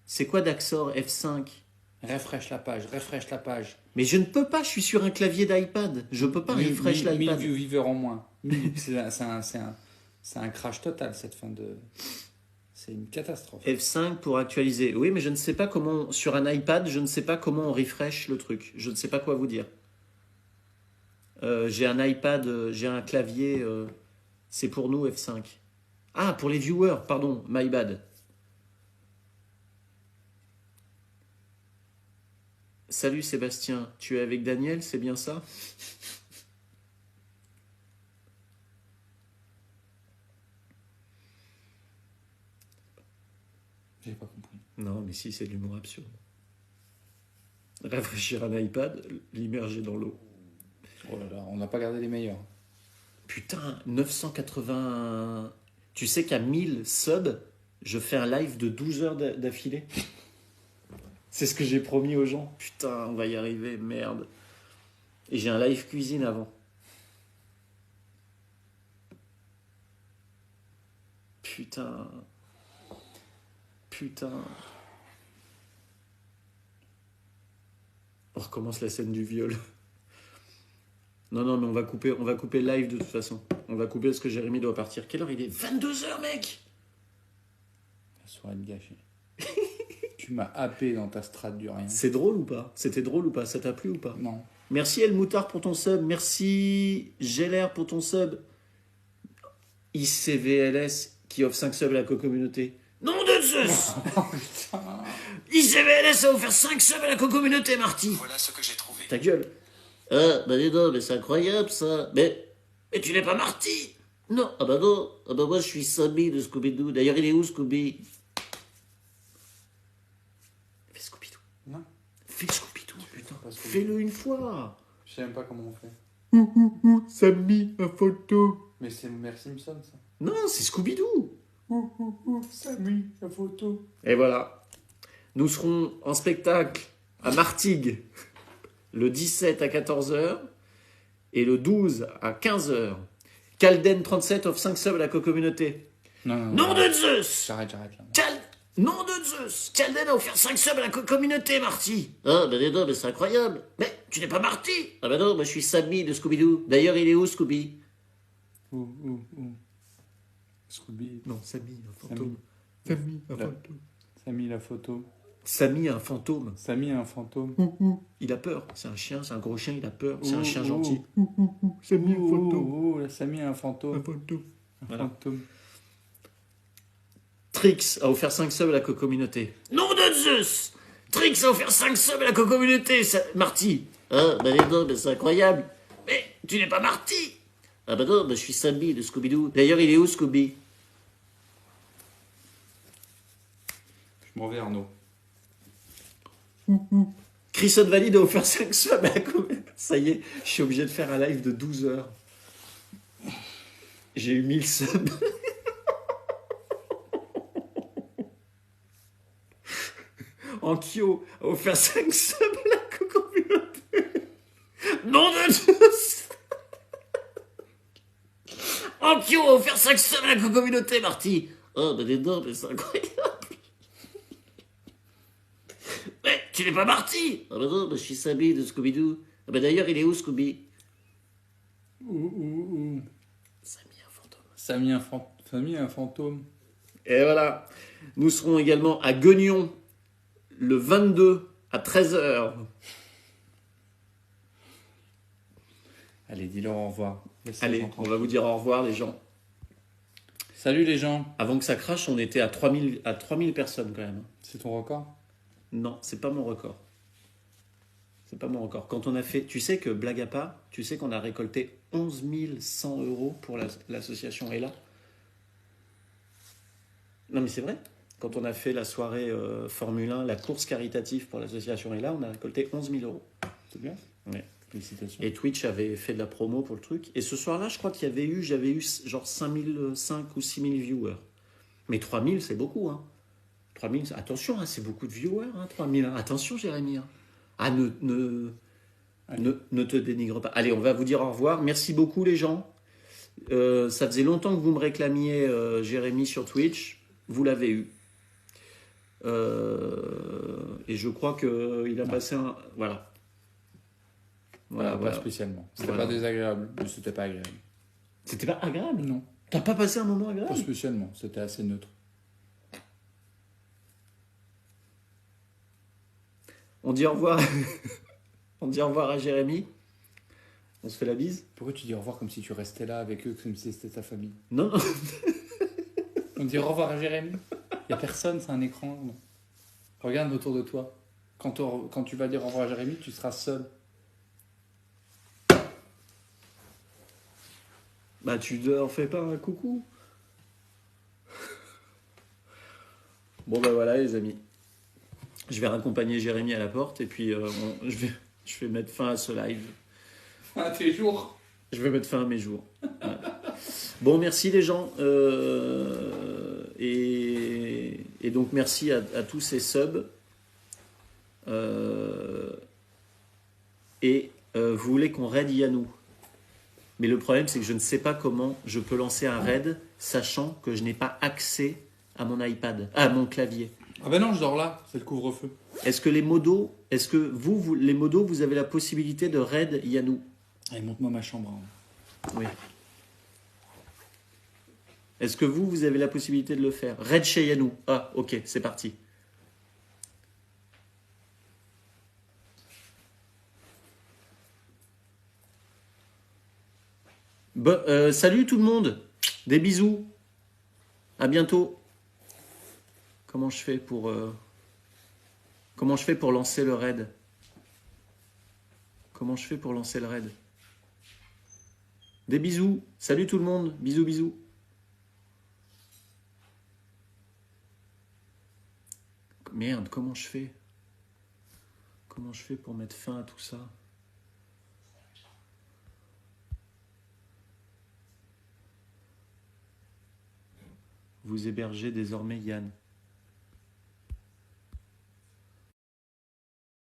C'est quoi Daxor F5? Refresh la page. Mais je ne peux pas, je suis sur un clavier d'iPad. Je peux pas refresh 1000 l'iPad. viewers en moins. C'est un crash total cette fin de... C'est une catastrophe. F5 pour actualiser. Oui, mais je ne sais pas comment... Sur un iPad, je ne sais pas comment on refresh le truc. Je ne sais pas quoi vous dire. J'ai un iPad, j'ai un clavier. C'est pour nous F5. Ah, pour les viewers, pardon, my bad. Salut Sébastien, tu es avec Daniel, c'est bien ça? J'ai pas compris. Non, mais si, c'est de l'humour absurde. Rafraîchir un iPad, l'immerger dans l'eau. Oh là là, on n'a pas gardé les meilleurs. Putain, 980... Tu sais qu'à 1000 subs, je fais un live de 12 heures d'affilée. C'est ce que j'ai promis aux gens. Putain, on va y arriver, merde. Et j'ai un live cuisine avant. Putain. On recommence la scène du viol. Non, mais on va couper le live de toute façon. On va couper parce que Jérémy doit partir. Quelle heure il est? 22h, mec! La soirée de gâchée. Tu m'as happé dans ta strate du rien. C'est drôle ou pas? C'était drôle ou pas? Ça t'a plu ou pas? Non. Merci El Moutard pour ton sub. Merci Géler pour ton sub. ICVLS qui offre 5 subs à la co-communauté. Nom de Zeus! ICVLS a offert 5 subs à la co-communauté, Marty. Voilà ce que j'ai trouvé. Ta gueule. Ah, bah dis donc, mais c'est incroyable ça. Mais tu n'es pas Marty. Non, ah bah non. Ah bah moi je suis Sammy de Scooby-Doo. D'ailleurs, il est où Scooby? Fais Scooby-Doo. Non. Fais Scooby-Doo, putain. Pas Scooby-Doo. Fais-le une fois. Je sais même pas comment on fait. Sammy, ma photo. Mais c'est Homer Simpson, ça. Non, c'est Scooby-Doo. Sammy, la photo. Et voilà. Nous serons en spectacle à Martigues le 17 à 14h et le 12 à 15h. Calden 37 offre 5 subs à la co-communauté. Non. Nom de Zeus! J'arrête là. Nom de Zeus! Calden a offert 5 subs à la co-communauté, Marty! Ah, ben non, mais c'est incroyable! Mais tu n'es pas Marty! Ah, ben non, moi je suis Sammy de Scooby-Doo. D'ailleurs, il est où, Scooby? Où Scooby. Non, Sammy, un fantôme. Sammy, un Sammy, la photo. Samy, un fantôme. Samy a un fantôme. Il a peur. C'est un chien, c'est un gros chien, il a peur. C'est un Ouh, chien ouh. gentil. Samy, un fantôme. Oh, la Samy a un fantôme. fantôme. Un Voilà. fantôme. Trix a offert 5 subs à la communauté. Nom de Zeus! Trix a offert 5 subs à la communauté, Marty. Ah, bah les deux, bah, c'est incroyable. Mais tu n'es pas Marty! Ah bah non, bah, je suis Sammy de Scooby-Doo. D'ailleurs, il est où, Scooby? Je m'en vais, Arnaud. Chris Valide a offert 5 subs à la communauté. Ça y est, je suis obligé de faire un live de 12 heures. J'ai eu 1000 subs. Ankyo a offert 5 subs à la communauté. Nom de Zeus! Ankyo a offert 5 subs à la communauté, Marty. Oh, bah dis donc, mais c'est incroyable. Mais tu n'es pas Marty. Ah bah non, bah, je suis Sammy de Scooby-Doo. Ah bah d'ailleurs, il est où, Scooby? Sammy, un fantôme. Samy a un fantôme. Et voilà. Nous serons également à Guignon le 22 à 13h. Allez, dis-leur au revoir. Laisse-les Allez, rentrer. on va vous dire au revoir, les gens. Salut les gens. Avant que ça crache, on était à 3000 personnes quand même. C'est ton record? Non, c'est pas mon record. C'est pas mon record. Quand on a fait, tu sais que blague à part, tu sais qu'on a récolté 11 100 € pour l'association Ella. Non mais c'est vrai. Quand on a fait la soirée Formule 1, la course caritative pour l'association Ella, on a récolté 11 000 €. C'est bien. Ouais. Félicitations. Et Twitch avait fait de la promo pour le truc. Et ce soir-là, je crois j'avais eu genre 5 ou 6 000 viewers. Mais 3 000, c'est beaucoup, hein. 3 000, attention, hein, c'est beaucoup de viewers, hein, 3 000. Hein. Attention, Jérémy. Hein. Ah, ne te dénigre pas. Allez, on va vous dire au revoir. Merci beaucoup, les gens. Ça faisait longtemps que vous me réclamiez Jérémy sur Twitch. Vous l'avez eu. Et je crois qu'il a passé un... Voilà. Voilà, pas spécialement. C'était Voilà. pas désagréable, mais c'était pas agréable. C'était pas agréable? Non, T'as pas passé un moment pas agréable? spécialement. C'était assez neutre. On dit au revoir. On dit au revoir à Jérémy. On se fait la bise. Pourquoi tu dis au revoir comme si tu restais là avec eux, comme si c'était ta famille? Non, non. On dit au revoir à Jérémy. Il n'y a personne, c'est un écran. Non. Regarde autour de toi. Quand tu vas dire au revoir à Jérémy, tu seras seul. Bah tu leur fais pas un coucou. Bon bah voilà les amis. Je vais raccompagner Jérémy à la porte et puis je vais mettre fin à ce live. À tes jours. Je vais mettre fin à mes jours. Ouais. Bon, merci les gens. Et donc, merci à tous ces subs. Vous voulez qu'on raid Yannou. Mais le problème, c'est que je ne sais pas comment je peux lancer un raid, sachant que je n'ai pas accès à mon iPad, à mon clavier. Ah ben non, je dors là, c'est le couvre-feu. Est-ce que les modos, les modos, vous avez la possibilité de raid Yannou? Allez, montre-moi ma chambre. Hein. Oui. Est-ce que vous avez la possibilité de le faire? Raid chez Yannou. Ah, ok, c'est parti. Salut tout le monde. Des bisous. À bientôt. Comment je fais pour lancer le raid? Comment je fais pour lancer le raid? Des bisous. Salut tout le monde. Bisous, bisous. Merde, comment je fais? Comment je fais pour mettre fin à tout ça? Vous hébergez désormais Yann.